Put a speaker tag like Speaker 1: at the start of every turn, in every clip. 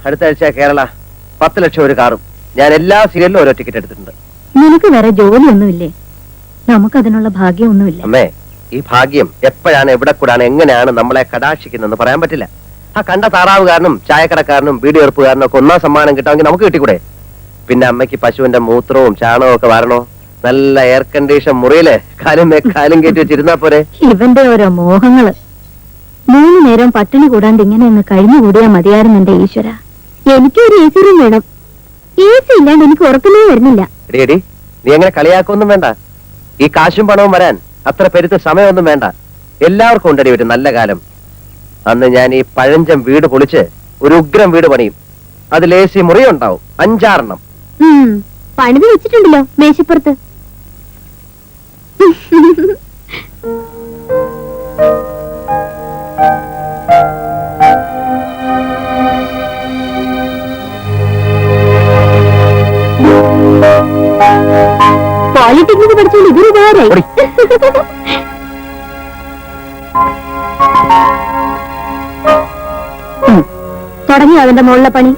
Speaker 1: അടുത്ത ആഴ്ച കേരള 10 ലക്ഷം ഒരു കാറും. ഞാൻ എല്ലാ സീരിയലിലും ഓരോ ടിക്കറ്റ് എടുത്തിട്ടുണ്ട്.
Speaker 2: നിനക്ക് വേറെ ജോലിയൊന്നുമില്ലേ? നമുക്കതിനുള്ള ഭാഗ്യമൊന്നുമില്ല.
Speaker 1: അമ്മേ, ഈ ഭാഗ്യം എപ്പോഴാണ്, എവിടെ കൂടാണ്, എങ്ങനെയാണ് നമ്മളെ കടാക്ഷിക്കുന്നതെന്ന് പറയാൻ പറ്റില്ല. ആ കണ്ട താറാവുകാരനും ചായക്കടക്കാരനും വീഡിയോ ഉറപ്പുകാരനും ഒക്കെ 1ാം സമ്മാനം കിട്ടാമെങ്കിൽ നമുക്ക് കിട്ടിക്കൂടെ? പിന്നെ അമ്മയ്ക്ക് പശുവിന്റെ മൂത്രവും ചാണകവും ഒക്കെ വരണോ? നല്ല എയർ കണ്ടീഷൻ മുറിയില് കാലും കയറ്റി വെച്ചിരുന്നാ പോരെ?
Speaker 2: ഇവന്റെ ഓരോ മോഹങ്ങള്. 3 നേരം പട്ടിണി കൂടാണ്ട് ഇങ്ങനെ ഒന്ന് കഴിഞ്ഞുകൂടിയാ മതിയായിരുന്നു എന്റെ ഈശ്വര. എനിക്കൊരു AC റൂം വേണം. AC ഇല്ലാണ്ട് എനിക്ക് ഉറക്കമേ വരുന്നില്ല.
Speaker 1: എടി, നീ എങ്ങനെ കളിയാക്കൊന്നും വേണ്ട. ഈ കാശും പണവും വരാൻ അത്ര പെരുത്ത സമയമൊന്നും വേണ്ട. എല്ലാവർക്കും ഉണ്ടടി ഒരു നല്ല കാലം. അന്ന് ഞാൻ ഈ പഴഞ്ചം വീട് പൊളിച്ച് ഒരു ഉഗ്രം വീട് പണിയും. അതിൽ AC മുറിയുണ്ടാവും 5-6 എണ്ണം.
Speaker 2: പണിത് വെച്ചിട്ടുണ്ടല്ലോ മേശപ്പുറത്ത്. പോളിടെക്നിക് പഠിച്ചാൽ ഇതൊരു ഉപകാരമായി. തുടങ്ങി അതിന്റെ മുകളിലെ പണി.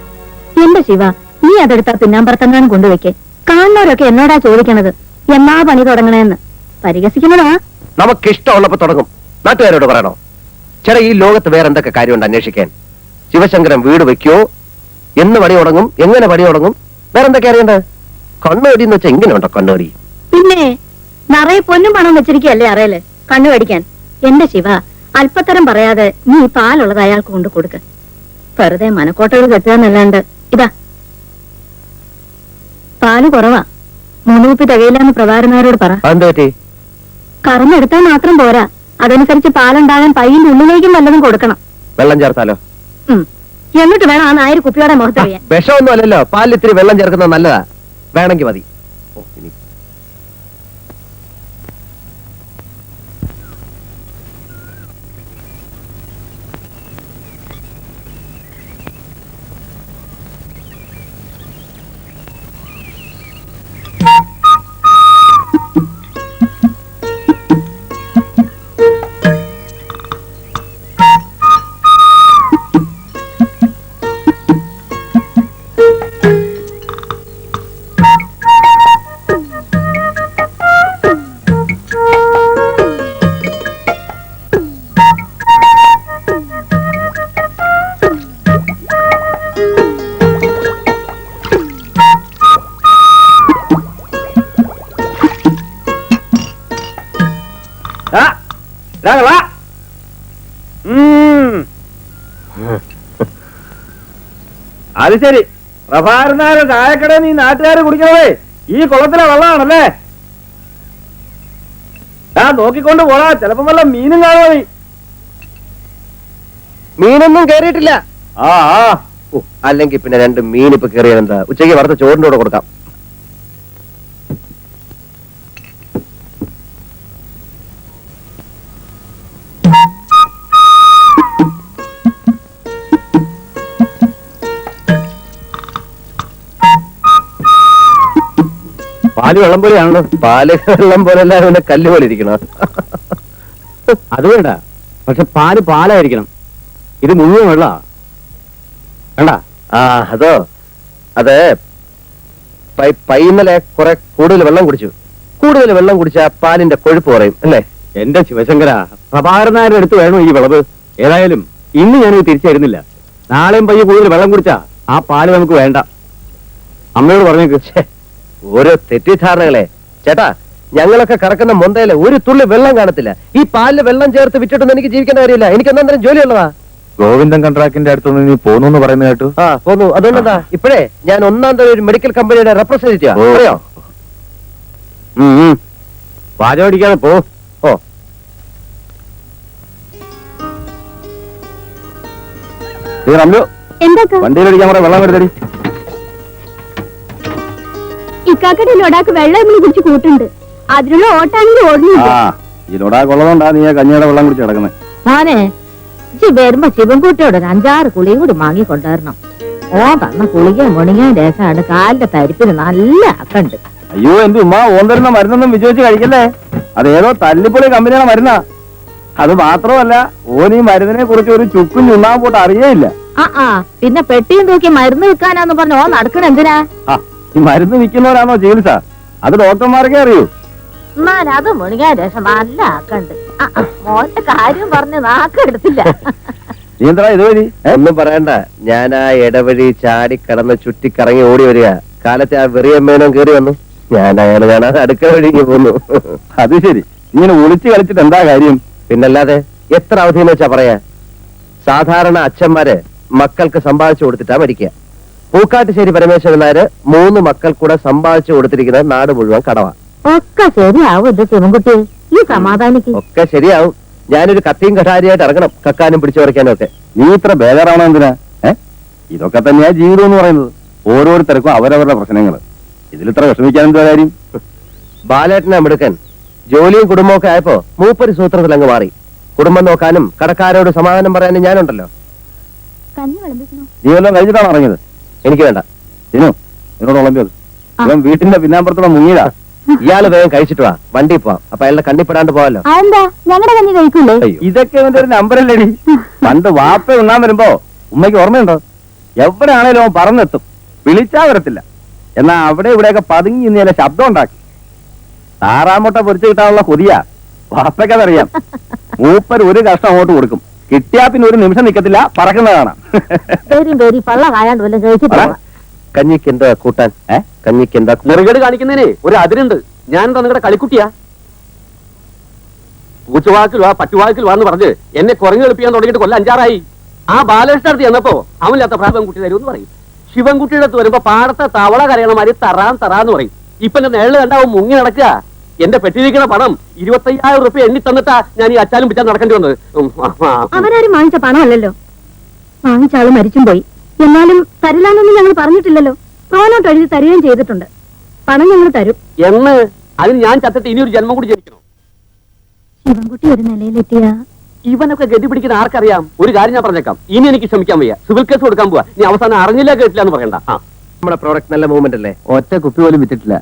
Speaker 2: എന്റെ ശിവ, നീ അതെടുത്താ പിന്നാമ്പറത്തെങ്ങാനും കൊണ്ടുവയ്ക്കേ. കാണുന്നവരൊക്കെ എന്നോടാ ചോദിക്കണത് എന്നാ പണി തുടങ്ങണേന്ന്. പരിഹസിക്കുന്നതാ.
Speaker 1: നമുക്കിഷ്ടമുള്ളപ്പോ തുടങ്ങും. നാട്ടുകാരോട് പറയണോ? ചേട്ടാ, ഈ ലോകത്ത് വേറെ എന്തൊക്കെ കാര്യമുണ്ട് അന്വേഷിക്കാൻ? ശിവശങ്കരൻ വീട് വെക്കോ? എന്ന് പണി തുടങ്ങും? എങ്ങനെ പണി തുടങ്ങും? വേറെന്തൊക്കെ അറിയണ്ടേ? കണ്ണുകടി എന്ന് വെച്ചാൽ എങ്ങനെയുണ്ടോ കണ്ണുകടി?
Speaker 2: പിന്നെ നിറയെ പൊന്നും പണം വെച്ചിരിക്കല്ലേ അറിയല് കണ്ണു കടിക്കാൻ. എന്റെ ശിവ, അല്പത്തരം പറയാതെ നീ പാലുള്ളത് അയാൾക്ക് കൊണ്ട് കൊടുക്ക. വെറുതെ മനക്കോട്ടകൾ കെട്ടുകയെന്നല്ലാണ്ട്. ഇതാ പാല് കുറവാ, 3 കുപ്പി തികയില്ലാന്ന് പ്രഭാരന്മാരോട് പറ. കറന്നെടുത്താൽ മാത്രം പോരാ, അതനുസരിച്ച് പാലുണ്ടാകാൻ പയ്യന്റെ ഉള്ളിലേക്കും വല്ലതും കൊടുക്കണം.
Speaker 1: വെള്ളം ചേർത്താലോ?
Speaker 2: എന്നിട്ട് വേണം ആ 1000 കുപ്പിയോടെ മുഖത്ത് അറിയാൻ.
Speaker 1: വിഷമൊന്നും അല്ലല്ലോ, പാലിൽ ഇത്തിരി വെള്ളം ചേർക്കുന്നത് നല്ലതാ. വേണമെങ്കിൽ മതി.
Speaker 3: അത് ശരി, പ്രഭാരനായ ചായക്കടയിൽ നീ നാട്ടുകാര് കുടിക്കണതേ ഈ കുളത്തിലെ വെള്ളമാണല്ലേ? ഞാൻ നോക്കിക്കൊണ്ട് പോടാ, ചിലപ്പോ വല്ല മീനും കാണുമോ നീ?
Speaker 1: മീനൊന്നും കേറിയിട്ടില്ല.
Speaker 3: ആ
Speaker 1: അല്ലെങ്കിൽ പിന്നെ 2 മീൻ ഇപ്പൊ കയറിയതെന്താ? ഉച്ചയ്ക്ക് വറുത്ത ചോറിന്റെ കൂടെ കൊടുക്കാം.
Speaker 3: പാല് വെള്ളം പോലെയാണല്ലോ.
Speaker 1: പാല് വെള്ളം പോലെയല്ല, പിന്നെ കല്ല് പോലെ ഇരിക്കണം.
Speaker 3: അത് വേണ്ട, പക്ഷെ പാല് പാലായിരിക്കണം. ഇത് മുഴുവൻ വെള്ള വേണ്ട.
Speaker 1: ആ അതോ, അത് പൈന്നലെ കുറെ കൂടുതൽ വെള്ളം കുടിച്ചു. കൂടുതൽ വെള്ളം കുടിച്ചാൽ പാലിന്റെ കൊഴുപ്പ് കുറയും അല്ലേ?
Speaker 3: എന്റെ ശിവശങ്കര, പ്രഭാകരനാരുടെ അടുത്ത് വേണോ ഈ വിളവ്? ഏതായാലും ഇന്ന് ഞാനിത് തിരിച്ചു തരുന്നില്ല. നാളെയും പയ്യെ കൂടുതൽ വെള്ളം കുടിച്ചാ ആ പാല് നമുക്ക് വേണ്ട. അമ്മയോട് പറഞ്ഞേക്ക്.
Speaker 1: ഓരോ തെറ്റിദ്ധാരണകളെ. ചേട്ടാ, ഞങ്ങളൊക്കെ കറക്കുന്ന മൊന്തയില് ഒരു തുള്ളി വെള്ളം കാണത്തില്ല. ഈ പാലില് വെള്ളം ചേർത്ത് വിറ്റിട്ടൊന്നും എനിക്ക് ജീവിക്കേണ്ട കാര്യമില്ല. എനിക്ക് എന്താ ജോലിയുള്ളതാ.
Speaker 3: ഗോവിന്ദൻ കൺട്രാക്ടിന്റെ അടുത്തൊന്ന് നീ പോന്നു പറയുന്നത് കേട്ടു.
Speaker 1: ആ പോന്നു. അതുകൊണ്ടെന്താ ഇപ്പോഴേ ഞാൻ 1ാം തരം ഒരു മെഡിക്കൽ കമ്പനിയുടെ റെപ്രസെന്റേറ്റീവാ. അറിയോ?
Speaker 3: പാചകം അടിക്കാതെ പോ.
Speaker 1: ഓ,
Speaker 2: എന്തൊക്കെ
Speaker 3: വണ്ടിയിലടിക്കാൻ കുറെ വെള്ളം എടുത്തടി.
Speaker 2: ഇക്കാക്കടെ ലൊടാക്ക് വെള്ളം എമ്മി കുടിച്ച് കൂട്ടുണ്ട്. അതിനുള്ള ഓട്ടാണെങ്കിൽ ഓടുന്നില്ല.
Speaker 3: ഈ ലൊടാക്ക് ഉള്ളതുകൊണ്ടാ നീ കഞ്ഞിയുടെ വെള്ളം കുടിച്ച് കിടക്കുന്നത്.
Speaker 2: മോനെ, വരുമ്പോ ശിവൻകുട്ടിയോട് 5-6 കുളിയും കൂടി വാങ്ങിക്കൊണ്ടുവരണം. ഓ തന്ന കുളിക്കാൻ മുണിയാൻ രസമാണ്. കാലിന്റെ തരിപ്പിന് നല്ല അക്കണ്ട്.
Speaker 3: അയ്യോ എന്റെ ഉമ്മ, ഓൻ തരുന്ന മരുന്നൊന്നും വിശ്വസിച്ച് കഴിക്കല്ലേ. അതേതോ തല്ലിപ്പൊളി കമ്പനിയുടെ മരുന്നാ. അത് മാത്രമല്ല, ഓൻ ഈ മരുന്നിനെ കുറിച്ച് ഒരു ചുക്കും ചുണ്ണാൻ പോട്ട് അറിയേയില്ല.
Speaker 2: പിന്നെ പെട്ടിയും തൂക്കി മരുന്ന് വിൽക്കാനാന്ന് പറഞ്ഞ ഓ നടക്കണ എന്തിനാ?
Speaker 3: ഈ മരുന്ന് വിൽക്കുന്നവരാണോ ചികിത്സ? അത് ഡോക്ടർമാർക്കേ അറിയൂ.
Speaker 2: അത് മുണിയാൻ രസം നല്ല ആക്കണ്ട്. മോന്റെ കാര്യം പറഞ്ഞ് നാക്കെടുത്തില്ല.
Speaker 3: നീ എന്താ ഇതുവഴി?
Speaker 1: ഒന്നും പറയണ്ട. ഞാൻ ആ ഇടവഴി ചാടി കടന്ന് ചുറ്റിക്കറങ്ങി ഓടി വരിക. കാലത്തെ ആ വെറിയമ്മേനോ കയറി വന്നു. ഞാൻ അയാൾ കാണാതെ അടുക്കള വഴിക്ക് പോന്നു.
Speaker 3: അത് ശരി, ഇങ്ങനെ ഒളിച്ചു കളിച്ചിട്ട് എന്താ കാര്യം?
Speaker 1: പിന്നല്ലാതെ എത്ര അവധിയെന്ന് വെച്ചാ പറയാ. സാധാരണ അച്ഛന്മാര് മക്കൾക്ക് സമ്പാദിച്ചു കൊടുത്തിട്ടാ മരിക്കുക. പൂക്കാട്ടുശ്ശേരി പരമേശ്വരൻ നായര് 3 മക്കൾ കൂടെ സമ്പാദിച്ചു കൊടുത്തിരിക്കുന്ന നാട് മുഴുവൻ കടവാ.
Speaker 2: ഒക്കെ ശരിയാവും. ഇത് ശിവൻകുട്ടി, ഈ സമാധാനിക്ക്.
Speaker 1: ഒക്കെ ശരിയാവും. ഞാനൊരു കത്തിയും കഠാരിയായിട്ട് ഇറങ്ങണം, കക്കാനും പിടിച്ചു പറിക്കാനും ഒക്കെ.
Speaker 3: നീ ഇത്ര ബേജാറാണോ എന്തിനാ? ഇതൊക്കെ തന്നെയാ ജീവിതം എന്ന് പറയുന്നത്. ഓരോരുത്തർക്കും അവരവരുടെ പ്രശ്നങ്ങൾ. ഇതിലിത്ര വിഷമിക്കാൻ എന്താ കാര്യം?
Speaker 1: ബാലേട്ടനെ മിടുക്കൻ. ജോലിയും കുടുംബവും ഒക്കെ ആയപ്പോ മൂപ്പര് സൂത്രത്തിൽ അങ്ങ് മാറി. കുടുംബം നോക്കാനും കടക്കാരോട് സമാധാനം പറയാനും ഞാനുണ്ടല്ലോ.
Speaker 3: നീ വല്ലതും കഴിച്ചിട്ടാണ് ഇറങ്ങിയത്?
Speaker 1: എനിക്ക് വേണ്ട.
Speaker 3: എന്നോട് വിളമ്പിയത് ഇവൻ വീട്ടിന്റെ പിന്നാമ്പുറത്തുള്ള മുങ്ങിയതാ.
Speaker 1: ഇയാള് വേഗം കഴിച്ചിട്ട് വാ, വണ്ടി പോവാം. അപ്പൊ അയാളുടെ കണ്ണിപ്പെടാണ്ട് പോവാലോ.
Speaker 2: ഞങ്ങളുടെ കഞ്ഞി കഴിക്കൂലേ?
Speaker 3: ഇതൊക്കെ ഇവന്റെ ഒരു നമ്പറല്ലേടി. പണ്ട് വാപ്പ ഉണ്ണാൻ വരുമ്പോ ഉമ്മയ്ക്ക് ഓർമ്മയുണ്ടോ? എവിടെയാണേലും അവൻ പറന്നെത്തും, വിളിച്ചാ വരത്തില്ല. എന്നാ അവിടെ ഇവിടെയൊക്കെ പതുങ്ങി ഇന്നലെ ശബ്ദം ഉണ്ടാക്കി. താറാമുട്ട പൊരിച്ചു കിട്ടാനുള്ള കൊതിയാ വാപ്പയ്ക്കതറിയാം. മൂപ്പർ ഒരു കഷ്ണം അങ്ങോട്ട് കൊടുക്കും. കിട്ടിയാ പിന്നെ ഒരു നിമിഷം നിക്കത്തില്ല, പറക്കുന്നത് കാണാം.
Speaker 1: കഞ്ഞിക്ക് എന്താ കൂട്ടാൻ? കഞ്ഞിക്ക് എന്താ?
Speaker 3: നെറുകേട് കാണിക്കുന്നതിന് ഒരു അതിരുണ്ട്. ഞാൻ നിങ്ങളുടെ കളിക്കുട്ടിയാ. പൂച്ചവാക്കിൽ വാ, പറ്റുവാക്കിൽ വാന്ന് പറഞ്ഞ് എന്നെ കുറഞ്ഞു കളിപ്പിക്കാൻ തുടങ്ങിയിട്ട് കൊല്ലം 5-6 ആ ബാലകൃഷ്ണ അടുത്ത് ചെന്നപ്പോ അവനില്ലാത്ത പ്രായം കുട്ടി തരുമെന്ന് പറയും. ശിവൻകുട്ടിയുടെ അടുത്ത് വരുമ്പോ പാടത്തെ തവള കരയണമാതിരി തറാന്ന് പറയും. ഇപ്പൊ എന്റെ നേളിൽ കണ്ടാവും മുങ്ങി നടക്കുക. എന്റെ പെട്ടിരിക്കുന്ന പണം 25,000 റുപ്യ എണ്ണി തന്നിട്ടാ ഞാൻ ഈ അച്ചാലും പിച്ചാൻ നടക്കേണ്ടി വന്നത്.
Speaker 2: അവനാരും വാങ്ങിച്ച പണമല്ലല്ലോ. വാങ്ങിച്ച ആള് മരിച്ചും പോയി. എന്നാലും തരില്ലാന്നൊന്നും ഞങ്ങൾ പറഞ്ഞിട്ടില്ലല്ലോ. പ്രോനോട്ട് എഴുതി തരികയും ചെയ്തിട്ടുണ്ട്. പണം ഞങ്ങൾ തരും
Speaker 3: എന്ന്. അതിന് ഞാൻ ചത്തിട്ട് ഇനി ഒരു ജന്മം കൂടി ജനിക്കണം.
Speaker 2: ശിവൻകുട്ടി ഒരു നിലയിലെത്തിയ
Speaker 3: ഇവനൊക്കെ ഗതി പിടിക്കുന്ന ആർക്കറിയാം? ഒരു കാര്യം ഞാൻ പറഞ്ഞേക്കാം, ഇനി എനിക്ക് ക്ഷമിക്കാൻ വയ്യ. സിവിൽ കേസ് കൊടുക്കാൻ പോവാ. നീ അവസാനം അറിഞ്ഞില്ല കേട്ടില്ല എന്ന് പറയണ്ട.
Speaker 1: നമ്മുടെ പ്രോഡക്റ്റ് നല്ല മൂവ്മെന്റ് അല്ലേ?
Speaker 3: ഒറ്റ കുപ്പി പോലും വിറ്റിട്ടില്ല.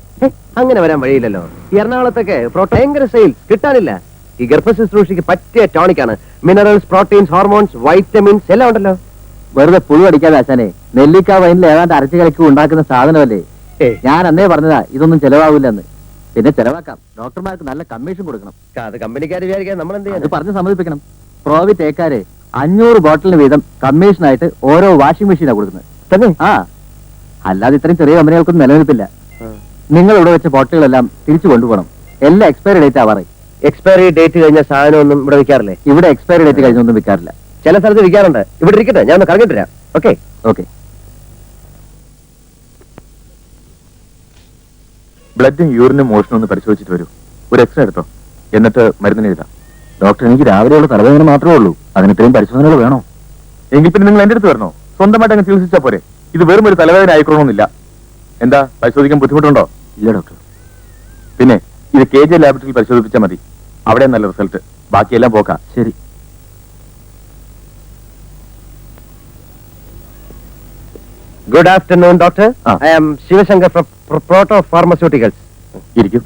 Speaker 1: അങ്ങനെ വരാൻ വഴിയില്ലല്ലോ. ഈ എറണാകുളത്തൊക്കെ ഭയങ്കര സെയിൽസ് കിട്ടാനില്ല. ഈ ഗർഭശുശ്രൂഷയ്ക്ക് പറ്റിയ ടോണിക്കാണ്. മിനറൽസ്, പ്രോട്ടീൻസ്, ഹോർമോൺസ്, വൈറ്റമിൻസ് എല്ലാം ഉണ്ടല്ലോ.
Speaker 3: വെറുതെ പുഴു അടിക്കാതെ ആശാനെ. നെല്ലിക്ക വൈനിൽ ഏതാണ്ട് അരച്ചു കളിക്ക് ഉണ്ടാക്കുന്ന സാധനമല്ലേ. ഞാൻ അന്നേ പറഞ്ഞതാ ഇതൊന്നും ചെലവാകില്ലെന്ന്. പിന്നെ ചെലവാക്കാം. ഡോക്ടർമാർക്ക് നല്ല കമ്മീഷൻ കൊടുക്കണം.
Speaker 1: അത് കമ്പനിക്കാർ വിചാരിക്കാൻ നമ്മൾ എന്ത്
Speaker 3: അത്
Speaker 1: ചെയ്യാൻ?
Speaker 3: പറഞ്ഞ് സമ്മതിപ്പിക്കണം. പ്രോവിറ്റ് ഏക്കാര് 500 ബോട്ടിലിന് വീതം കമ്മീഷനായിട്ട് ഓരോ വാഷിംഗ് മെഷീനാണ് കൊടുക്കുന്നത്.
Speaker 1: തന്നെ?
Speaker 3: അല്ലാതെ ഇത്രയും ചെറിയ കമ്പനികൾക്കൊന്നും നിലനിൽപ്പില്ല. നിങ്ങൾ ഇവിടെ വെച്ച ബോട്ടിലുകളെല്ലാം തിരിച്ചു കൊണ്ടുപോകണം. എല്ലാം എക്സ്പയറി ഡേറ്റ് ആവാറേ.
Speaker 1: എക്സ്പയറി ഡേറ്റ് കഴിഞ്ഞ സാധനം ഒന്നും ഇവിടെ വിൽക്കാറില്ലേ?
Speaker 3: ഇവിടെ എക്സ്പയറി ഡേറ്റ് കഴിഞ്ഞൊന്നും വിൽക്കാറില്ല.
Speaker 1: ചില സ്ഥലത്ത് വിൽക്കാറുണ്ട്. ഇവിടെ ഇരിക്കട്ടെ, ഞാൻ ഒന്ന് കറങ്ങിട്ട് തരാം. Okay
Speaker 3: okay.
Speaker 4: ബ്ലഡും യൂറിനും മോഷനും ഒന്ന് പരിശോധിച്ചിട്ട് വരൂ. ഒരു എക്സ്റേ എടുത്തോ, എന്നിട്ട് മരുന്നിന് എഴുതാം.
Speaker 3: ഡോക്ടർ, എനിക്ക് രാവിലെയുള്ള തലവേദന മാത്രമേ ഉള്ളൂ. അതിന് ഇത്രയും പരിശോധനകൾ വേണോ?
Speaker 4: എങ്കിൽ പിന്നെ നിങ്ങൾ എന്റെ അടുത്ത് വരണോ? സ്വന്തമായിട്ട് അങ്ങ് ചികിത്സിച്ചാ പോരെ. ഇത് വെറും ഒരു തലവേദന ആയിക്കണമെന്നില്ല. എന്താ, പരിശോധിക്കാൻ ബുദ്ധിമുട്ടുണ്ടോ?
Speaker 3: ഇല്ല ഡോക്ടർ.
Speaker 4: പിന്നെ ഇത് KJ ലാബറട്ടറിയിൽ പരിശോധിപ്പിച്ചാൽ മതി. അവിടെ നല്ല റിസൾട്ട്. ബാക്കിയെല്ലാം പോക്കാം.
Speaker 3: ശരി.
Speaker 1: Good afternoon doctor.
Speaker 4: ആ.
Speaker 1: I am Shivashankar from Proto pharmaceuticals.
Speaker 4: ഇരിക്കും.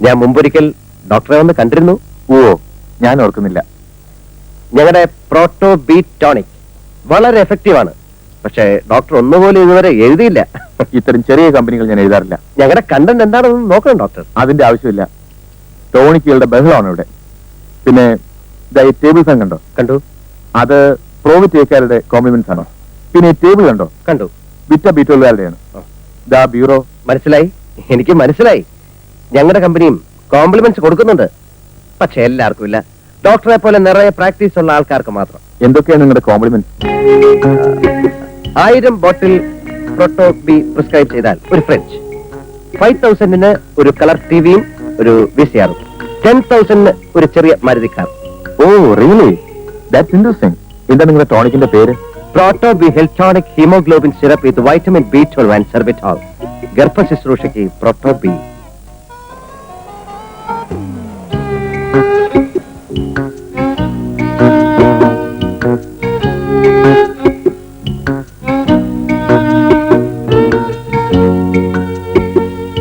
Speaker 1: ഞാൻ മുമ്പൊരിക്കൽ ഡോക്ടറെ ഒന്ന് കണ്ടിരുന്നു.
Speaker 4: ഓ, ഞാൻ ഓർക്കുന്നില്ല.
Speaker 1: ഞങ്ങളുടെ പ്രോട്ടോ ബീറ്റ് ടോണിക് വളരെ എഫക്റ്റീവ് ആണ്. പക്ഷേ ഡോക്ടർ ഒന്നുപോലും ഇതുവരെ എഴുതിയില്ല.
Speaker 4: ഇത്തരം ചെറിയ കമ്പനികൾ ഞാൻ എഴുതാറില്ല.
Speaker 1: ഞങ്ങളുടെ കണ്ടന്റ് എന്താണെന്ന് നോക്കണം ഡോക്ടർ.
Speaker 4: അതിന്റെ ആവശ്യമില്ല. ടോണിക്കുകളുടെ ബഹളമാണ് ഇവിടെ. പിന്നെ ഈ ടേബിൾ ഫാൻ കണ്ടോ?
Speaker 1: കണ്ടു.
Speaker 4: അത് പ്രോവിറ്റേക്കാരുടെ കോംപ്ലിമെന്റ്സ് ആണോ? പിന്നെ ഈ ടേബിൾ കണ്ടോ?
Speaker 1: കണ്ടു.
Speaker 4: ബിറ്റ ബീറ്റോളുകാരുടെയാണ്. ദാ ബ്യൂറോ.
Speaker 1: മനസ്സിലായി, എനിക്ക് മനസ്സിലായി. ഞങ്ങളുടെ കമ്പനിയും കോംപ്ലിമെന്റ്സ് കൊടുക്കുന്നുണ്ട്. പക്ഷെ എല്ലാവർക്കും ഇല്ല. ഡോക്ടറെ പോലെ നിറയെ പ്രാക്ടീസ് ഉള്ള ആൾക്കാർക്ക് മാത്രം.
Speaker 4: എന്തൊക്കെയാണ് നിങ്ങളുടെ compliments?
Speaker 1: 1000 bottle Proto B prescribe ചെയ്താൽ ഒരു ഫ്രിഡ്ജ്, 5000 ഒരു കളർ ടിവിയും ഒരു VCR-ഉം, 10,000 ഒരു ചെറിയ Maruti car.
Speaker 4: Oh really, that's interesting. എന്താ നിങ്ങളുടെ ടോണിക്കിന്റെ പേര്?
Speaker 1: Proto B Heltonic haemoglobin syrup with vitamin B12 and sorbitol. ഗർഭ ശുശ്രൂഷയ്ക്ക് പ്രോട്ടോ ബി.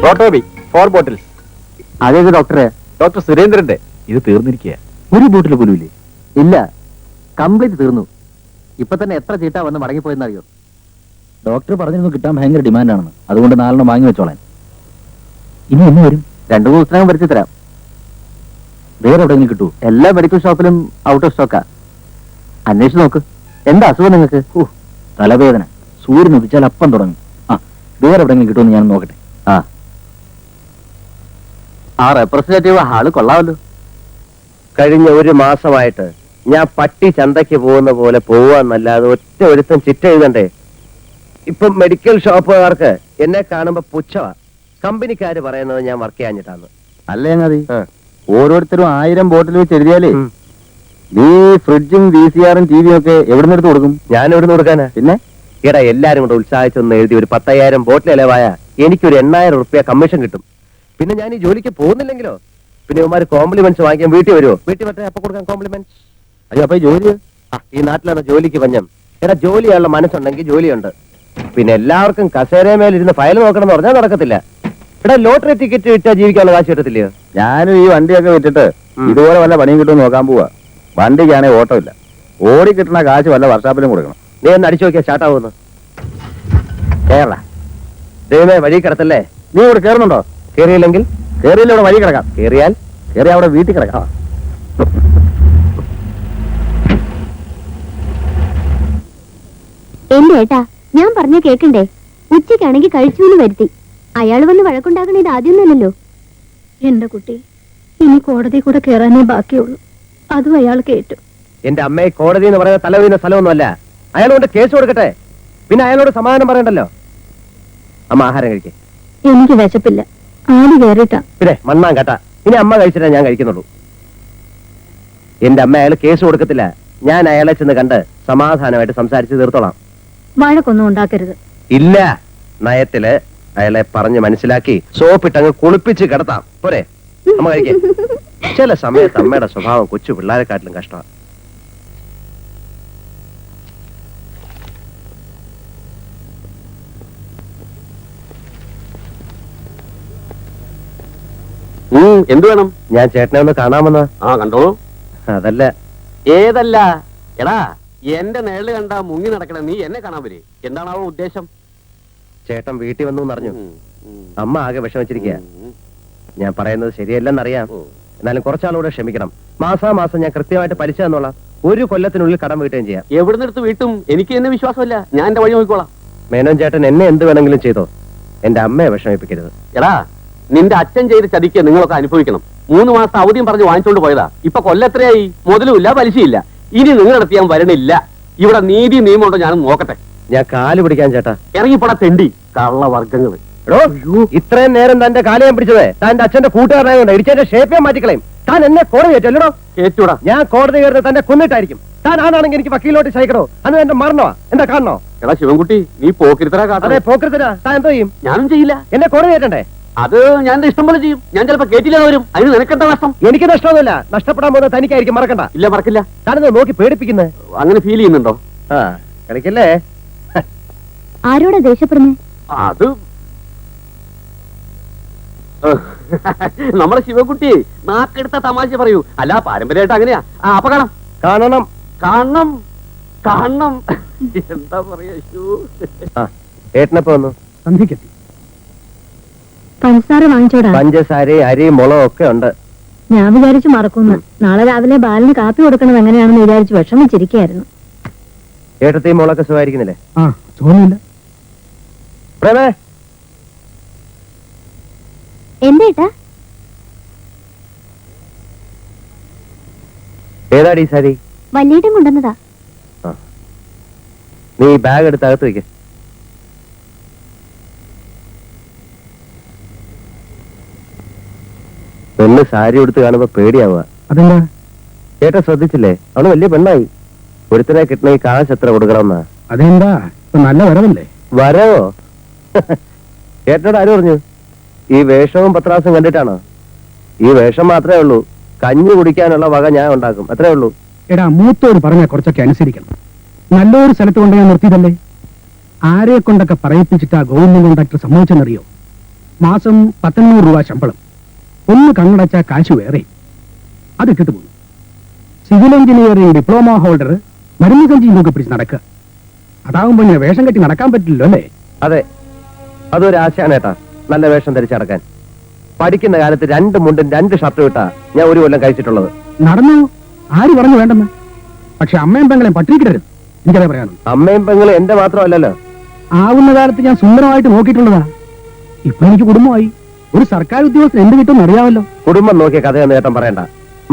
Speaker 4: പ്രോട്ടോബി 4 ബോട്ടിൽസ്.
Speaker 3: അതേത് ഡോക്ടറെ?
Speaker 4: ഡോക്ടർ സുരേന്ദ്രന്റെ. ഇത് തീർന്നിരിക്കുക.
Speaker 3: ഒരു ബോട്ടിൽ പോലും ഇല്ലേ? ഇല്ല, കംപ്ലീറ്റ് തീർന്നു. ഇപ്പൊ തന്നെ എത്ര ചീട്ടാ വന്ന് മടങ്ങിപ്പോയെന്നറിയോ? ഡോക്ടർ പറഞ്ഞിരുന്നു കിട്ടാൻ ഭയങ്കര ഡിമാൻഡാണെന്ന്. അതുകൊണ്ട് 4 വാങ്ങി വെച്ചോളാൻ. ഇനി എന്ന് വരും? 2 ദിവസത്തിനകം വരുത്തി തരാം. വേറെ എവിടെയെങ്കിലും കിട്ടുമോ? എല്ലാ മെഡിക്കൽ ഷോപ്പിലും ഔട്ട് ഓഫ് സ്റ്റോക്കാ. അന്വേഷിച്ച് നോക്ക്. എന്താ അസുഖം നിങ്ങൾക്ക്? തലവേദന. സൂര്യൻ ഉദിച്ചാൽ അപ്പം തുടങ്ങും. വേറെ എവിടെയെങ്കിലും കിട്ടുമെന്ന് ഞാൻ നോക്കട്ടെ. ആ റെപ്രസെന്റേറ്റീവ് ആള് കൊള്ളാമല്ലോ.
Speaker 1: കഴിഞ്ഞ 1 മാസമായിട്ട് ഞാൻ പട്ടി ചന്തയ്ക്ക് പോകുന്ന പോലെ പോവാന്നല്ലാതെ ഒറ്റ ഒരുത്തം ചിറ്റ എഴുതണ്ടേ. ഇപ്പം മെഡിക്കൽ ഷോപ്പുകാർക്ക് എന്നെ കാണുമ്പോ പുച്ഛമാ. കമ്പനിക്കാര് പറയുന്നത് ഞാൻ വർക്ക് ചെയ്യാഞ്ഞിട്ടാന്ന്.
Speaker 3: അല്ലേ മതി. ഓരോരുത്തരും 1000 ബോട്ടിൽ വെച്ച് എഴുതിയാലേ നീ ഫ്രിഡ്ജും VCR-ഉം TV-യും ഒക്കെ എവിടെ നിന്ന് എടുത്ത് കൊടുക്കും?
Speaker 1: ഞാൻ എവിടെ നിന്ന് കൊടുക്കാനാ?
Speaker 3: പിന്നെ
Speaker 1: എടാ, എല്ലാരും കൂടെ ഉത്സാഹിച്ചൊന്ന് എഴുതി ഒരു 10,000 ബോട്ടിൽ ഇലവായ എനിക്കൊരു 8,000 റുപ്യ കമ്മീഷൻ കിട്ടും. പിന്നെ ഞാൻ ഈ ജോലിക്ക് പോകുന്നില്ലെങ്കിലോ? പിന്നെ ഇവന്മാര് കോംപ്ലിമെന്റ്സ് വാങ്ങിക്കാൻ വീട്ടിൽ വരുമോ? വീട്ടിൽ പറ്റേ അപ്പൊ കൊടുക്കാൻ കോംപ്ലിമെന്റ്സ്.
Speaker 3: അയ്യോ, അപ്പൊ ഈ ജോലി
Speaker 1: ഈ നാട്ടിലാണ് ജോലിക്ക് പഞ്ഞം. എടാ, ജോലിയുള്ള മനസ്സുണ്ടെങ്കിൽ ജോലിയുണ്ട്. പിന്നെ എല്ലാവർക്കും കസേരമേലിരുന്ന് ഫയൽ നോക്കണം എന്ന് പറഞ്ഞാൽ നടക്കത്തില്ല. എടാ, ലോട്ടറി ടിക്കറ്റ് വിറ്റാ ജീവിക്കാനുള്ള കാശ് കിട്ടത്തില്ലയോ?
Speaker 3: ഞാനും ഈ വണ്ടിയൊക്കെ വിറ്റിട്ട് ഇതുപോലെ വല്ല പണിയും കിട്ടും നോക്കാൻ പോവാ. വണ്ടിക്കാണെങ്കിൽ ഓട്ടോ ഇല്ല. ഓടി കിട്ടുന്ന കാശ് വല്ല വർഷാപ്പിലും കൊടുക്കണം.
Speaker 1: നീ ഒന്ന് അടിച്ചു നോക്കിയാൽ സ്റ്റാർട്ടാവുന്നു.
Speaker 3: കേരള
Speaker 1: ദൈവമേ, വഴി കിടത്തല്ലേ.
Speaker 3: നീ ഇവിടെ കയറുന്നുണ്ടോ?
Speaker 1: കേറിയില്ലെങ്കിൽ
Speaker 3: കയറിയില്ല, ഇവിടെ വഴി കിടക്കാം.
Speaker 1: കേറിയാൽ
Speaker 3: കയറി അവിടെ വീട്ടിൽ കിടക്കാം.
Speaker 5: എന്റെ ഏട്ടാ, ഞാൻ പറഞ്ഞ കേക്കണ്ടേ? ഉച്ചയ്ക്കാണെങ്കിൽ കഴിച്ചൂന്ന് വരുത്തി. അയാൾ വന്ന് വഴക്കുണ്ടാക്കണ ഇത് ആദ്യം തന്നെയല്ലോ.
Speaker 2: എന്റെ കുട്ടി, ഇനി കോടതി കൂടെ കയറാനേ ബാക്കിയുള്ളൂ. അതും അയാൾ കേട്ടു.
Speaker 1: എന്റെ അമ്മയെ കോടതി എന്ന് പറയുന്ന തലവീന സ്ഥലമൊന്നുമല്ല. അയാളോട് കേസ് കൊടുക്കട്ടെ. പിന്നെ അയാളോട് സമാധാനം പറയണ്ടല്ലോ. അമ്മ ആഹാരം കഴിക്കേ.
Speaker 2: എനിക്ക് വിശപ്പില്ല. ആദ്യം കയറിട്ടാ.
Speaker 1: പിന്നെ മണ്ണാൻ കേട്ടാ. ഇനി അമ്മ കഴിച്ചിട്ടേ ഞാൻ കഴിക്കുന്നുള്ളൂ. എന്റെ അമ്മ അയാൾ കേസ് കൊടുക്കത്തില്ല. ഞാൻ അയാളെ ചെന്ന് കണ്ട് സമാധാനമായിട്ട് സംസാരിച്ച് തീർത്തോളാം.
Speaker 2: വഴക്കൊന്നും ഉണ്ടാക്കരുത്.
Speaker 1: ഇല്ല, നയത്തില് അയാളെ പറഞ്ഞ് മനസ്സിലാക്കി സോപ്പിട്ടങ്ങ് കുളിപ്പിച്ച് കിടത്താം. പോരെ? അമ്മ കഴിക്കേ. ചില സമയത്ത് അമ്മയുടെ സ്വഭാവം കൊച്ചു പിള്ളേരെക്കാട്ടിലും കഷ്ടമാണ്.
Speaker 3: എന്ത് വേണം?
Speaker 1: ഞാൻ ചേട്ടനെ ഒന്ന് കാണാമെന്ന്.
Speaker 3: കണ്ടോളൂ.
Speaker 1: അതല്ല.
Speaker 3: ഏതല്ല? എടാ, എന്റെ നേളിൽ കണ്ട മുങ്ങി നടക്കണ നീ എന്നെ കാണാൻ വരെ. എന്താണാവോ ഉദ്ദേശം?
Speaker 1: ചേട്ടൻ വീട്ടിൽ വന്നു എന്നറിഞ്ഞു. അമ്മ ആകെ വിഷമിച്ചിരിക്കുക. ഞാൻ പറയുന്നത് ശരിയല്ലെന്നറിയാം. എന്നാലും കുറച്ചാളൂടെ ക്ഷമിക്കണം. മാസാമാസം ഞാൻ കൃത്യമായിട്ട് പലിശ തന്നോളാം. 1 കൊല്ലത്തിനുള്ളിൽ കടം വീട്ടുകയും ചെയ്യാം.
Speaker 3: എവിടുന്നെടുത്ത് വീട്ടും? എനിക്ക് എന്നെ വിശ്വാസമില്ല. ഞാൻ എന്റെ വഴി നോക്കിക്കോളാം.
Speaker 1: മേനോൻ ചേട്ടൻ എന്നെ എന്ത് വേണമെങ്കിലും ചെയ്തോ. എന്റെ അമ്മയെ വിഷമിപ്പിക്കരുത്.
Speaker 3: എടാ, നിന്റെ അച്ഛൻ ചെയ്ത ചതിക്ക് നിങ്ങളൊക്കെ അനുഭവിക്കണം. 3 മാസം അവധിയും പറഞ്ഞ് വാങ്ങിച്ചോണ്ട് പോയതാ. ഇപ്പൊ കൊല്ലത്രയായി, മുതലുമില്ല പലിശയില്ല. ഇനി നിങ്ങളടുത്ത് ഞാൻ വരണില്ല. ഇവിടെ നീതി നിയമമുണ്ടോ ഞാനും നോക്കട്ടെ.
Speaker 1: ഞാൻ കാല് പിടിക്കാൻ ചേട്ടാ.
Speaker 3: ഇറങ്ങിപ്പോടാ തെണ്ടി കള്ളവർഗ്ഗങ്ങള്.
Speaker 1: എടോ, ഇത്രയും നേരം തന്റെ കാല് ഞാൻ പിടിച്ചത് തന്റെ അച്ഛന്റെ കൂട്ടുകാരനായതുകൊണ്ട് ഇടിച്ചതിന്റെ ഷേപ്പേ മാറ്റിക്കളയും. താൻ എന്നെ കോടതി കയറ്റല്ലോ.
Speaker 3: കേറ്റൂടാ.
Speaker 1: ഞാൻ കോടതി കയറുന്നത് തന്നെ കൊന്നിട്ടായിരിക്കും. താൻ ആണാണെങ്കിൽ എനിക്ക് വക്കീലോട്ട് ശയിക്കണോ? അന്ന് എന്റെ മരണോ എന്താ കാണണോ?
Speaker 3: എടാ ശിവൻകുട്ടി, നീ പോക്കിരിത്തരാ
Speaker 1: അതെ,
Speaker 3: കാട്ടെ.
Speaker 1: പോക്കരുത്തരാ. താൻ എന്തോ ചെയ്യും?
Speaker 3: ഞാനും ചെയ്യില്ല.
Speaker 1: എന്നെ കോടതി കയറ്റണ്ടേ?
Speaker 3: അത് ഞാൻ എന്റെ ഇഷ്ടം പോലെ ചെയ്യും. ഞാൻ ചിലപ്പോ കേട്ടില്ലെന്ന് വരും. അതിന് നിനക്കെന്താ നഷ്ടം?
Speaker 1: എനിക്ക് നഷ്ടമൊന്നുമില്ല. നഷ്ടപ്പെടാൻ പോകുന്നത് തനിക്കായിരിക്കും, മറക്കണ്ട.
Speaker 3: ഇല്ല, മറക്കില്ല.
Speaker 1: താനെന്തോ നോക്കി പേടിപ്പിക്കുന്നത്?
Speaker 3: അങ്ങനെ ഫീൽ ചെയ്യുന്നുണ്ടോ?
Speaker 1: ആ, കളിക്കല്ലേ.
Speaker 5: ആരോടാ ദേഷ്യപ്പെടുന്നേ?
Speaker 3: അത് നമ്മളെ ശിവൻകുട്ടി നാക്കെടുത്ത തമാശ പറയൂ. അല്ല, പാരമ്പര്യമായിട്ട് അങ്ങനെയാ. അപ്പൊ കാണാം.
Speaker 1: കാണണം.
Speaker 3: കാണണം കാണണം എന്താ പറയാ.
Speaker 1: ഏട്ടനപ്പോ വന്നു.
Speaker 3: സന്ധിക്കെത്തി.
Speaker 2: പഞ്ചസാര വാങ്ങിച്ചോടാ.
Speaker 1: പഞ്ചസാരയും അരിയും മുളകും ഒക്കെ ഉണ്ട്.
Speaker 2: ഞാൻ വിചാരിച്ചു മറക്കുന്നു. നാളെ രാവിലെ ബാലിന് കാപ്പി കൊടുക്കണത് എങ്ങനെയാണെന്ന് വിചാരിച്ചു വിഷമിച്ചിരിക്കായിരുന്നു.
Speaker 1: ഏട്ടത്തെയും മുളകൊക്കെ സുഖമായിരിക്കുന്നില്ലേ?
Speaker 3: തോന്നില്ല.
Speaker 1: പ്രേമേ,
Speaker 5: എന്തേട്ടാ?
Speaker 1: ഏതാടി ഈ സാരി?
Speaker 5: വല്യേട്ടൻ കൊണ്ടുവന്നതാ.
Speaker 1: നീ ബാഗ് എടുത്ത് അകത്ത് വയ്ക്ക. പെണ്ണ് സാരി എടുത്ത് കാണുമ്പോ പേടിയാവുക.
Speaker 3: അതെന്താ?
Speaker 1: ചേട്ടാ ശ്രദ്ധിച്ചില്ലേ? അവള് വലിയ പെണ്ണായി. ഒരുത്തനെ കിട്ടണ ഈ കാശ് എത്ര കൊടുക്കണമെന്നാ?
Speaker 3: അതെന്താ? ഇപ്പൊ നല്ല വരവല്ലേ?
Speaker 1: വരവോ? ചേട്ടനോട് ആര് പറഞ്ഞു? ഈ വേഷവും പത്രാസും കണ്ടിട്ടാണോ? ഈ വേഷം മാത്രമേ ഉള്ളൂ. കഞ്ഞി കുടിക്കാനുള്ള വക ഞാൻ ഉണ്ടാക്കും, അത്രേ ഉള്ളൂ.
Speaker 6: എടാ, മൂത്തോട് പറഞ്ഞാൽ കുറച്ചൊക്കെ അനുസരിക്കണം. നല്ലൊരു സ്ഥലത്ത് കൊണ്ട് ഞാൻ നിർത്തിയതല്ലേ. ആരെ കൊണ്ടൊക്കെ പറയിപ്പിച്ചിട്ടാ ഗവൺമെന്റ് കോൺട്രാക്ടർ സമ്മതിച്ചെന്നറിയോ? മാസം 1900 രൂപ ശമ്പളം. ഒന്ന് കണ്ണടച്ചാ കാശ് വേറെ. അത് ഇട്ടിട്ട് പോകുന്നു. സിവിൽ എഞ്ചിനീയറിംഗ് ഡിപ്ലോമ ഹോൾഡർ മരുന്ന് സഞ്ചി നോക്കി പിടിച്ച് നടക്കുക. അതാകുമ്പോ ഞാൻ വേഷം കെട്ടി നടക്കാൻ പറ്റില്ലല്ലോ അല്ലേ?
Speaker 1: അതെ, അതൊരു ആശയാണ് ഏട്ടാ, നല്ല വേഷം ധരിച്ചടക്കാൻ. പഠിക്കുന്ന കാലത്ത് 2 മുണ്ടും 2 ഷർട്ടും ഇട്ടാ ഞാൻ 1 കൊല്ലം കഴിച്ചിട്ടുള്ളത്.
Speaker 6: നടന്നു. ആര് പറഞ്ഞു വേണ്ടെന്ന്? പക്ഷെ അമ്മയും പെങ്ങളെയും പട്ടിണിക്കിടരുത്. എനിക്കതേ പറയാനുള്ളൂ.
Speaker 1: അമ്മയും പെങ്ങളും എന്റെ മാത്രമല്ലല്ലോ.
Speaker 6: ആവുന്ന കാലത്ത് ഞാൻ സുന്ദരമായിട്ട് നോക്കിയിട്ടുള്ളതാ. ഇപ്പൊ എനിക്ക് കുടുംബമായി. ഒരു സർക്കാർ ഉദ്യോഗസ്ഥൻ എന്ത് കിട്ടും അറിയാമല്ലോ.
Speaker 1: കുടുംബം നോക്കിയ കഥയൊന്നും ഏട്ടൻ പറയണ്ട.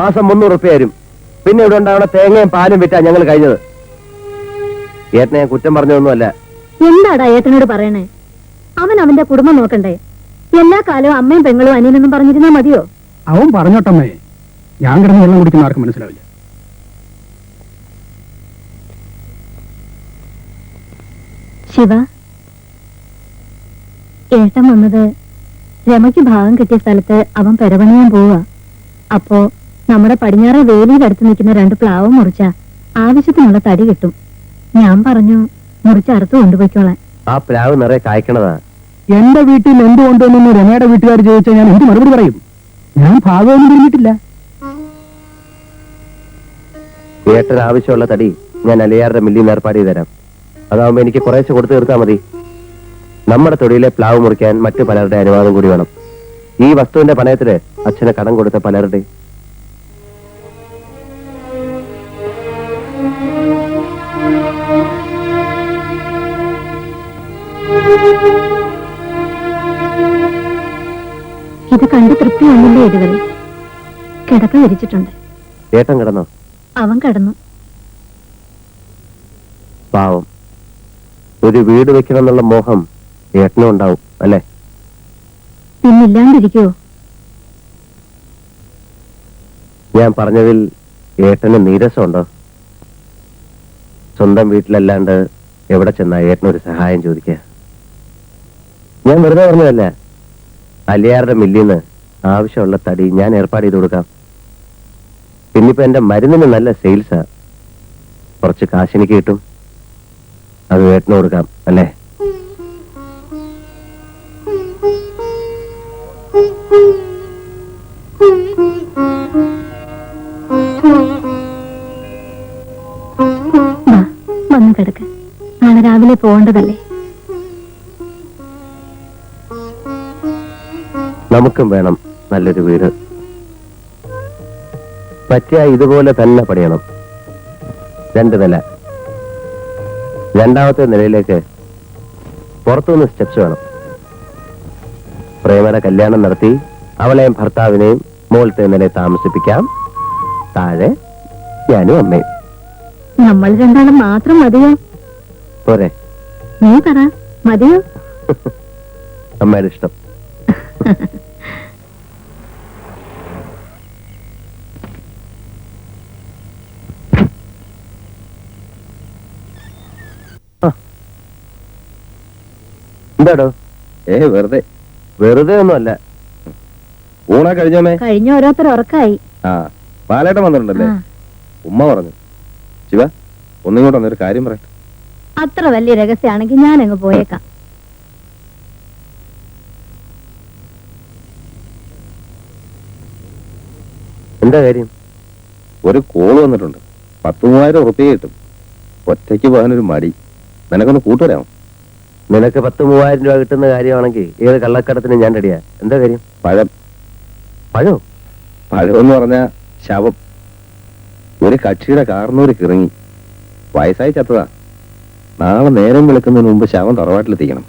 Speaker 1: മാസം 300 റുപ്യ തരും. പിന്നെ ഇവിടെ ഉണ്ടാവണ തേങ്ങയും പാലും വിറ്റാ ഞങ്ങൾ കഴിഞ്ഞത്. ഏട്ടനെ ഞാൻ കുറ്റം പറഞ്ഞതൊന്നുമല്ല.
Speaker 2: എന്താടാ ഏട്ടനോട് പറയണേ? അവൻ അവന്റെ കുടുംബം നോക്കണ്ടേ? എല്ലാ കാലവും അമ്മയും പെങ്ങളും അനിയനെന്നും പറഞ്ഞിരുന്നാ മതിയോ?
Speaker 6: അവൻ പറഞ്ഞോട്ടമ്മേ, ഞാൻ കിടന്ന് വെള്ളം കുടിക്കുന്ന ആർക്കും മനസ്സിലാവില്ല.
Speaker 2: ശിവ, ഏട്ടൻ വന്നത് രമയ്ക്ക് ഭാഗം കിട്ടിയ സ്ഥലത്ത് അവൻ പെരപണിയാൻ പോവുക. അപ്പോ നമ്മുടെ പടിഞ്ഞാറ വേലിയിലടുത്ത് നിൽക്കുന്ന 2 പ്ലാവ് മുറിച്ച ആവശ്യത്തിനുള്ള തടി കിട്ടും. ഞാൻ പറഞ്ഞു മുറിച്ചറുത്ത് കൊണ്ടുപോയിക്കോളാൻ.
Speaker 1: ആ പ്ലാവ് നിറയെ കായ്ക്കണതാ.
Speaker 6: എന്റെ വീട്ടിൽ എന്തുകൊണ്ടോന്നു രമയുടെ വീട്ടുകാർ ചോദിച്ചാൽ ഞാൻ എന്ത് മറുപടി പറയും? ഞാൻ ഭാഗമൊന്നും തിരിഞ്ഞിട്ടില്ല.
Speaker 1: ഏട്ടന് ആവശ്യമുള്ള തടി ഞാൻ അലിയാറുടെ മില്ലിൽ നിന്ന് ഏർപ്പാട് ചെയ്ത് തരാം. അതാവുമ്പോ എനിക്ക് കുറേശ്ശെ കൊടുത്തു തീർത്താൽ മതി. നമ്മുടെ തൊടിയിലെ പ്ലാവ് മുറിക്കാൻ മറ്റു പലരുടെ അനുവാദം കൂടി വേണം. ഈ വസ്തുവിന്റെ പണയത്തില് അച്ഛന് കടം കൊടുത്ത പലരുടെ.
Speaker 2: ഇത് കണ്ട് തൃപ്തിയാണല്ലേ ഇതുവരെ? കിടക്ക വിരിച്ചിട്ടുണ്ട്.
Speaker 1: ഏട്ടൻ കിടന്നോ?
Speaker 2: അവൻ കിടന്നു.
Speaker 1: പാവം. ഒരു വീട് വെക്കണം എന്നുള്ള മോഹം ഏട്ടനും ഉണ്ടാവും അല്ലേ?
Speaker 2: പിന്നില്ലാണ്ടിരിക്കുവോ?
Speaker 1: ഞാൻ പറഞ്ഞതിൽ ഏട്ടന് നീരസമുണ്ടോ? സ്വന്തം വീട്ടിലല്ലാണ്ട് എവിടെ ചെന്നാ ഏട്ടനൊരു സഹായം ചോദിക്കുക? ഞാൻ വെറുതെ പറഞ്ഞതല്ല. അലിയാറുടെ മില്ലിന്ന് ആവശ്യമുള്ള തടി ഞാൻ ഏർപ്പാട് ചെയ്ത് കൊടുക്കാം. പിന്നിപ്പോ എന്റെ മരുന്നിന് നല്ല സെയിൽസാ. കുറച്ച് കാശെനിക്ക് കിട്ടും. അത് ഏട്ടന് കൊടുക്കാം അല്ലേ?
Speaker 2: വന്ന് കിടക്ക്. നാളെ രാവിലെ പോകേണ്ടതല്ലേ?
Speaker 1: നമുക്കും വേണം നല്ലൊരു വീട്. പറ്റിയ ഇതുപോലെ തന്നെ പണിയണം. 2 നില. 2ാമത്തെ നിലയിലേക്ക് പുറത്തുനിന്ന് സ്റ്റെപ്സ് വേണം. പ്രേമയുടെ കല്യാണം നടത്തി അവളെയും ഭർത്താവിനെയും മുകളിലത്തെ നിലയിൽ താമസിപ്പിക്കാം. താഴെ ഞാനും അമ്മയും.
Speaker 2: നമ്മൾ രണ്ടാളും മാത്രം മതിയോ?
Speaker 1: പോരെ?
Speaker 2: നീ പറ, മതിയോ?
Speaker 1: അമ്മയുടെ ഇഷ്ടം. എന്താടോ?
Speaker 3: വെറുതെ
Speaker 1: വെറുതെ ഒന്നുമല്ല.
Speaker 3: ഊണാ കഴിഞ്ഞോമേ?
Speaker 2: കഴിഞ്ഞ ഓരോരുത്തർ ഉറക്കായി.
Speaker 3: ആ ബാലേട്ടൻ വന്നിട്ടുണ്ടല്ലേ?
Speaker 2: ആ.
Speaker 3: ഉമ്മ പറഞ്ഞു. ശിവ ഒന്നിങ്ങോട്ട് വന്നൊരു കാര്യം പറയട്ടെ.
Speaker 2: അത്ര വലിയ രഹസ്യമാണെങ്കിൽ ഞാൻ അങ്ങ് പോയേക്കാം.
Speaker 1: എന്താ കാര്യം?
Speaker 3: ഒരു കോള് വന്നിട്ടുണ്ട്. 10,000 ഉറുപ്പിക കിട്ടും. ഒറ്റയ്ക്ക് പോകാനൊരു മടി. നിനക്കൊന്ന് കൂട്ടുവരാമോ?
Speaker 1: നിനക്ക് 10,000 രൂപ കിട്ടുന്ന കാര്യമാണെങ്കിൽ ഏത് കള്ളക്കടത്തിന് ഞാൻ റെഡിയാ. എന്താ കാര്യം?
Speaker 3: പഴം.
Speaker 1: പഴോ?
Speaker 3: പഴമെന്ന് പറഞ്ഞ ശവം. ഒരു കക്ഷിയുടെ കാർന്നൂര് കിറങ്ങി വയസ്സായി ചത്തതാ. നാളെ നേരം വിളിക്കുന്നതിന് മുമ്പ് ശവം തറവാട്ടിലെത്തിക്കണം.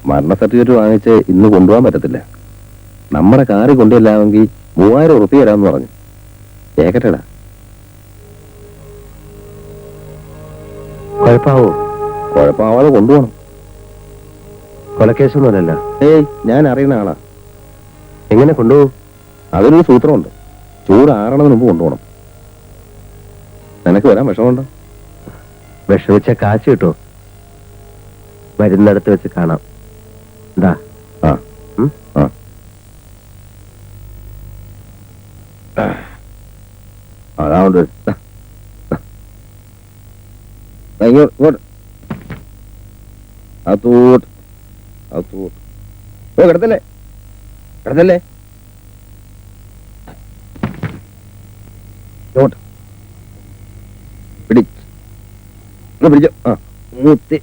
Speaker 3: മരണ സർട്ടിഫിക്കറ്റ് വാങ്ങിച്ച് ഇന്ന് കൊണ്ടുപോകാൻ പറ്റത്തില്ല. നമ്മുടെ കാറിൽ കൊണ്ടുവല്ലാമെങ്കിൽ 3,000 ഉറുപ്പിക തരാമെന്ന് പറഞ്ഞു. കേക്കട്ടെടാ.
Speaker 1: കുഴപ്പാവോ?
Speaker 3: കുഴപ്പമാവാതെ കൊണ്ടുപോകണം.
Speaker 1: കൊലക്കേസൊന്നുമല്ലല്ലോ.
Speaker 3: ഞാൻ അറിയുന്ന ആളാ.
Speaker 1: എങ്ങനെ കൊണ്ടുപോകും?
Speaker 3: അതിനൊരു സൂത്രമുണ്ട്. ചൂട് ആറണതിന് മുമ്പ് കൊണ്ടുപോകണം. നിനക്ക് വരാൻ വിഷമമുണ്ടോ?
Speaker 1: വിഷമിച്ച കാശ് കിട്ടോ? വരുന്നിടത്ത് വെച്ച് കാണാം. എന്താ?
Speaker 3: ആ അതാണ്ട് ഇങ്ങോട്ട് അതൂട്ട് അതൂട്ട്. കിടത്തല്ലേ കിടത്തല്ലേ. ഇങ്ങോട്ട് പിടിച്ചോ. ആ മൂത്തി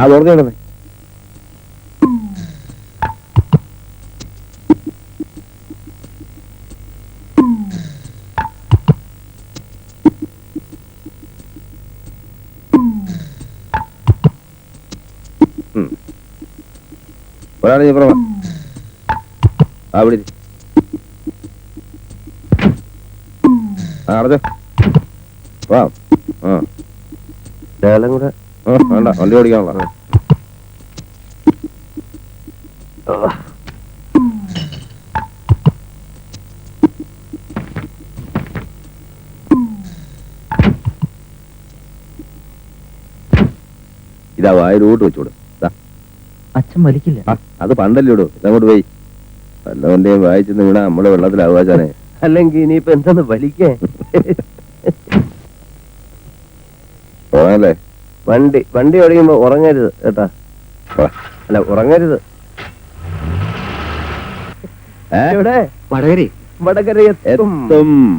Speaker 3: അത് ഓർമ്മ കിടന്നേ. ഒരാളെ പുറമെ ആ പിടി. ആ അടച്ചോ. വാ. ആ
Speaker 1: ശകലം കൂടെ.
Speaker 3: വേണ്ട, വണ്ടി ഓടിക്കാനുള്ള. ഇതാ വായിലോട്ട് വെച്ചോട്.
Speaker 1: അച്ഛൻ വലിക്കില്ല.
Speaker 3: അത് പണ്ടല്ലേ ഇടൂ. ഇതങ്ങോട്ട് പോയി വല്ലവന്റെയും വായിച്ചെന്ന് വീണാ നമ്മള് വെള്ളത്തിലാവാച്ചാനെ.
Speaker 1: അല്ലെങ്കിൽ ഇനിയിപ്പോ എന്താന്ന് വലിക്കേ?
Speaker 3: പോകാനല്ലേ?
Speaker 1: വണ്ടി ഓടിക്കുമ്പോ ഉറങ്ങരുത് കേട്ടാ. അല്ല ഉറങ്ങരുത്. ഇവിടെ വടകരയെത്തും.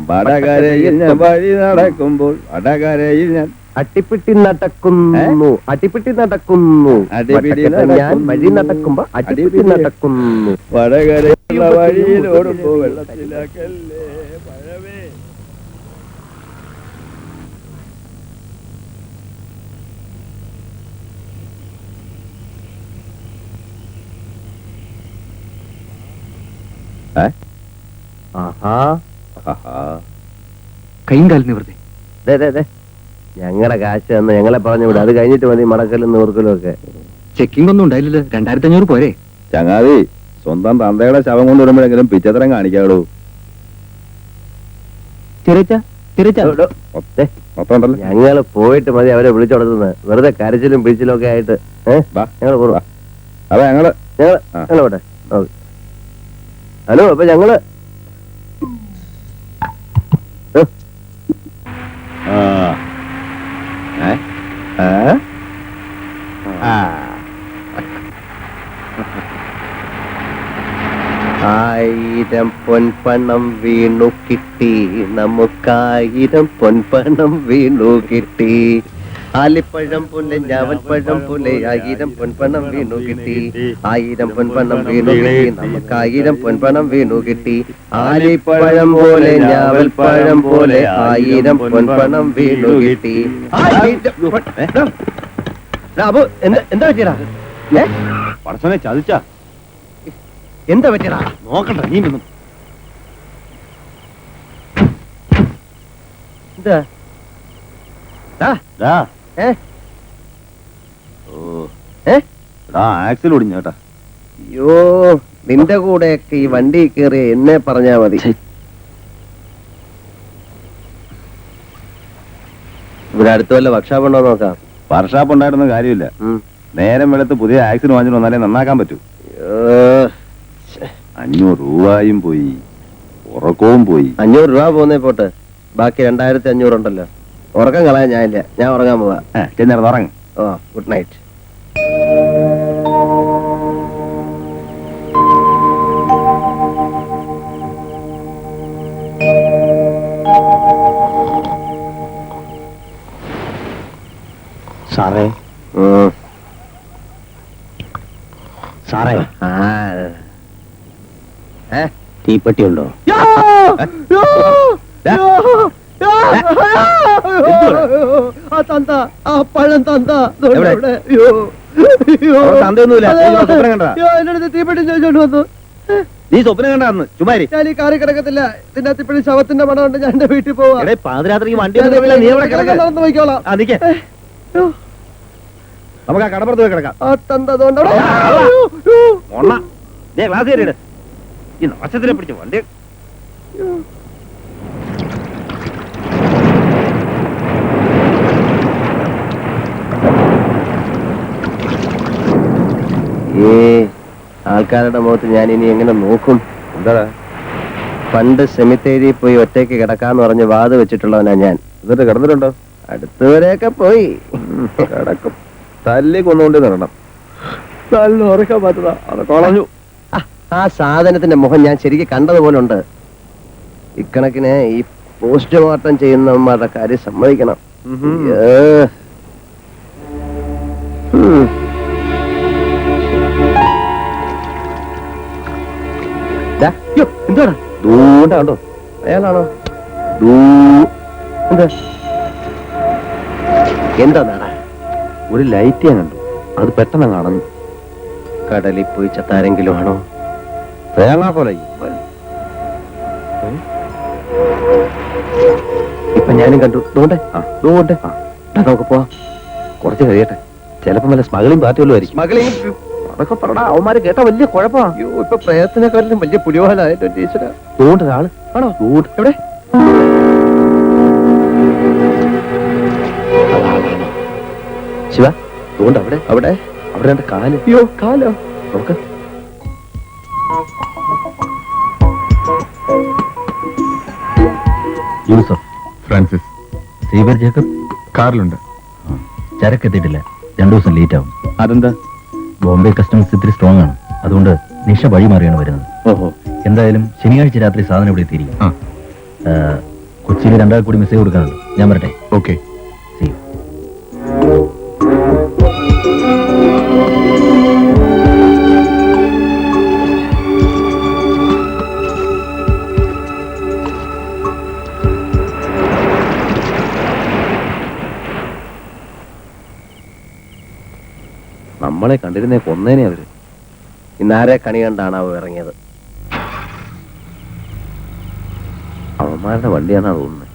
Speaker 3: വടകരയിൽ ഞാൻ വഴി നടക്കുമ്പോൾ വടകരയിൽ ഞാൻ
Speaker 1: അട്ടിപ്പിട്ടി നടക്കുന്നു. അട്ടിപ്പിട്ടി നടക്കുന്നു. ഞാൻ വഴി നടക്കുമ്പോ അട്ടിപ്പിട്ടി നടക്കുന്നു.
Speaker 3: വടകരയുള്ള വഴിയിലോടുമ്പോ വെള്ളത്തിലാക്കല്ലേ പഴവേ.
Speaker 6: കൈയും കാലിന് വെറുതെ
Speaker 1: ഞങ്ങളുടെ കാശ് തന്ന് ഞങ്ങളെ പറഞ്ഞു വിടും. അത് കഴിഞ്ഞിട്ട് മതി മടക്കലും നൂർക്കലും ഒക്കെ.
Speaker 6: ചെക്കിംഗ് ഒന്നും ഉണ്ടായില്ലല്ലോ. 2,500 പോരെ?
Speaker 3: ചങ്ങാതി, സ്വന്തം തന്തയുടെ ശവം കൊണ്ട് വരുമ്പോഴെങ്കിലും പിച്ചത്തരം കാണിക്കാടൂ. മൊത്തമുണ്ടല്ലോ.
Speaker 1: ഞങ്ങള് പോയിട്ട് മതി അവരെ വിളിച്ചുകൊടുക്കുന്നത്. വെറുതെ കരച്ചിലും പിടിച്ചിലും ഒക്കെ ആയിട്ട്. ഞങ്ങള് പോവാ.
Speaker 3: അപ്പൊ ഞങ്ങള്
Speaker 1: പോട്ടെ. ഹലോ, അപ്പൊ ഞങ്ങള് ആയിരം പൊൻപണം വീണു കിട്ടി. നമുക്കായിരം പൊൻപണം വീണു കിട്ടി. ആലിപ്പഴം പോലെ ഞാവൽപ്പഴം പോലെ 1000 പൊൻപണം വീണു കിട്ടി. 1000 പൊൻപണം വീണു കിട്ടി. നമുക്കായിരം പൊൻപണം വീണു കിട്ടി. ആലിപ്പഴം പോലെ ഞാവൽപ്പഴം പോലെ 1000 പൊൻപണം വീണു കിട്ടി. അപ്പൊ എന്താ പറ്റിയടാ? ഏ?
Speaker 3: പടച്ചോനെ ചതിച്ച
Speaker 1: എന്താ പറ്റിയടാ?
Speaker 3: നോക്കണ്ട നീ നിന്നും
Speaker 1: എന്താ? ദാ, ഏ? ഏ?
Speaker 3: ആക്സിൽ ഒടിഞ്ഞ കേട്ടാ.
Speaker 1: അയ്യോ, നിന്റെ കൂടെയൊക്കെ ഈ വണ്ടി കയറി എന്നെ പറഞ്ഞാ മതി. ഇവിടെ അടുത്ത് വല്ല വർക്ക്ഷോപ്പ് ഉണ്ടോ നോക്കാം.
Speaker 3: വർഷാപ്പ് ഉണ്ടായിരുന്ന കാര്യമില്ല.
Speaker 1: ഉം.
Speaker 3: നേരം വെളുത്ത് പുതിയ ആക്സിൽ വാങ്ങിച്ചു വന്നാലേ നന്നാക്കാൻ പറ്റൂ.
Speaker 1: അയ്യോ,
Speaker 3: 500 രൂപയും പോയി, ഉറക്കവും പോയി.
Speaker 1: 500 രൂപ പോകുന്നേ പോട്ട്, ബാക്കി 2500 ഉണ്ടല്ലോ. ഉറക്കം കളയാൻ ഞാനില്ല, ഞാൻ ഉറങ്ങാൻ പോവാ.
Speaker 3: ചെന്നേരം ഉറങ്ങ്.
Speaker 1: ഓ, ഗുഡ് നൈറ്റ്.
Speaker 3: സാറേ സാറേ തീപ്പെട്ടി ഉണ്ടോ?
Speaker 1: തീപ്പെട്ടി ചോദിച്ചോണ്ട് വന്നു.
Speaker 3: നീ സ്വപ്നം കണ്ടാന്ന് ചുമാരി.
Speaker 1: ഞാൻ ഈ കാറി കിടക്കത്തില്ല, ഇതിനകത്ത് ഇപ്പോഴും ശവത്തിന്റെ മണമുണ്ട്. ഞാൻ എന്റെ വീട്ടിൽ പോവാ.
Speaker 3: പാതിരാത്രിക്ക് വണ്ടി
Speaker 1: നടന്നു പോയിക്കോളാം.
Speaker 3: നമുക്ക് ആ കടപ്പുറത്ത് പോയി കിടക്കാം.
Speaker 1: ആ തന്ത അതുകൊണ്ട്
Speaker 3: ക്ലാസ് കയറിയിട്. ഈ നാശത്തിനെ പിടിച്ച് വണ്ടി
Speaker 1: ആൾക്കാരുടെ മുഖത്ത് ഞാൻ ഇനി എങ്ങനെ നോക്കും?
Speaker 3: എന്താ
Speaker 1: പണ്ട് സെമിത്തേരി പോയി ഒറ്റയ്ക്ക് കിടക്കാന്ന് പറഞ്ഞ് വാത് വെച്ചിട്ടുള്ളവനാ ഞാൻ.
Speaker 3: എന്നിട്ട് കിടന്നിട്ടുണ്ടോ?
Speaker 1: അടുത്തവരെയൊക്കെ പോയി
Speaker 3: കിടക്കും. തല്ലി കൊന്നുകൊണ്ട് നടണം.
Speaker 1: നല്ല ഉറക്കാൻ പറ്റുക.
Speaker 3: അത് കളഞ്ഞു.
Speaker 1: ആ സാധനത്തിന്റെ മുഖം ഞാൻ ശരിക്കും കണ്ടതുപോലെ ഉണ്ട്. ഇക്കണക്കിന് ഈ പോസ്റ്റ്മോർട്ടം ചെയ്യുന്നവന്മാരുടെ കാര്യം സമ്മതിക്കണം. എന്താടാ
Speaker 3: ദൂണ്ടാണ്ടോ?
Speaker 1: അയാളാണോ? എന്താ നാടാ?
Speaker 3: ഒരു ലൈറ്റ് ഞാൻ കണ്ടു, അത് പെട്ടെന്ന് കാണുന്നു.
Speaker 1: കടലിൽ പോയി ചത്താരെങ്കിലും ആണോ?
Speaker 3: തേങ്ങാ പോലെ
Speaker 1: ഇപ്പൊ ഞാനും കണ്ടു. ദൂണ്ടേ നമുക്ക് പോവാം.
Speaker 3: കുറച്ച് കഴിയട്ടെ, ചിലപ്പോ നല്ല സ്മഗ്ലിംഗ് പാർട്ടി വല്ലതും ആയിരിക്കും.
Speaker 1: അതൊക്കെ പറടാ, അവന്മാര് കേട്ടാ വലിയ കുഴപ്പമാണ്. അയ്യോ, ഇപ്പൊ പ്രയത്നക്കാരിലും വലിയ പുലിവാലായിട്ട് ടീച്ചറാ.
Speaker 3: ദൂണ്ട് ഒരാള്
Speaker 1: ആണോ?
Speaker 3: എവിടെ?
Speaker 1: ശിവ, ദൂണ്ട് അവിടെ അവിടെ
Speaker 3: അവിടെ രണ്ട് കാല്.
Speaker 1: അയ്യോ, കാലോ?
Speaker 3: നോക്ക്.
Speaker 4: യൂസഫ്, ഫ്രാൻസിസ്,
Speaker 7: സീബർ ജേക്കബ്
Speaker 4: കാറിലുണ്ട്.
Speaker 7: ചരക്ക് എത്തിയിട്ടില്ല, 2 ദിവസം ലേറ്റ് ആവും.
Speaker 3: അതെന്താ?
Speaker 7: ബോംബെ കസ്റ്റംസ് ഇത്തിരി സ്ട്രോങ് ആണ്, അതുകൊണ്ട് നിഷ വഴി മാറിയാണ് വരുന്നത്.
Speaker 3: ഓഹോ.
Speaker 7: എന്തായാലും ശനിയാഴ്ച രാത്രി സാധനം ഇവിടെ എത്തിയിരിക്കും.
Speaker 4: ആ,
Speaker 7: കൊച്ചിയിൽ 2 ആൾ കൂടി മെസ്സേജ് കൊടുക്കാനുണ്ട്. ഞാൻ വരട്ടെ.
Speaker 4: ഓക്കെ.
Speaker 7: See you.
Speaker 3: നമ്മളെ കണ്ടിരുന്നേ കൊന്നേനെ അവര്.
Speaker 1: ഇന്നാരെ കണി കണ്ടാണാവോ ഇറങ്ങിയത്?
Speaker 3: അവന്മാരുടെ വണ്ടിയാണെന്നാ തോന്നുന്നത്.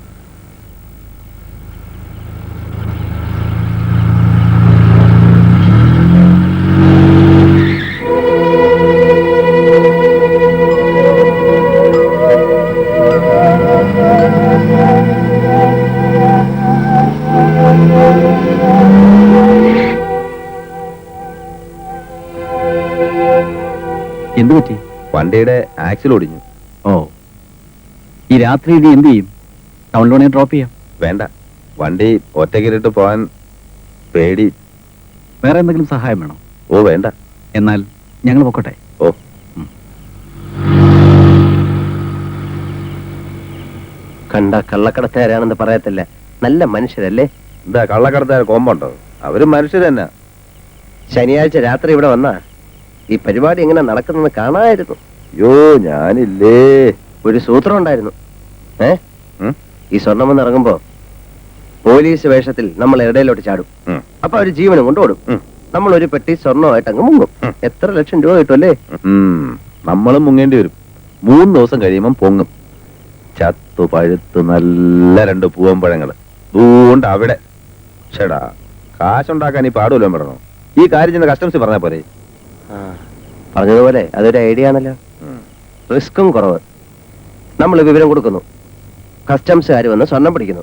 Speaker 7: എന്തു പറ്റി?
Speaker 3: വണ്ടിയുടെ ആക്സിൽ ഒടിഞ്ഞു.
Speaker 7: ഓ, ഈ രാത്രി ഇത് എന്ത് ചെയ്യും? ടൗണിലോണെ ഡ്രോപ്പ് ചെയ്യാം.
Speaker 3: വേണ്ട, വണ്ടി ഒറ്റയ്ക്കിട്ട് പോകാൻ പേടി.
Speaker 7: വേറെ എന്തെങ്കിലും സഹായം വേണോ?
Speaker 3: ഓ വേണ്ട.
Speaker 7: എന്നാൽ ഞങ്ങൾ പൊക്കോട്ടെ.
Speaker 3: ഓ.
Speaker 1: കണ്ട കള്ളക്കടത്തുകാരാണെന്ന് പറയത്തില്ല, നല്ല മനുഷ്യരല്ലേ?
Speaker 3: എന്താ കള്ളക്കടത്തുകാർ കോമ്പുണ്ടോ? അവര് മനുഷ്യർ തന്നെ.
Speaker 1: ശനിയാഴ്ച രാത്രി ഇവിടെ വന്നാ ഈ പരിപാടി എങ്ങനെ നടക്കുന്നത് കാണാമായിരുന്നു.
Speaker 3: അയ്യോ, ഞാനില്ലേ.
Speaker 1: ഒരു സൂത്രം ഉണ്ടായിരുന്നു.
Speaker 3: ഉം?
Speaker 1: ഈ സ്വർണം വന്ന് ഇറങ്ങുമ്പോ പോലീസ് വേഷത്തിൽ നമ്മൾ ഇടയിലോട്ട് ചാടും.
Speaker 3: ഉം.
Speaker 1: അപ്പൊ അവര് ജീവനും കൊണ്ടോടും.
Speaker 3: ഉം.
Speaker 1: നമ്മൾ ഒരു പെട്ടി സ്വർണ്ണമായിട്ട് അങ്ങ് മുങ്ങും. എത്ര ലക്ഷം രൂപ കിട്ടും അല്ലേ?
Speaker 4: നമ്മളും മുങ്ങേണ്ടി വരും. 3 ദിവസം കഴിയുമ്പം പൊങ്ങും. ചത്തു പഴുത്ത് നല്ല 2 പൂവമ്പഴങ്ങള് ദൂണ്ട് അവിടെ. ചേടാ, കാശുണ്ടാക്കാൻ ഈ പാടുമല്ലോ പെടണോ? ഈ കാര്യം ചെന്ന് കസ്റ്റംസ് പറഞ്ഞാ പോരെ?
Speaker 1: പറഞ്ഞതുപോലെ അതൊരു ഐഡിയ ആണല്ലോ. റിസ്ക്കും കുറവ്. നമ്മൾ വിവരം കൊടുക്കുന്നു, കസ്റ്റംസുകാർ വന്ന് സ്വർണം പിടിക്കുന്നു.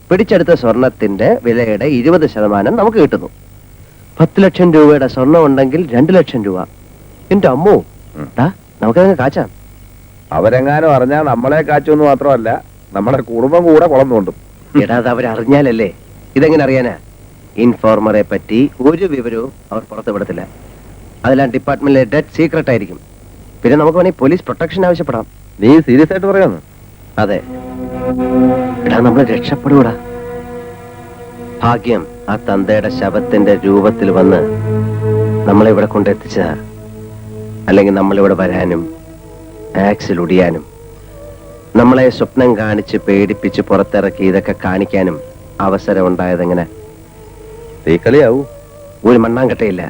Speaker 1: പിടിച്ചെടുത്ത സ്വർണത്തിന്റെ വിലയുടെ 20% നമുക്ക് കിട്ടുന്നു. 10 ലക്ഷം രൂപയുടെ സ്വർണം ഉണ്ടെങ്കിൽ 2 ലക്ഷം രൂപ. എന്റെ അമ്മോ, നമുക്കതങ്ങ് കാച്ചാം.
Speaker 4: അവരെങ്ങാനും അറിഞ്ഞാൽ നമ്മളെ കാച്ചൊന്നു മാത്രമല്ല, നമ്മുടെ കുടുംബം കൂടെ കുളം തോണ്ടും.
Speaker 1: എടാ, അത് അവരറിഞ്ഞാലല്ലേ. ഇതെങ്ങനെ അറിയാനാ? ഇൻഫോർമറെ പറ്റി ഒരു വിവരവും അവർ പുറത്തു വിടത്തില്ല. അതെല്ലാം ഡിപ്പാർട്ട്മെന്റിലെ ഡെഡ് സീക്രട്ട് ആയിരിക്കും. പിന്നെ നമുക്ക് വേണമെങ്കിൽ പോലീസ് പ്രൊട്ടക്ഷൻ ആവശ്യപ്പെടാം.
Speaker 4: നീ സീരിയസ് ആയിട്ട് പറയാന്ന്?
Speaker 1: അതെ. എടാ, നമ്മൾ രക്ഷപ്പെടൂടാ. ഭാഗ്യം ആ തന്തയുടെ ശവത്തിന്റെ രൂപത്തിൽ വന്ന് നമ്മളെ ഇവിടെ കൊണ്ടെത്തിച്ചതാ. അല്ലെങ്കിൽ നമ്മളിവിടെ വരാനും ആക്സിൽ ഒടിയാനും നമ്മളെ സ്വപ്നം കാണിച്ച് പേടിപ്പിച്ച് പുറത്തിറക്കി ഇതൊക്കെ കാണിക്കാനും അവസരം ഉണ്ടായതെങ്ങനെ?
Speaker 4: തീക്കളിയാവൂ.
Speaker 1: ഒരു മണ്ണാങ്കട്ടയില്ല.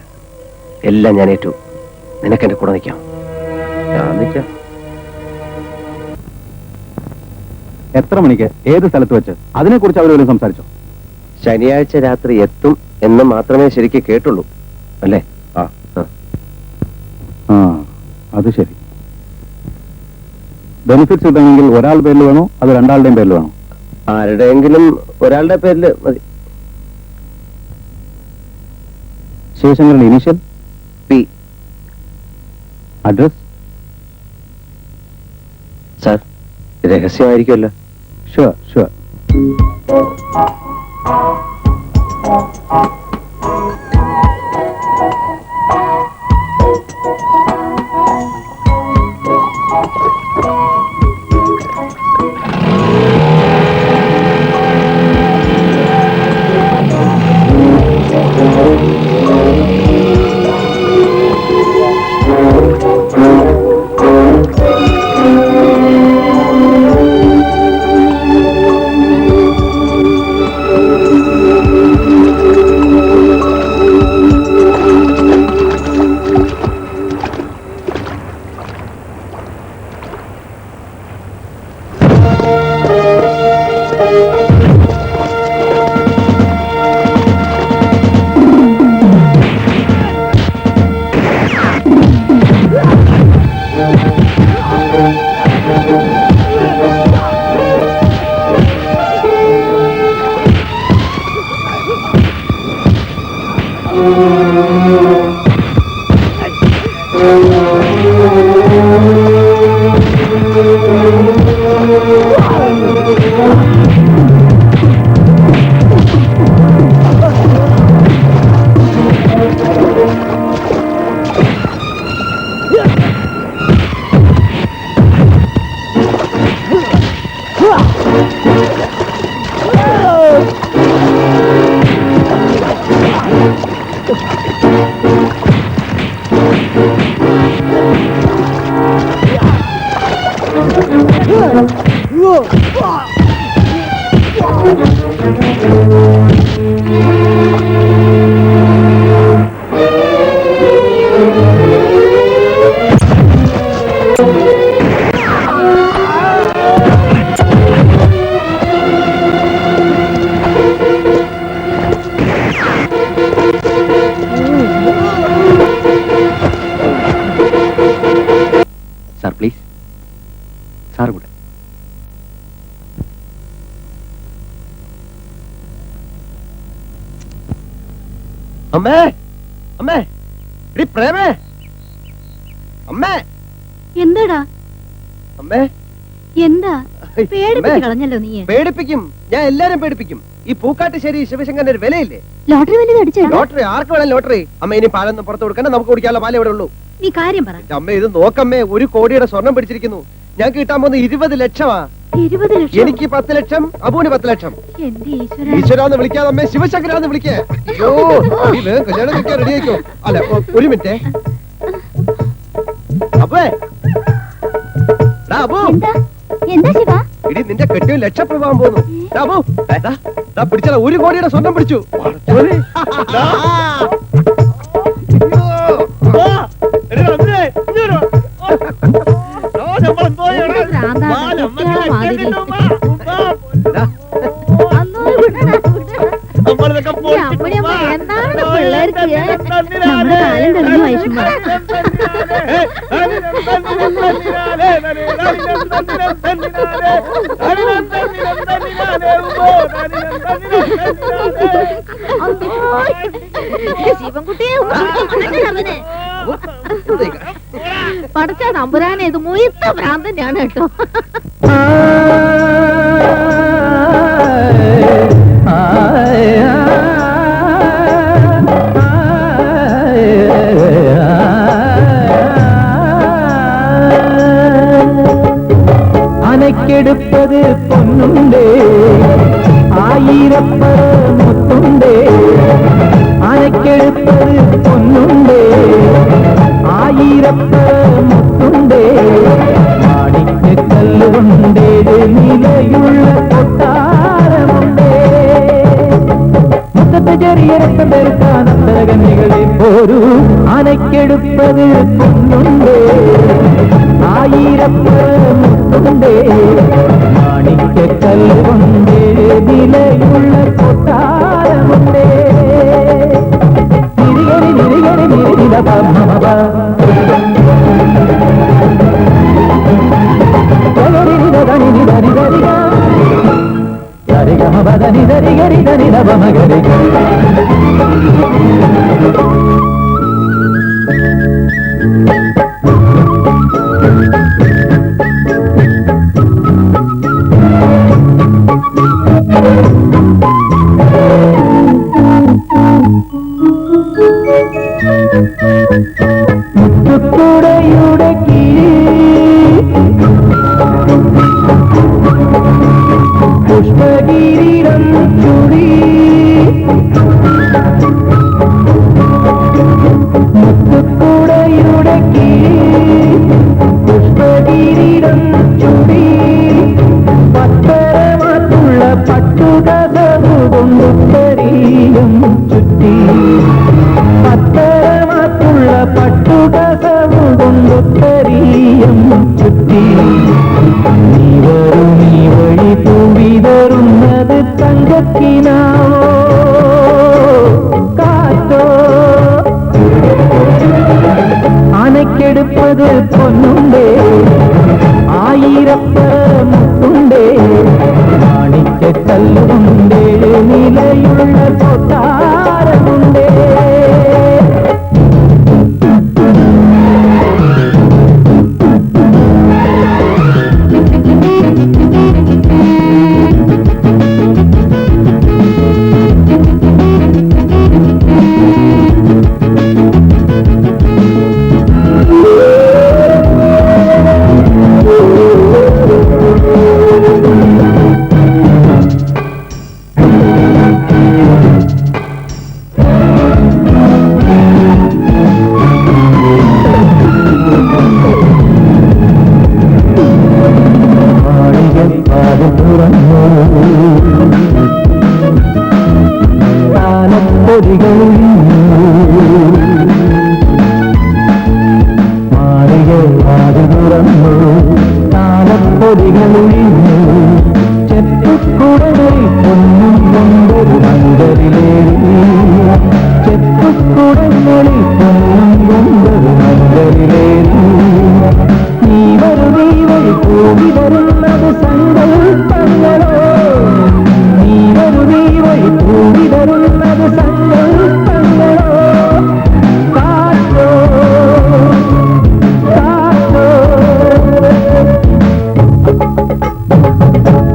Speaker 1: എല്ലാം ഞാൻ ഏറ്റു. നിനക്കെന്റെ കൂടെ നിൽക്കാം.
Speaker 4: ഞാൻ നിൽക്കാം.
Speaker 3: എത്ര മണിക്ക് ഏത് സ്ഥലത്ത് വെച്ച് അതിനെക്കുറിച്ച് അവർ വല്ലതും സംസാരിച്ചോ?
Speaker 1: ശനിയാഴ്ച രാത്രി എത്തും എന്ന് മാത്രമേ ശരിക്ക് കേട്ടുള്ളൂ അല്ലേ?
Speaker 3: അത് ശരി. ബെനിഫിറ്റ്സ് കിട്ടണമെങ്കിൽ ഒരാളുടെ പേരിൽ വേണോ അത് രണ്ടാളുടെയും പേരിൽ വേണോ?
Speaker 1: ആരുടെയെങ്കിലും ഒരാളുടെ പേരിൽ മതി.
Speaker 3: ശിവശങ്കരന്റെ ഇനീഷ്യൽ?
Speaker 1: പി.
Speaker 3: അഡ്രസ്?
Speaker 1: സാർ, രഹസ്യമായിരിക്കുമല്ലോ.
Speaker 3: Sure sure.
Speaker 1: Sir please. Sir കൂടെ. അമ്മേ, അമ്മേ, എടി പ്രേമേ, അമ്മേ.
Speaker 2: എന്താടാ?
Speaker 1: അമ്മേ,
Speaker 2: എന്താ പേടിപ്പിച്ച് കളഞ്ഞല്ലോ നീ.
Speaker 1: പേടിപ്പിക്കും, ഞാൻ എല്ലാരും പേടിപ്പിക്കും. ഈ പൂക്കാട്ടുശ്ശേരി ശിവശങ്കരന്റെ ഒരു വിലയില്ലേ?
Speaker 2: ലോട്ടറി വല്ലതും അടിച്ചോ?
Speaker 1: ലോട്ടറി ആർക്ക് വേണം ലോട്ടറി? അമ്മ, ഇനി പാലൊന്നും പുറത്ത് കൊടുക്കണ്ട, നമുക്ക് കുടിക്കാനുള്ള പാലേ ഇവിടെ ഉള്ളൂ.
Speaker 2: നീ കാര്യം പറ.
Speaker 1: അമ്മ, ഇത് നോക്കമ്മേ, 1 കോടിയുടെ സ്വർണം പിടിച്ചിരിക്കുന്നു. ഞങ്ങൾക്ക് കിട്ടാൻ പോകുന്ന 20 ലക്ഷമാ.
Speaker 2: 20 ലക്ഷം?
Speaker 1: എനിക്ക് 10 ലക്ഷം, അബുവിന് 10 ലക്ഷം.
Speaker 2: എന്റെ ഈശ്വര.
Speaker 1: ഈശ്വരാന്ന് വിളിക്കാതെ അമ്മേ, ശിവശങ്കരാന്ന് വിളിക്കേ. അയ്യോ, നീ വേഗം കല്യാണം കഴിക്കാൻ റെഡി ആയിക്കോ. അല്ല, ഒരു മിനിറ്റ്. അപ്പേ, അബു,
Speaker 5: എന്താ ശിവ?
Speaker 1: ഇടി നിന്റെ കെട്ടിയ ലക്ഷപ്രഭാവം പോകുന്നു. അബു, പിടിച്ചാ 1 കോടിയുടെ സ്വർണം പിടിച്ചു.
Speaker 2: നമ്മുടെ കാലം തെളിഞ്ഞു വയസ്സുമ്പോ പടച്ച തമ്പുരാനെ ഇത് മുയത്ത ഭ്രാന്തന്റെയാണ് കേട്ടോ.
Speaker 8: അനക്കെടുപ്പത് പൊന്നുണ്ടേ ആയിരപ്പറ മുത്തുണ്ടേ അനക്കെടുപ്പത് പൊന്നുണ്ടേ ആയിരപ്പറ മുത്തുണ്ടേ മാണിക്കല്ലുകൊണ്ടേ നിലയുള്ള കൊട്ടാരമുണ്ടേ മുത്തത്തെ ചെറിയ രക്തം തീർക്കാൻ അന്തരകന്യകളെ പോരൂ അനക്കെടുപ്പത് പൊന്നുണ്ടേ ആയിരപ്പറ മുത്തുണ്ടേ മാണിക്കല്ലുകൊണ്ടേ നിലയുള്ള കൊട്ടാരമുണ്ടേ നിരികരി നിരികരി നിരില പമ്മ മുത്തുക്കുടയുടെ പുഷ്പകിരീടം ചുടി മുത്തുക്കുടയുടെ പുഷ്പകിരീടം ചുടി പത്തരമാറ്റുള്ള പട്ടുകസവുകൊണ്ടുത്തരീയം ചുറ്റി പത്തരമാറ്റുള്ള പട്ടുകസവുകൊണ്ടുത്തരീയം ചുറ്റി നീ വഴി തൂവിതറുന്നത് തങ്കത്തിനാവോ കാറ്റോ അനക്കെടുപ്പത് പൊന്നുണ്ടേ ആയിരപ്പറ മുത്തുണ്ടേ മാണിക്കല്ലുണ്ടേ നിലയുള്ള കൊട്ടാരമുണ്ടേ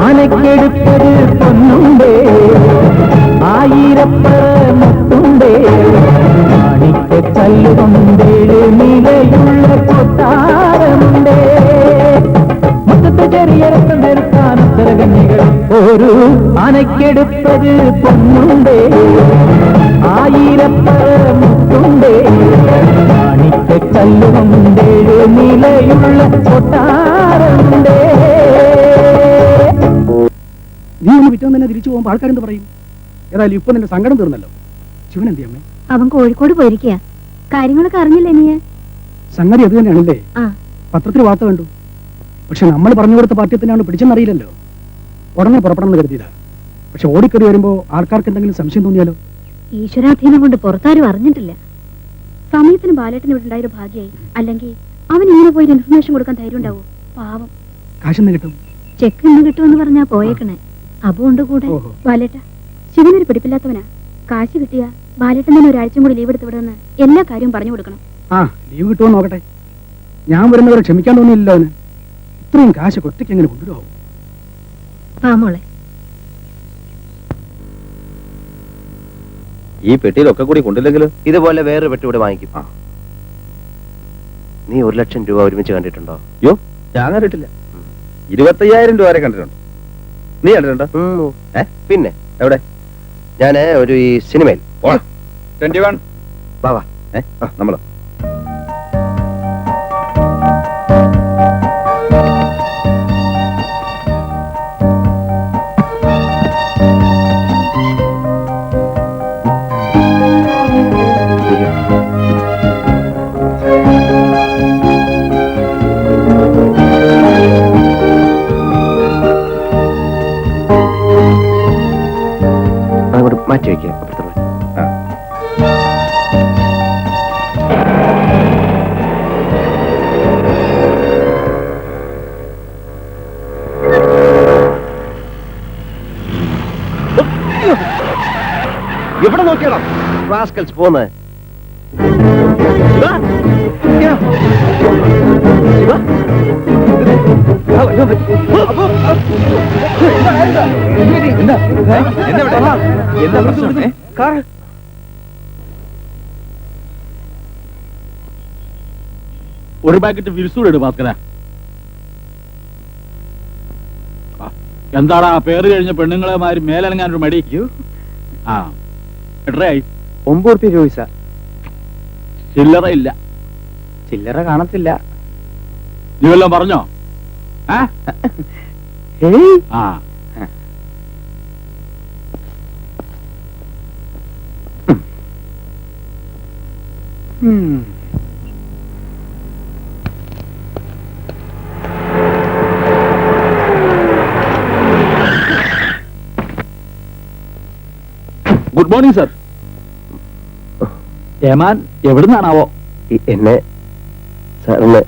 Speaker 8: അനക്കെടുപ്പത് പൊന്നുണ്ടേ ആയിരപ്പറ മുത്തുണ്ടേ മാണിക്കല്ലുകൊണ്ടേ നിലയുള്ള കൊട്ടാരമുണ്ടേ മുത്തത്തെ ചെറിയ രക്തം തീർക്കാൻ ഉത്തരകന്യകൾ ഒരു അനക്കെടുപ്പത് പൊന്നുണ്ടേ ആയിരപ്പറ മുത്തുണ്ടേ മാണിക്കല്ലുകൊണ്ടേ നിലയുള്ള കൊട്ടാരമുണ്ടേ.
Speaker 6: നീ ഒന്ന് വിറ്റം തന്നെ തിരിച്ചു പോകുമ്പോൾ ആൾക്കാരെന്ത് പറയും? ഏതായാലും ഇപ്പൊ നിന്റെ സങ്കടം തീർന്നല്ലോ. ശിവൻ എന്തി അമ്മേ?
Speaker 2: അവൻ കോഴിക്കോട് പോയിരിക്കുക. കാര്യങ്ങളൊക്കെ അറിഞ്ഞില്ലേ നീ?
Speaker 6: സംഗതി അത് തന്നെയാണല്ലേ?
Speaker 2: ആ,
Speaker 6: പത്രത്തിൽ വാർത്ത കണ്ടു. പക്ഷെ നമ്മൾ പറഞ്ഞു കൊടുത്ത പാർട്ടി തന്നെയാണ് പിടിച്ചെന്നറിയില്ലല്ലോ. ഉടനെ പുറപ്പെടണമെന്ന് കരുതിയതാ. പക്ഷെ ഓടിക്കറി വരുമ്പോ ആൾക്കാർക്ക് എന്തെങ്കിലും സംശയം തോന്നിയാലോ?
Speaker 2: ഈശ്വരാധീനം കൊണ്ട് പുറത്താരും അറിഞ്ഞിട്ടില്ല. സമയത്തിന് ബാലേട്ടന് ഇവിടെ ഉണ്ടായൊരു ഭാഗ്യായി. അല്ലെങ്കിൽ അവൻ ഇങ്ങനെ പോയി ഇൻഫർമേഷൻ കൊടുക്കാൻ ധൈര്യം ഉണ്ടാവോ? പാവം.
Speaker 6: കാശെന്ന് കിട്ടും.
Speaker 2: ചെക്ക് ഇന്ന് കിട്ടുമെന്ന് പറഞ്ഞാ പോയേക്കണേ. അബുണ്ട് കൂടെ.
Speaker 6: ഓഹോ.
Speaker 2: ബാലേട്ട, ശിവനൊരു പിടിപ്പില്ലാത്തവനാ. കാശ് കിട്ടിയ ബാലേട്ടൻ തന്നെ ഒരാഴ്ചയും കൂടി ലീവ് എടുത്ത് വിടുമെന്ന് എല്ലാ കാര്യവും പറഞ്ഞു കൊടുക്കണം.
Speaker 6: ആ, ലീവ് കിട്ടുമോ നോക്കട്ടെ. ഞാൻ വരുന്നവരെ ക്ഷമിക്കാൻ തോന്നിയില്ലല്ലോ അവന്. ഇത്രയും കാശ് ഒറ്റയ്ക്ക് എങ്ങനെ കൊണ്ടുവരുമോ?
Speaker 2: മോളെ,
Speaker 4: ഈ പെട്ടിയിലൊക്കെ കൂടി കൊണ്ടില്ലെങ്കിലും
Speaker 1: ഇതുപോലെ വേറൊരു പെട്ടി ഇവിടെ വാങ്ങിക്കും. നീ 1 ലക്ഷം രൂപ ഒരുമിച്ച് കണ്ടിട്ടുണ്ടോ?
Speaker 4: യോ, ഞാൻ കണ്ടിട്ടില്ല. 25,000 രൂപ വരെ കണ്ടിട്ടുണ്ട്. നീ കണ്ടിട്ടുണ്ടോ?
Speaker 1: പിന്നെ
Speaker 4: എവിടെ?
Speaker 1: ഞാന് ഒരു ഈ സിനിമയിൽ
Speaker 4: 21
Speaker 1: വാ വാ.
Speaker 4: നമ്മളോ?
Speaker 1: അങ്ങോട്ട് മാറ്റി വയ്ക്കുക. അപ്പുറത്തുള്ള
Speaker 3: എവിടെ നോക്കിയാണോ
Speaker 1: റാസ്കൽസ് പോന്ന്?
Speaker 7: എന്താ പ്രശ്നം? ഒരു പാക്കറ്റ് വിരിസൂടെ ഇട് ഭാസ്കര. എന്താണ് ആ പേര് കഴിഞ്ഞ പെണ്ണുങ്ങളെ മാതിരി മേലനങ്ങാനൊരു മടി? ആ, എത്രയായി?
Speaker 3: 9 രൂപ ചോദിച്ചാ.
Speaker 7: ചില്ലറ ഇല്ല.
Speaker 3: ചില്ലറ കാണത്തില്ല.
Speaker 7: നീ വല്ലതും പറഞ്ഞോ? ആ ഗുഡ് മോർണിംഗ് സർ. ഏമാൻ എവിടുന്നാണാവോ?
Speaker 1: എന്നെ സാറിന്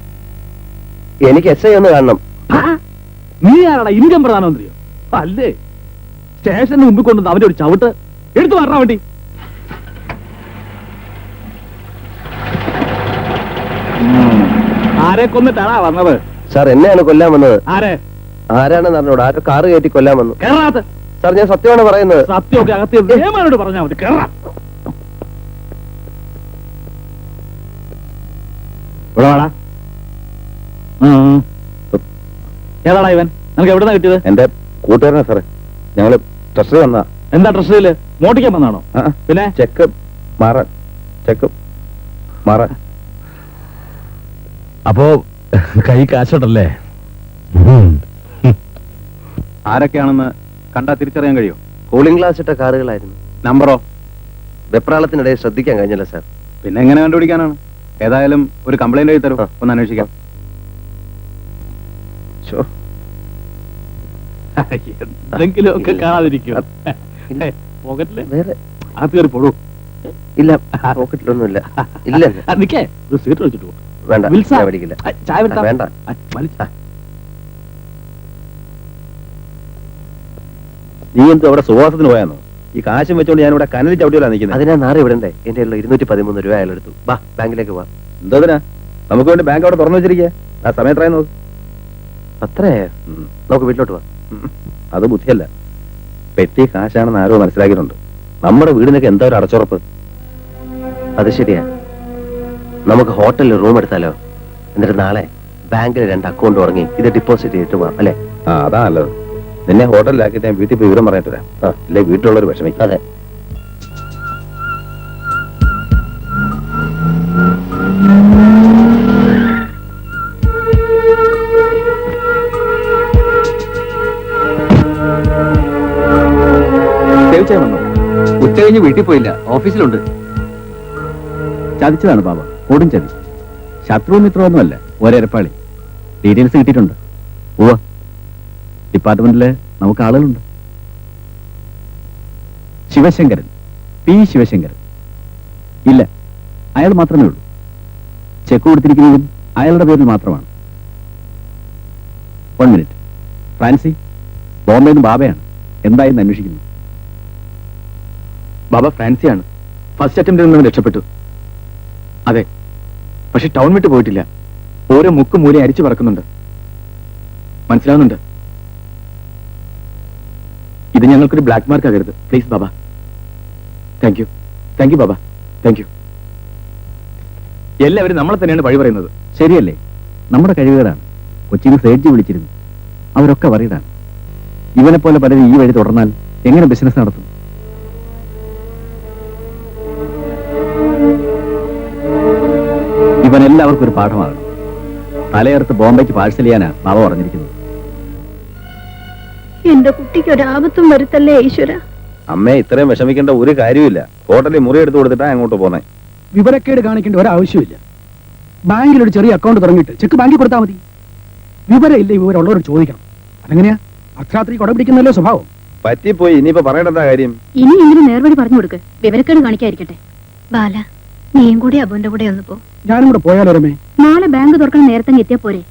Speaker 1: എനിക്ക് SI ഒന്ന് കാണണം.
Speaker 7: നീ ആരാടാ? ഇൻകം പ്രധാനമന്ത്രിയോ? അല്ലേ, സ്റ്റേഷന് മുമ്പിൽ കൊണ്ടുവന്ന് അവന്റെ ഒരു ചവിട്ട് എടുത്തു മാറാൻ വേണ്ടി. ആരെ കൊന്നിട്ടാണാ വന്നത്?
Speaker 1: സാർ എന്നെയാണ് കൊല്ലാൻ വന്നത്.
Speaker 7: ആരെ?
Speaker 1: ആരാണെന്ന് അറിഞ്ഞൂടാ. ആരോ കാറ് കയറ്റി കൊല്ലാൻ വന്നു.
Speaker 7: കേറാത്ത
Speaker 1: സാർ ഞാൻ സത്യമാണ് പറയുന്നത്.
Speaker 7: സത്യമൊക്കെ അകത്ത് ഏമാനോട് പറഞ്ഞാൽ മതി. കേറാ. ഇവിടെ വാടാ. ഏതാടാ ഇവൻ? നിനക്ക് എവിടുന്നാ കിട്ടിയത്?
Speaker 4: എന്റെ കൂട്ടുകാരനാ സാറേ. ഞങ്ങള് ട്രഷറി വന്നാ.
Speaker 7: എന്താ ട്രഷറിയില് മോട്ടിക്കാൻ വന്നാണോ? പിന്നെ
Speaker 4: ചെക്ക് മാറാൻ. ചെക്ക് മാറാൻ.
Speaker 7: അപ്പോ കൈ കാശോട്ടല്ലേ?
Speaker 3: ആരൊക്കെയാണെന്ന് കണ്ടാ തിരിച്ചറിയാൻ കഴിയോ?
Speaker 1: കൂളിംഗ് ഗ്ലാസ് ഇട്ട കാറുകളായിരുന്നു.
Speaker 3: നമ്പറോ?
Speaker 1: വെപ്രാളത്തിനിടയിൽ ശ്രദ്ധിക്കാൻ കഴിഞ്ഞില്ല സാർ.
Speaker 3: പിന്നെ എങ്ങനെ കണ്ടുപിടിക്കാനാണ്? ഏതായാലും ഒരു കംപ്ലൈന്റ് എഴുതി തരും. ഒന്ന് അന്വേഷിക്കാം.
Speaker 7: എന്തെങ്കിലുമൊക്കെ കാണാതിരിക്കും. പോക്കറ്റില്
Speaker 1: വേറെ
Speaker 7: അകത്ത് കയറി പോടൂ.
Speaker 1: ഇല്ല, പോക്കറ്റിലൊന്നുമില്ല. ഇല്ല
Speaker 7: നിക്കേ, ഒരു സീറ്റ് വെച്ചിട്ട് പോ.
Speaker 1: വേണ്ട,
Speaker 7: വിൽസ.
Speaker 1: ഞാൻ മേടിക്കില്ല.
Speaker 7: ചായ എടുത്താ?
Speaker 1: വേണ്ട.
Speaker 4: നീ എന്തോ അവിടെ സുവാസത്തിന് പോയാന്നോ? ഈ കാശും വെച്ചോണ്ട് ഞാൻ ഇവിടെ കനലി ചവിട്ടിയോലാ നിൽക്കുന്നത്.
Speaker 1: അതിനാ നാറ് വിടണ്ടേ? എന്റെ 213 രൂപ അയാളെടുത്തു. വാ, ബാങ്കിലേക്ക് പോവാ.
Speaker 4: എന്തോതിനാ? നമുക്ക് വേണ്ടി ബാങ്ക് അവിടെ തുറന്നു വെച്ചിരിക്കുക. ആ സമയത്തായി നോക്ക്.
Speaker 1: അത്രേ നമുക്ക് വീട്ടിലോട്ട് പോവാം.
Speaker 4: അത് ബുദ്ധിയല്ല. പെട്ടി കാശാണെന്ന് ആരോ മനസ്സിലാക്കിയിട്ടുണ്ട്. നമ്മുടെ വീടിനൊക്കെ എന്താ ഒരു അടച്ചുറപ്പ്?
Speaker 1: അത് ശരിയാ. നമുക്ക് ഹോട്ടലിൽ റൂം എടുത്താലോ? എന്നിട്ട് നാളെ ബാങ്കിൽ 2 അക്കൗണ്ട് തുടങ്ങി ഇത് ഡെപ്പോസിറ്റ് ചെയ്തിട്ട് പോവാം, അല്ലേ?
Speaker 4: ആ, അതാ നല്ലത്. നിന്നെ ഹോട്ടലിലാക്കിയിട്ട് ഞാൻ വീട്ടിൽ പോയി വിവരം പറഞ്ഞിട്ട് വരാം. അല്ലേ വീട്ടിലുള്ളൊരു വിഷമിക്കും.
Speaker 1: അതെ.
Speaker 3: ഉച്ച കഴിഞ്ഞ് വീട്ടിൽ പോയില്ല, ഓഫീസിലുണ്ട്.
Speaker 7: ചതിച്ചതാണ് ബാബ. കൊടും ചതി. ശത്രു മിത്രമൊന്നുമല്ല, ഒരേരപ്പാളി. ഡീറ്റെയിൽസ് കിട്ടിയിട്ടുണ്ട്.
Speaker 3: ഉവ്വ, ഡിപ്പാർട്ട്മെന്റില് നമുക്ക് ആളുകളുണ്ട്. ശിവശങ്കരൻ, പി ശിവശങ്കരൻ. ഇല്ല, അയാൾ മാത്രമേ ഉള്ളൂ. ചെക്ക് കൊടുത്തിരിക്കുന്നതും അയാളുടെ പേരിൽ മാത്രമാണ്. 1 മിനിറ്റ്. ഫ്രാൻസി, ബോംബെന്ന് ബാബയാണ്. എന്തായെന്ന് അന്വേഷിക്കുന്നു.
Speaker 7: ബാബ ഫ്രാൻസിയാണ്. ഫസ്റ്റ് അറ്റംപ്റ്റിൽ നിന്ന് രക്ഷപ്പെട്ടു. അതെ, പക്ഷെ ടൗൺ വിട്ട് പോയിട്ടില്ല. ഓരോ മുക്കും മൂലയും അരിച്ചു പറക്കുന്നുണ്ട്. മനസ്സിലാവുന്നുണ്ട്. ഇത് ഞങ്ങൾക്കൊരു ബ്ലാക്ക് മാർക്ക് ആകരുത് please Baba. Thank you Baba, thank you. എല്ലാവരും നമ്മളെ തന്നെയാണ് വഴി പറയുന്നത്.
Speaker 3: ശരിയല്ലേ? നമ്മുടെ കഴിവുകേടാണ്. കൊച്ചിയിൽ സേഡ്ജി വിളിച്ചിരുന്നു. അവരൊക്കെ വറിയതാണ്. ഇവനെ പോലെ പലരും ഈ വഴി തുടർന്നാൽ എങ്ങനെ ബിസിനസ് നടത്തും? ഇവൻ എല്ലാവർക്കും ഒരു പാഠമാകണം. തലയർത്ത് ബോംബെക്ക് പാഴ്സൽ ചെയ്യാനാ ബാബ പറഞ്ഞിരിക്കുന്നത്.
Speaker 2: എന്റെ കുട്ടിക്ക് ഒരാപത്തും വരുത്തല്ലേ ഈശ്വര.
Speaker 4: അമ്മേ, ഇത്രയും വിഷമിക്കേണ്ട ഒരു കാര്യമില്ല. ഹോട്ടലിൽ മുറി എടുത്തു കൊടുത്തിട്ടാ അങ്ങോട്ട് പോന്നെ.
Speaker 6: വിവരക്കേട് കാണിക്കേണ്ട ഒരാവശ്യമില്ല. ബാങ്കിൽ ഒരു ചെറിയ അക്കൗണ്ട് തുടങ്ങിയിട്ട് ചെക്ക് ബാങ്കിൽ കൊടുത്താൽ മതി. വിവരം ഇല്ല, വിവരമുള്ളവരോട് ചോദിക്കണം. അതെങ്ങനെയാ? അർദ്ധരാത്രി കൊട പിടിക്കുന്നല്ലോ സ്വഭാവം.
Speaker 4: പറ്റിപ്പോയി, ഇനിയിപ്പോ പറയേണ്ട കാര്യം.
Speaker 2: ഇനിയെങ്കിലും നേർവഴി പറഞ്ഞു കൊടുക്ക്. വിവരക്കേട് കാണിക്കാതിരിക്കട്ടെ. ബാല, നീയും കൂടി അബുവിന്റെ കൂടെ ഒന്ന് പോ.
Speaker 6: ഞാനും കൂടെ പോയാലോ രമേ?
Speaker 2: നാളെ ബാങ്ക് തുറക്കാൻ നേരത്തെ എത്തിയാ പോരെ?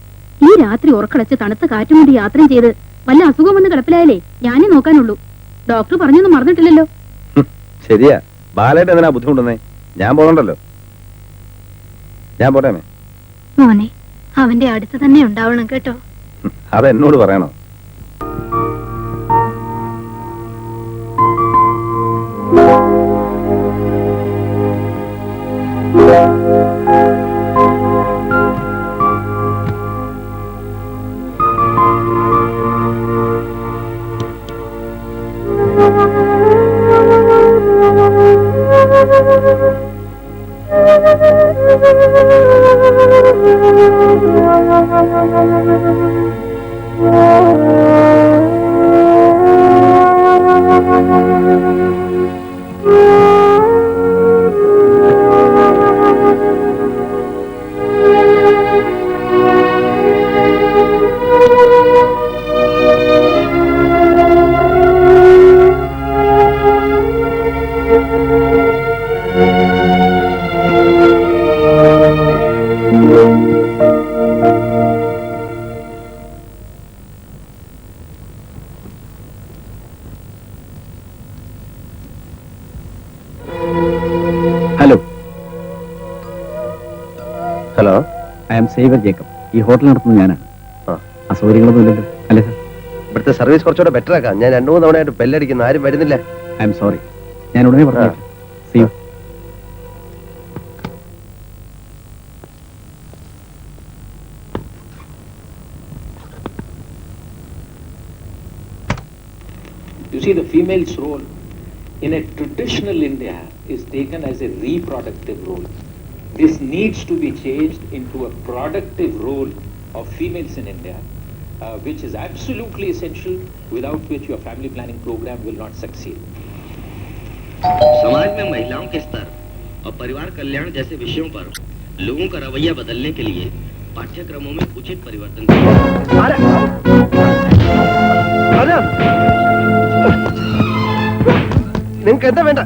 Speaker 2: ഈ രാത്രി ഉറക്കളച്ച് തണുത്ത കാറ്റും കൊണ്ട് യാത്രയും ചെയ്ത് വല്ല അസുഖം വന്ന് കിടപ്പിലായാലേ ഞാനേ നോക്കാനുള്ളൂ. ഡോക്ടർ പറഞ്ഞൊന്നും മറന്നിട്ടില്ലല്ലോ.
Speaker 4: ശരിയാ, ബാലായിട്ട് എന്തിനാ ബുദ്ധിമുട്ടുന്നേ? ഞാൻ പോകണ്ടല്ലോ. ഞാൻ പോട്ടെ അമ്മേ.
Speaker 2: മോനെ, അവന്റെ അടുത്ത് തന്നെ ഉണ്ടാവണം കേട്ടോ.
Speaker 4: അതെന്നോട് പറയണോ?
Speaker 3: Hello,
Speaker 1: hello,
Speaker 3: I am Xavier Jacob. ഈ ഹോട്ടൽ നടത്തുന്നത് ഞാനാണ്.
Speaker 1: ആ.
Speaker 3: അസൗകര്യങ്ങളൊന്നും ഇല്ലല്ലോ അല്ലേ സാർ?
Speaker 1: ഇവിടുത്തെ സർവീസ് കുറച്ചുകൂടെ ബെറ്റർ ആക്കാം. ഞാൻ 2-3 തവണയായിട്ട് ബെല്ലടിക്കുന്നു, ആരും വരുന്നില്ല.
Speaker 3: I'm sorry. ഞാൻ ഉടനെ പറഞ്ഞു. See you.
Speaker 9: You see, the female's role in a traditional India is taken as a reproductive role. This needs to be changed into a productive role of females in India, which is absolutely essential, without which your family planning program will not succeed.
Speaker 10: समाज में महिलाओं के स्तर और परिवार कल्याण जैसे विषयों पर लोगों का रवैया बदलने के लिए पाठ्यक्रमों में उचित परिवर्तन
Speaker 1: നിങ്ങൾക്ക് എന്താ വേണ്ട?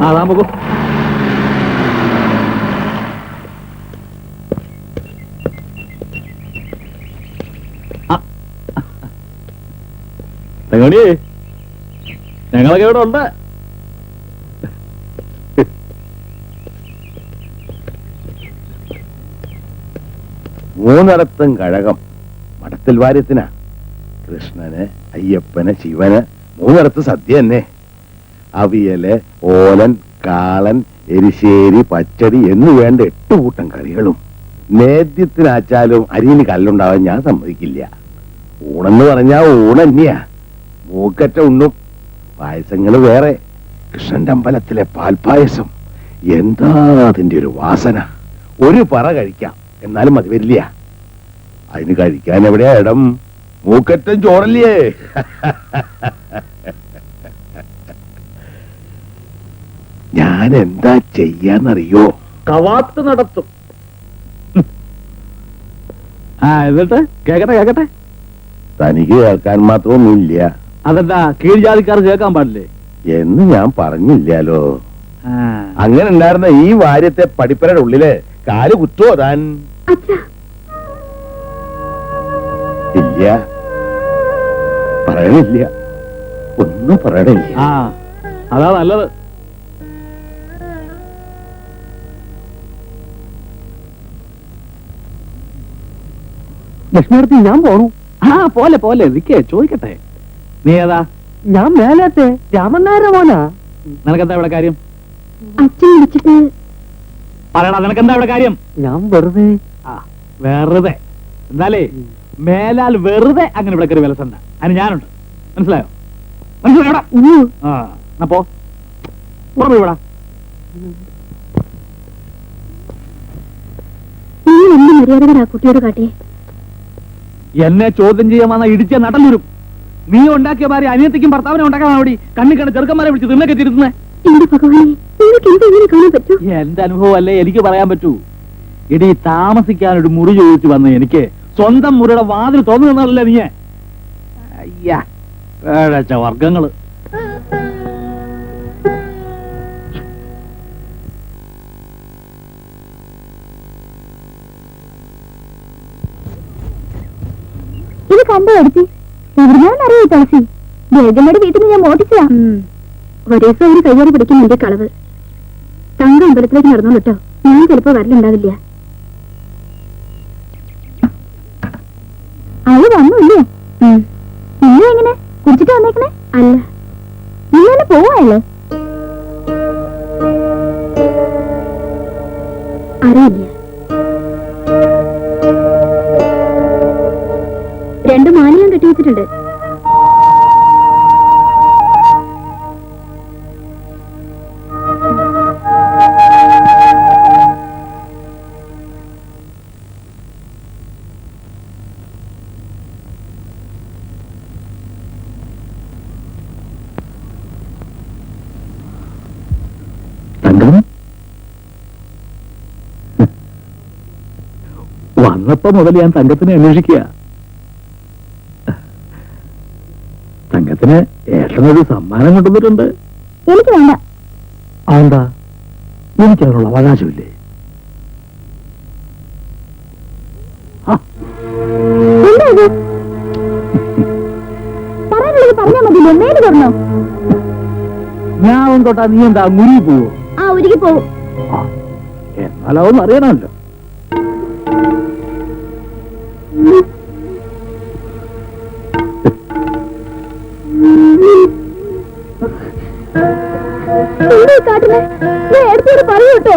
Speaker 7: താൻ പോകൂ. തങ്കമണി, ഞങ്ങളൊക്കെ ഇവിടെ ഉണ്ട്.
Speaker 3: മൂന്നിടത്തും കഴകം. മഠത്തിൽ വാര്യത്തിനാ. കൃഷ്ണന്, അയ്യപ്പന്, ശിവന്. മൂന്നിടത്ത് സദ്യ തന്നെ. അവിയല്, ഓലൻ, കാളൻ, എരിശ്ശേരി, പച്ചടി എന്ന് വേണ്ട 8 കൂട്ടം കറികളും. നേദ്യത്തിനാച്ചാലും അരിന് കല്ലുണ്ടാവാൻ ഞാൻ സമ്മതിക്കില്ല. ഊണെന്ന് പറഞ്ഞാ ഊണ് തന്നെയാ. മൂക്കറ്റ ഉണ്ണും. പായസങ്ങള് വേറെ. കൃഷ്ണന്റെ അമ്പലത്തിലെ പാൽപായസം എന്താ അതിന്റെ ഒരു വാസന. ഒരു പറ കഴിക്കാം, എന്നാലും മതി വരില്ല. അതിന് കഴിക്കാൻ എവിടെയാ ഇടം? മൂക്കറ്റം ചോറല്ലേ? ഞാൻ എന്താ ചെയ്യാന്നറിയോ?
Speaker 7: കവാത്ത് നടത്തും. എന്നിട്ട് കേക്കട്ടെ.
Speaker 3: തനിക്ക് കേൾക്കാൻ മാത്രമൊന്നുമില്ല.
Speaker 7: അതെന്താ കീഴ്ജാതിക്കാർ കേൾക്കാൻ പാടില്ലേ
Speaker 3: എന്ന് ഞാൻ പറഞ്ഞില്ലാലോ. അങ്ങനെ ഉണ്ടായിരുന്ന ഈ വാര്യത്തെ പടിപ്പരയുടെ ഉള്ളില് കാല് കുത്തുവോ താൻ? ഇല്ല, പറയണില്ല. ഒന്നും പറയണില്ല.
Speaker 7: അതാ നല്ലത്.
Speaker 8: ലക്ഷ്മിയടുത്ത് ഞാൻ പോണു.
Speaker 7: പോലെ നിക്കേ, ചോദിക്കട്ടെ. നീ ഏതാ?
Speaker 8: ഞാൻ മേലത്തെ രാമനായരുടെ മോനാ.
Speaker 7: നിനക്കെന്താ ഇവിടെ കാര്യം?
Speaker 2: അച്ഛൻ വിളിച്ചിട്ട്
Speaker 7: പറയടാ, നിനക്കെന്താ ഇവിടെ കാര്യം?
Speaker 8: ഞാൻ വെറുതെ
Speaker 7: വെറുതെ എന്നാലേ മേലാൽ വെറുതെ അങ്ങനെ ഇവിടെ കയറി വിലസണ്ട. അതിന് ഞാനുണ്ട്. മനസ്സിലായോ? മനസ്സിലായോടാ? അപ്പോ വിടാ.
Speaker 2: നിങ്ങൾ എന്ത് മര്യാദകരാ കുട്ടിയോട് കാട്ടി?
Speaker 7: എന്നെ ചോദ്യം ചെയ്യാൻ വന്ന ഇടിച്ച നടന്നൂരും. നീ ഉണ്ടാക്കിയ ഭാര്യ അനിയത്തിക്കും ഭർത്താവിനെ ഉണ്ടാക്കാൻ വേണ്ടി കണ്ണിക്കണ്ട ചെറുക്കന്മാരെ വിളിച്ച് നിന്നൊക്കെ തിരുത്തുന്നേ.
Speaker 2: എന്റെ ഭഗവാനെ, നിങ്ങൾക്ക് എന്തെങ്കിലും കാണാൻ പറ്റൂ?
Speaker 7: എന്റെ അനുഭവം അല്ലേ എനിക്ക് പറയാൻ പറ്റൂ. ഇടി താമസിക്കാൻ ഒരു മുറി ചോദിച്ചു വന്ന എനിക്ക് സ്വന്തം മുറിയുടെ വാതിൽ തുറന്നു തന്നല്ലേ നീ? അയ്യാ, പേഴച്ച വർഗങ്ങള്.
Speaker 2: ഇത് കണ്ടോ എടുത്തി? എവിടുന്നാണെന്നറിയോ തുളസി? ജയകമ്മയുടെ വീട്ടിൽ നിന്ന് ഞാൻ മോട്ടിച്ചതാ. ഒരേ ദിവസം ഒരു കയ്യോടെ പിടിക്കും എന്റെ കളവ്. തങ്ക അമ്പലത്തിലേക്ക് നടന്നോളൂ കേട്ടോ. ഞാൻ ചിലപ്പോ വരലുണ്ടാവില്ല. അത് വന്നില്ലേ? നിങ്ങൾ എങ്ങനെ കുടിച്ചിട്ട് വന്നേക്കണേ? അല്ല, നിങ്ങൾ പോവാല്ലേ? അറിയില്ല. 2 മാല ഞാൻ കെട്ടി വെച്ചിട്ടുണ്ട്.
Speaker 7: വന്നപ്പോ മുതൽ ഞാൻ തങ്കത്തിനെ അന്വേഷിക്കുക. തങ്കത്തിന് ഏട്ടനൊരു സമ്മാനം കൊണ്ടുവന്നിട്ടുണ്ട്.
Speaker 2: എനിക്ക് വേണ്ട.
Speaker 7: അതെന്താ? എനിക്കതിനുള്ള അവകാശമില്ലേ?
Speaker 2: എന്താ ഇത്? പറയാനുള്ളത് പറഞ്ഞാൽ മതിയല്ലോ. മേല് പറഞ്ഞോ?
Speaker 7: ഞാൻ തൊട്ടാ നീ എന്താ മുരുകി പോവോ?
Speaker 2: ഉരുകി പോവും.
Speaker 7: എന്നാലതൊന്നും അറിയണമല്ലോ.
Speaker 2: എന്താ കാട്ടുന്നേ? ഞാൻ എടുത്തോട് പറയൂ കേട്ടോ.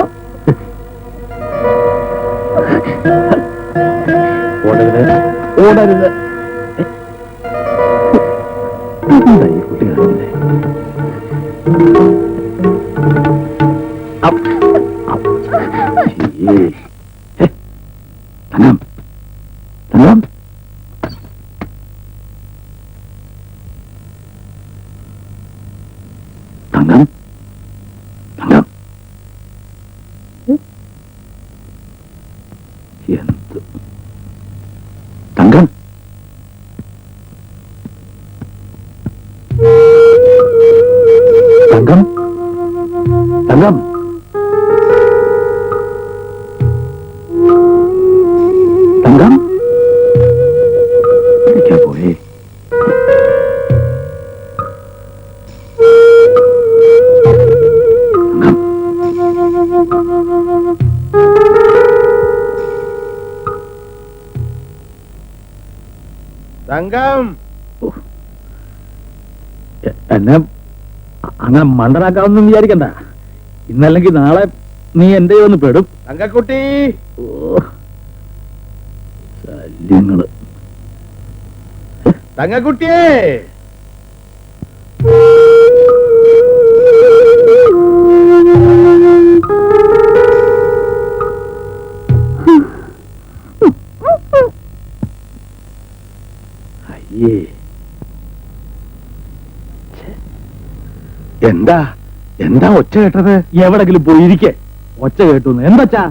Speaker 7: ഓടരുത്, ഓടരുത്. ഈ കുട്ടി കാണുന്നില്ലേ? തങ്കം, തങ്കം, തങ്കം, തങ്കം. എന്ത് തങ്കം? തങ്കം, തങ്കം തങ്കം പോയി
Speaker 4: തങ്കം
Speaker 7: എന്നെ അങ്ങനെ മണ്ടനാക്കാമെന്നും വിചാരിക്കണ്ട. ഇന്നല്ലെങ്കിൽ നാളെ നീ എന്റെ ഒന്ന് പെടും.
Speaker 4: തങ്കക്കുട്ടി
Speaker 7: ശല്യങ്ങള്.
Speaker 4: തങ്കക്കുട്ടിയേ
Speaker 7: അയ്യേ
Speaker 3: എന്താ എന്താ ഒച്ച കേട്ടത്?
Speaker 7: എവിടെങ്കിലും പോയിരിക്കെ. ഒച്ച കേട്ടു എന്താച്ചാ?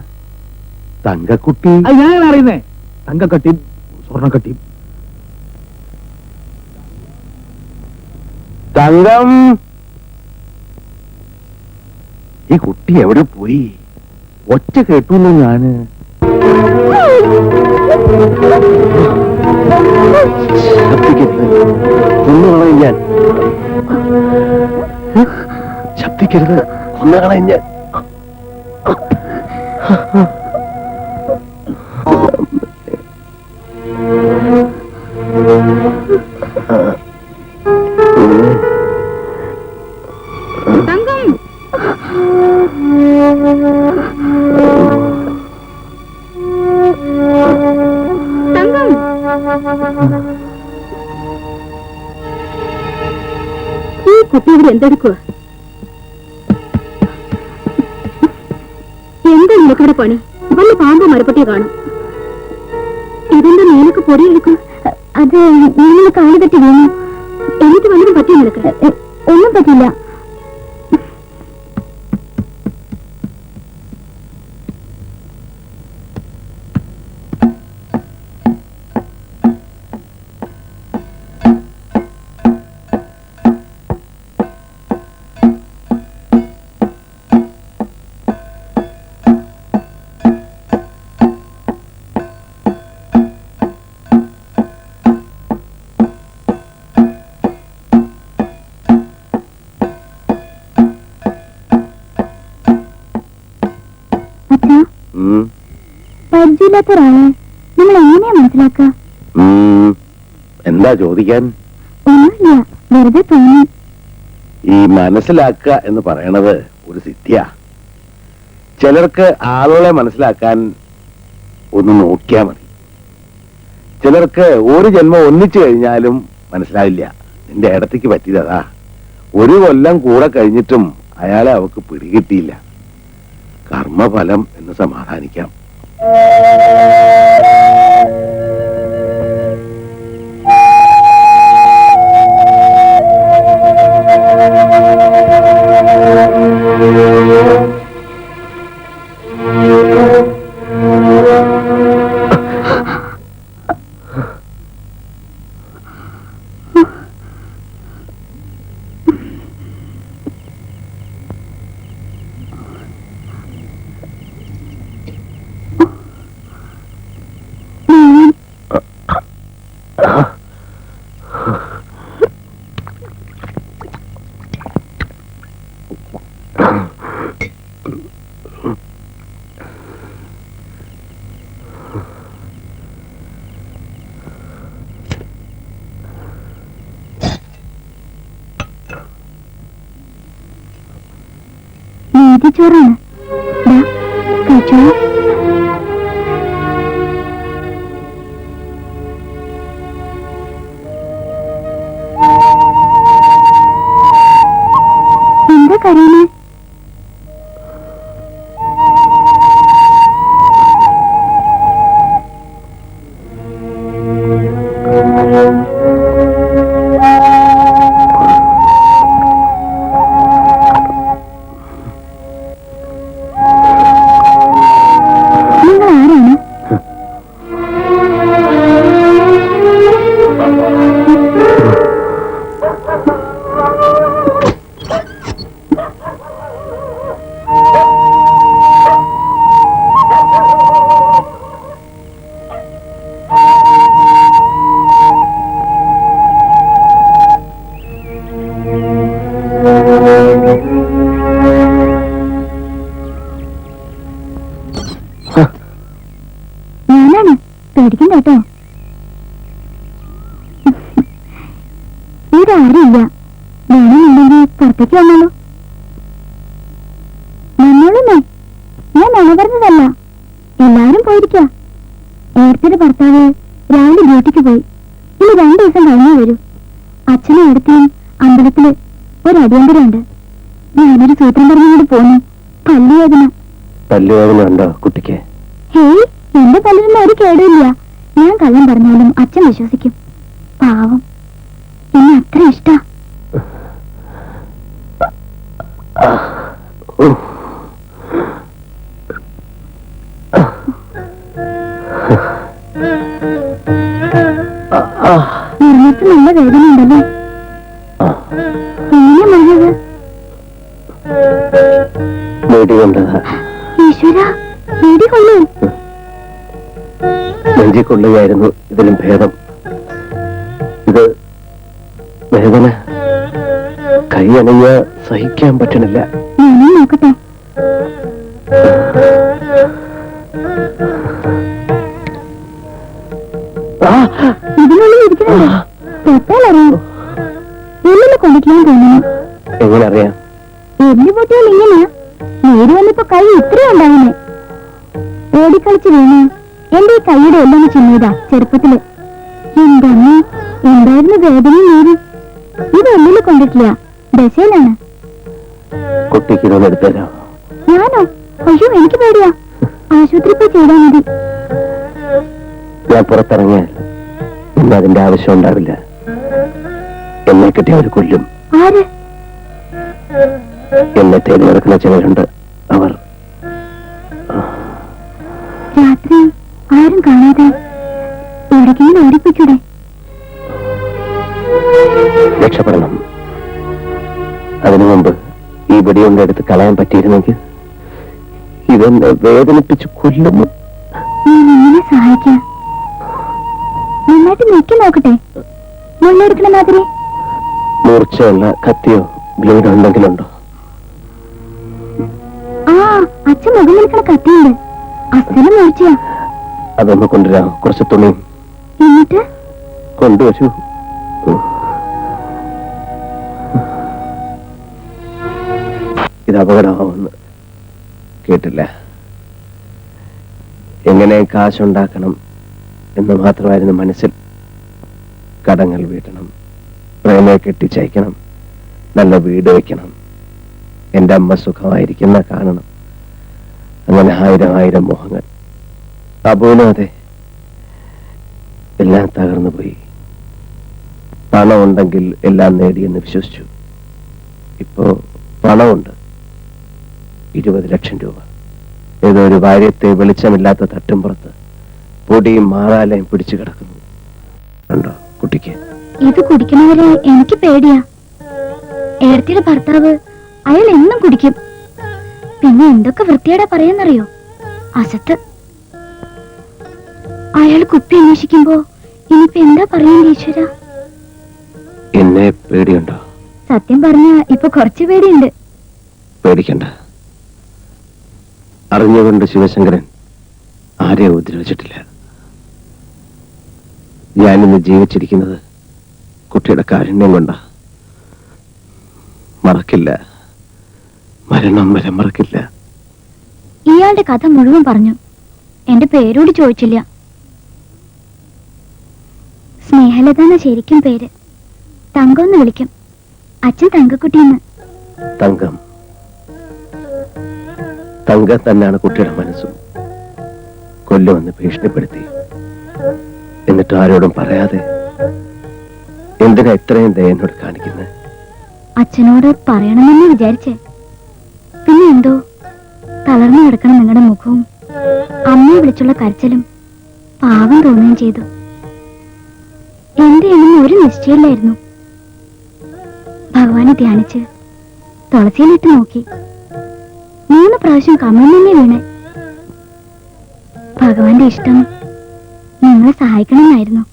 Speaker 3: തങ്കക്കുട്ടി
Speaker 7: അത് ഞാൻ അറിയുന്നേ. തങ്കക്കട്ടിയും സ്വർണ്ണക്കട്ടിയും.
Speaker 3: തങ്കം, ഈ കുട്ടി എവിടെ പോയി? ഒച്ച കേട്ടു ഞാന്. കൊന്നുകളയും ഞാൻ. ശബ്ദിക്കരുത്, കൊന്നുകളയും ഞാൻ.
Speaker 2: ഈ കുട്ടി ഇവിടെ എന്തെടുക്കുക? എന്താ നിനക്കിവിടെ പണി? വല്ല പാമ്പോ മരപ്പട്ടിയോ കാണും. ഇതെന്താ നീനൊക്കെ പൊടിയെടുക്കും? അത് നിങ്ങൾ കാല് പറ്റി വീണു. എന്നിട്ട് വല്ലതും പറ്റിയോ നിനക്ക്? ഒന്നും പറ്റില്ല. പരിചയമില്ലാത്തൊരാളെ നിങ്ങൾ എങ്ങനെയാ മനസ്സിലാക്കുക?
Speaker 3: എന്താ ചോദിക്കാൻ?
Speaker 2: ഒന്നുമില്ല, വെറുതെ തോന്നി.
Speaker 3: ഈ മനസ്സിലാക്കുക എന്ന് പറയണത് ഒരു സിദ്ധിയാ. ചിലർക്ക് ആളുകളെ മനസ്സിലാക്കാൻ ഒന്ന് നോക്കിയാ മതി. ചിലർക്ക് ഒരു ജന്മം ഒന്നിച്ചു കഴിഞ്ഞാലും മനസ്സിലാവില്ല. നിന്റെ ഇടത്തേക്ക് പറ്റിയതാ. ഒരു കൊല്ലം കൂടെ കഴിഞ്ഞിട്ടും അയാളെ അവക്ക് പിടികിട്ടിയില്ല. കർമ്മഫലം എന്ന് സമാധാനിക്കാം.
Speaker 2: ചോറാണ്, കഴിച്ചോളൂ. എന്താ കരയുന്നേ? പേടിക്കണ്ട കേട്ടോ. ഇതാരുമില്ല, വേണമെന്നുണ്ടെങ്കിൽ പുറത്തേക്ക് വന്നാലോ. വന്നോളൂന്നേ, ഞാൻ നുണ പറഞ്ഞതല്ല. എല്ലാരും പോയിരിക്ക. ഏടത്തിന്റെ ഭർത്താവ് രാവിലെ ഡ്യൂട്ടിക്ക് പോയി. ഇനി 2 ദിവസം കഴിഞ്ഞേ വരൂ. അച്ഛനും അടുത്തും അമ്പലത്തില് ഒരടിയന്തരമുണ്ട്. ഞാനൊരു സൂത്രം പറഞ്ഞുകൊണ്ട് പോന്നു. പല്ലുവേദന.
Speaker 1: പല്ലുവേദന ഉണ്ടോ കുട്ടിക്ക്?
Speaker 2: ഹേയ്, എന്റെ പല്ലിനൊന്നും ഒരു കേടില്ല. ഞാൻ കള്ളം പറഞ്ഞാലും അച്ഛൻ വിശ്വസിക്കും. പാവം, എന്നെ അത്ര ഇഷ്ടാ. നിർമ്മത്ത് നല്ല വേദന ഉണ്ടല്ലേ? എങ്ങനെയാ മഴയത്? ഈശ്വര, വേടി കൊള്ളൂ.
Speaker 1: നെഞ്ചിക്കൊള്ളുകയായിരുന്നു ഇതിലും ഭേദം. ഇത് വേദന കൈ അണഞ്ഞ സഹിക്കാൻ പറ്റണില്ല.
Speaker 2: ഞാനും നോക്കട്ടെ. ഇതിനുള്ളിൽ ഇരിക്കുന്നുണ്ട്. തൊട്ടാലറിയാം. എല്ലിന് കൊണ്ടിക്കാൻ തോന്നുന്നു.
Speaker 1: എങ്ങനെ അറിയാം?
Speaker 2: എല്ല് പൊട്ടിയാൽ ഇങ്ങനെയാ. നേരി വന്നപ്പോ കൈ ഇത്രയും ഉണ്ടാവുന്നേ. ഓടിക്കളിച്ച് വീണ് എന്റെ ഈ കൈയുടെ എല്ലാം ചിന്നതാ ചെറുപ്പത്തില്. എന്റെ അമ്മ, എന്തായിരുന്നു വേദനയും നേരി. ഇത് എല്ലില് കൊണ്ടിട്ടില്ല, ദശയിലാണ്.
Speaker 1: കുട്ടിക്ക് ഇതൊന്നും എടുത്തരാം.
Speaker 2: ഞാനോ? അയ്യോ, എനിക്ക് പേടിയാ. ആശുപത്രി പോയി ചെയ്താൽ മതി.
Speaker 1: ഞാൻ പുറത്തിറങ്ങിയാൽ ഇന്ന് അതിന്റെ ആവശ്യം ഉണ്ടാവില്ല. എന്നെ കിട്ടിയ അവർ കൊല്ലും.
Speaker 2: ആര്?
Speaker 1: എന്നെ തേടി നടക്കുന്ന ചിലരുണ്ട്. അവർ
Speaker 2: രാത്രി ആരും കാണാതെ എവിടേക്കെങ്കിലും ഓടിപ്പിക്കൂടെ?
Speaker 1: രക്ഷപ്പെടണം. അതിനു മുമ്പ് ഈ വെടിയുണ്ട എടുത്ത് കളയാൻ പറ്റിയിരുന്നെങ്കിൽ ഇതെന്നെ വേദനിപ്പിച്ച് കൊല്ലുന്നു.
Speaker 2: ഞാൻ എങ്ങനെ സഹായിക്കാം? നന്നായിട്ട് നീക്കി നോക്കട്ടെ, മുന്നെടുക്കണ മാതിരി.
Speaker 1: മൂർച്ചയുള്ള കത്തിയോ ബ്ലേഡോ എന്തെങ്കിലുണ്ടോ?
Speaker 2: ആ, അച്ഛൻ മുഖം നിൽക്കണ കത്തിയുണ്ട്. അച്ഛന് മൂർച്ചയാ.
Speaker 1: അതൊന്ന് കൊണ്ടുവരാം. കുറച്ച് തുണിയും
Speaker 2: എന്നിട്ട്
Speaker 1: കൊണ്ടുവരൂ. ഇത് അപകടമാവുമെന്ന് കേട്ടില്ല. എങ്ങനെ കാശുണ്ടാക്കണം എന്ന് മാത്രമായിരുന്നു മനസ്സിൽ. കടങ്ങൾ വീട്ടണം, പ്രേമയെ കെട്ടിച്ചയക്കണം, നല്ല വീട് വയ്ക്കണം, എന്റെ അമ്മ സുഖമായിരിക്കുന്ന കാണണം. അങ്ങനെ 1000 മോഹങ്ങൾ. അബൂനും അതെ, എല്ലാം തകർന്നു പോയി. പണം ഉണ്ടെങ്കിൽ എല്ലാം നേടിയെന്ന് വിശ്വസിച്ചു. ഇപ്പോ പണമുണ്ട്, 20 ലക്ഷം രൂപ. ഏതോ ഒരു ഭാര്യത്തെ വെളിച്ചമില്ലാത്ത തട്ടുംപുറത്ത് പൊടിയും മാറാലയും പിടിച്ചു കിടക്കുന്നു. ഉണ്ടോ കുട്ടിക്ക്?
Speaker 2: ഇത് കുടിക്കണവരെ എനിക്ക് പേടിയാ. ഏടത്തിയുടെ ഭർത്താവ് അയാൾ എന്നും കുടിക്കും. പിന്നെ എന്തൊക്കെ വൃത്തിയോടെ പറയാന്നറിയോ? അസത്ത്. അയാൾ കുപ്പി അന്വേഷിക്കുമ്പോ ഇനിയിപ്പോ എന്താ പറയണ്ട ഈശ്വര?
Speaker 1: എന്നെ പേടിയുണ്ടോ?
Speaker 2: സത്യം പറഞ്ഞ ഇപ്പൊ കുറച്ച് പേടിയുണ്ട്.
Speaker 1: പേടിക്കണ്ട. അറിഞ്ഞുകൊണ്ട് ശിവശങ്കരൻ ആരെയും ഉപദ്രവിച്ചിട്ടില്ല. ഞാനിന്ന് ജീവിച്ചിരിക്കുന്നത് കുട്ടിയുടെ കാരുണ്യം കൊണ്ടാ. മറക്കില്ല, മരണം വരെ മറക്കില്ല.
Speaker 2: ഇയാളുടെ കഥ മുഴുവൻ പറഞ്ഞു. എന്റെ പേരോട് ചോദിച്ചില്ല. സ്നേഹലതാണ് ശരിക്കും പേര്. തങ്കമെന്ന് വിളിക്കും. അച്ഛൻ തങ്കക്കുട്ടിന്ന്.
Speaker 1: തങ്കം. തങ്കം തന്നെയാണ് കുട്ടിയുടെ മനസ്സും. കൊല്ലുമെന്ന് ഭീഷണിപ്പെടുത്തി. എന്നിട്ട് ആരോടും പറയാതെ എന്തിനാ ഇത്രയും ദയ എന്നോട് കാണിക്കുന്നത്?
Speaker 2: അച്ഛനോട് പറയണമെന്ന് വിചാരിച്ചേ. പിന്നെ എന്തോ തളർന്നു കിടക്കണം നിങ്ങളുടെ മുഖവും അമ്മയെ വിളിച്ചുള്ള കരച്ചിലും പാവം തോന്നുകയും ചെയ്തു. എന്തെയാണെന്ന് ഒരു നിശ്ചയമില്ലായിരുന്നു. ഭഗവാനെ ധ്യാനിച്ച് തുളസിയിലിട്ട് നോക്കി. 3 പ്രാവശ്യം കമഴ്ന്നു തന്നെ വീണേ. ഭഗവാന്റെ ഇഷ്ടം നിങ്ങളെ സഹായിക്കണമെന്നായിരുന്നു.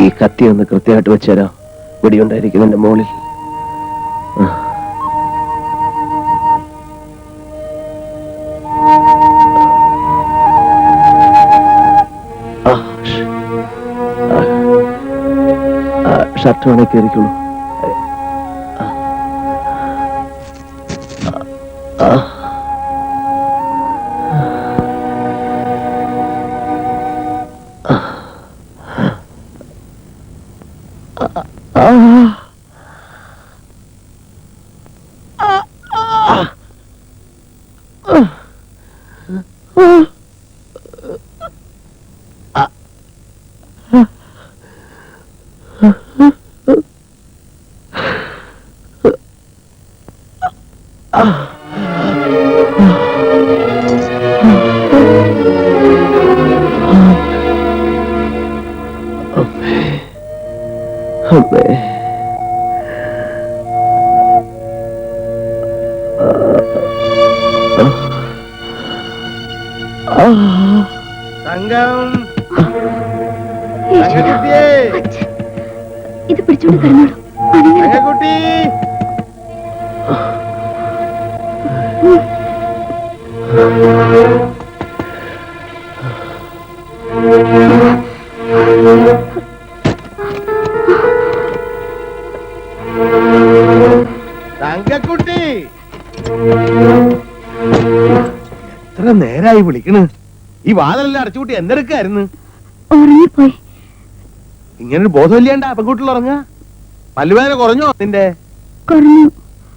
Speaker 1: ഈ കത്തി ഒന്ന് കൃത്യമായിട്ട് വെച്ചുതരാം. വെടിയുണ്ടായിരിക്കുന്നതിന്റെ മുകളിൽ. ഷർട്ട് വേണേ കയറിക്കുള്ളൂ.
Speaker 2: ഇത് പിടിച്ചോണ്ട് കിടന്നോളൂ.
Speaker 3: തങ്കക്കുട്ടി, എത്ര നേരായി വിളിക്കണ്? ഈ വാതിലെല്ലാം അടച്ചുകൂട്ടി എന്തെടുക്കായിരുന്നു?
Speaker 2: ഉറങ്ങിപ്പോയി.
Speaker 3: ഇങ്ങനൊരു ബോധമില്ലാണ്ടാ പെൺകുട്ടികൾ ഉറങ്ങ? പല്ലുവേദന കുറഞ്ഞോ നിന്റെ?
Speaker 2: കുറഞ്ഞു.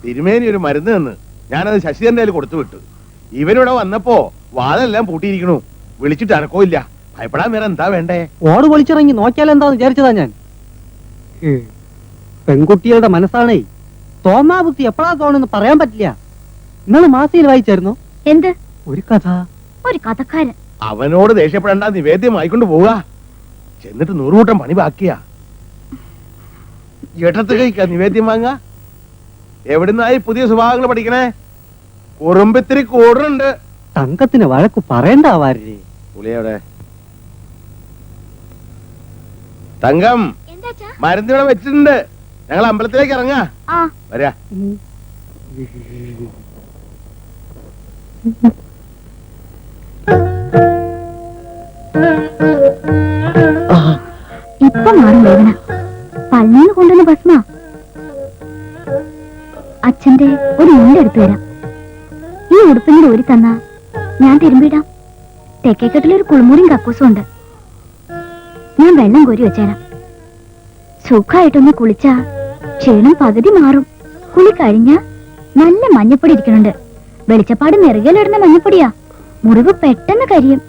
Speaker 3: തിരുമേനി ഒരു മരുന്ന് തന്ന് ഞാനത് ശശിധരന്റെ കയ്യിൽ കൊടുത്തു വിട്ടു. ഇവരിവിടെ വന്നപ്പോ വാതിലെല്ലാം പൂട്ടിയിരിക്കണു. വിളിച്ചിട്ട് അനക്കോ ഇല്ല. ഭയപ്പെടാൻ വേറെ എന്താ വേണ്ടേ?
Speaker 8: ഓട് പൊളിച്ചിറങ്ങി നോക്കിയാലെന്താന്ന് വിചാരിച്ചതാ ഞാൻ. പെൺകുട്ടികളുടെ മനസ്സാണേ. തോമാബുദ്ധി എപ്പോഴാ തോന്നുന്നു പറയാൻ പറ്റില്ല. ഇന്നലെ മാസിയിൽ വായിച്ചായിരുന്നു.
Speaker 2: എന്ത്?
Speaker 8: ഒരു കഥ.
Speaker 2: ഒരു കഥക്കാരൻ.
Speaker 3: അവനോട് ദേഷ്യപ്പെടേണ്ട, നിവേദ്യം ആയിക്കൊണ്ട് പോവുക. ചെന്നിട്ട് 100 കൂട്ടം പണി ബാക്കിയാ. ഇടത്ത് കഴിക്ക നിവേദ്യം വാങ്ങ. എവിടുന്നായി പുതിയ സ്വഭാവങ്ങൾ പഠിക്കണേ? കുറുമ്പിത്തിരി കൂടുന്നുണ്ട്.
Speaker 8: തങ്കത്തിന് വഴക്ക് പറയണ്ടാവാരേ.
Speaker 3: പുളിയവിടെ തങ്കം മരുന്നിവിടെ വെച്ചിട്ടുണ്ട്. ഞങ്ങൾ അമ്പലത്തിലേക്ക് ഇറങ്ങാ. വരാ.
Speaker 2: ഇപ്പൊ മാറും വേദന. പള്ളിന്ന് കൊണ്ടുവന്ന ഭസ്മ. അച്ഛന്റെ ഒരു മുണ്ടെടുത്തു തരാം. ഈ ഉടുപ്പിന്റെ ഊരി തന്നാ ഞാൻ തിരുമ്പിടാം. തെക്കേക്കെട്ടിലൊരു കുളിമുറിയും കക്കൂസും ഉണ്ട്. ഞാൻ വെള്ളം കോരി വെച്ചേരാം. സുഖമായിട്ടൊന്ന് കുളിച്ചാ ക്ഷീണം പകുതി മാറും. കുളി കഴിഞ്ഞാ നല്ല മഞ്ഞപ്പൊടി ഇരിക്കണുണ്ട്. വെളിച്ചപ്പാട് നെറുകയിലിടുന്ന മഞ്ഞപ്പൊടിയാ. മുറിവ് പെട്ടെന്ന് കരിയും.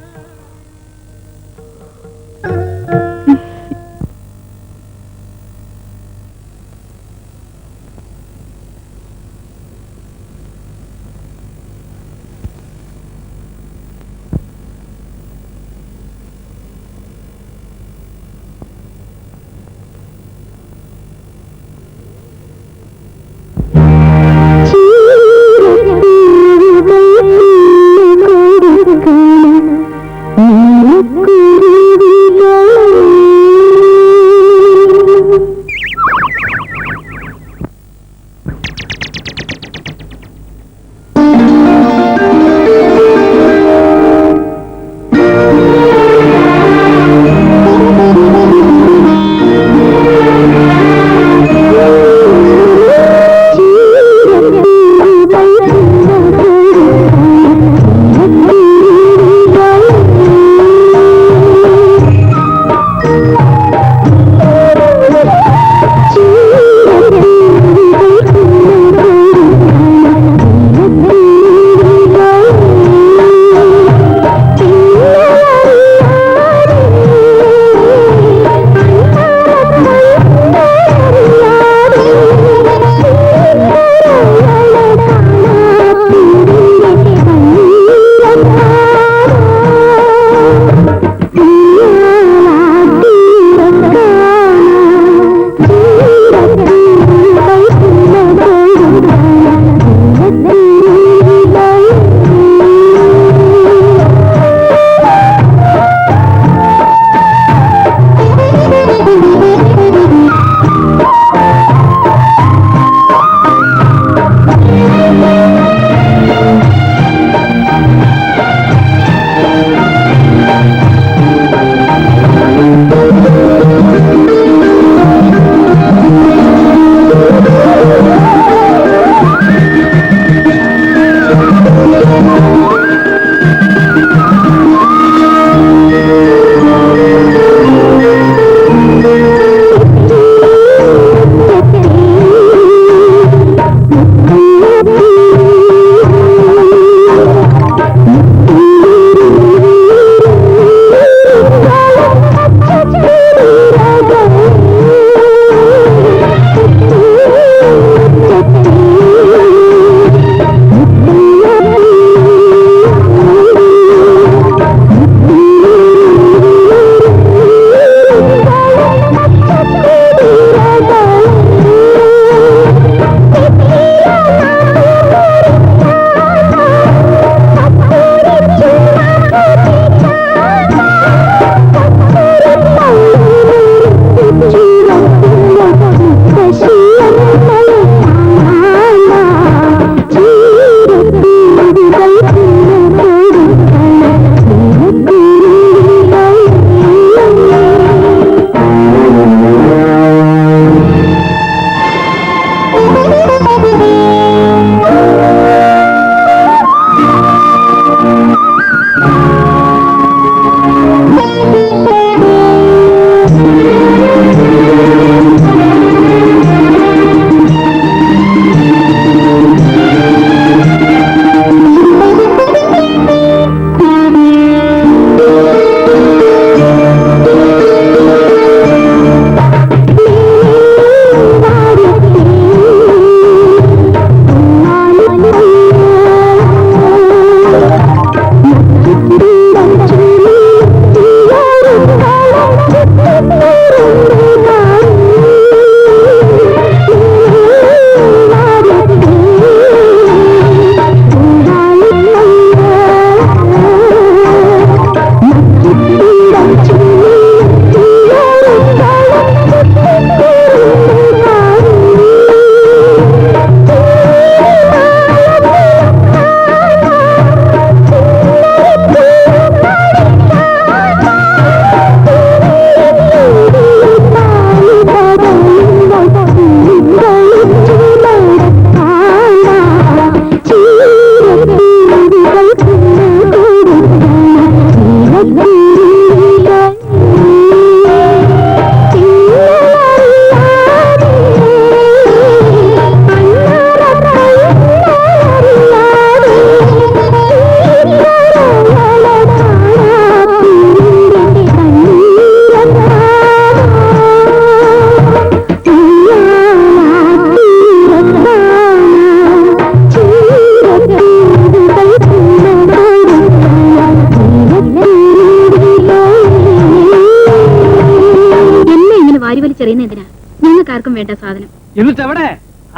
Speaker 2: അറിയുന്ന എന്തിനാ? ഞങ്ങൾക്ക് ആർക്കും വേണ്ട സാധനം.
Speaker 7: എന്നിട്ട് എവിടെ?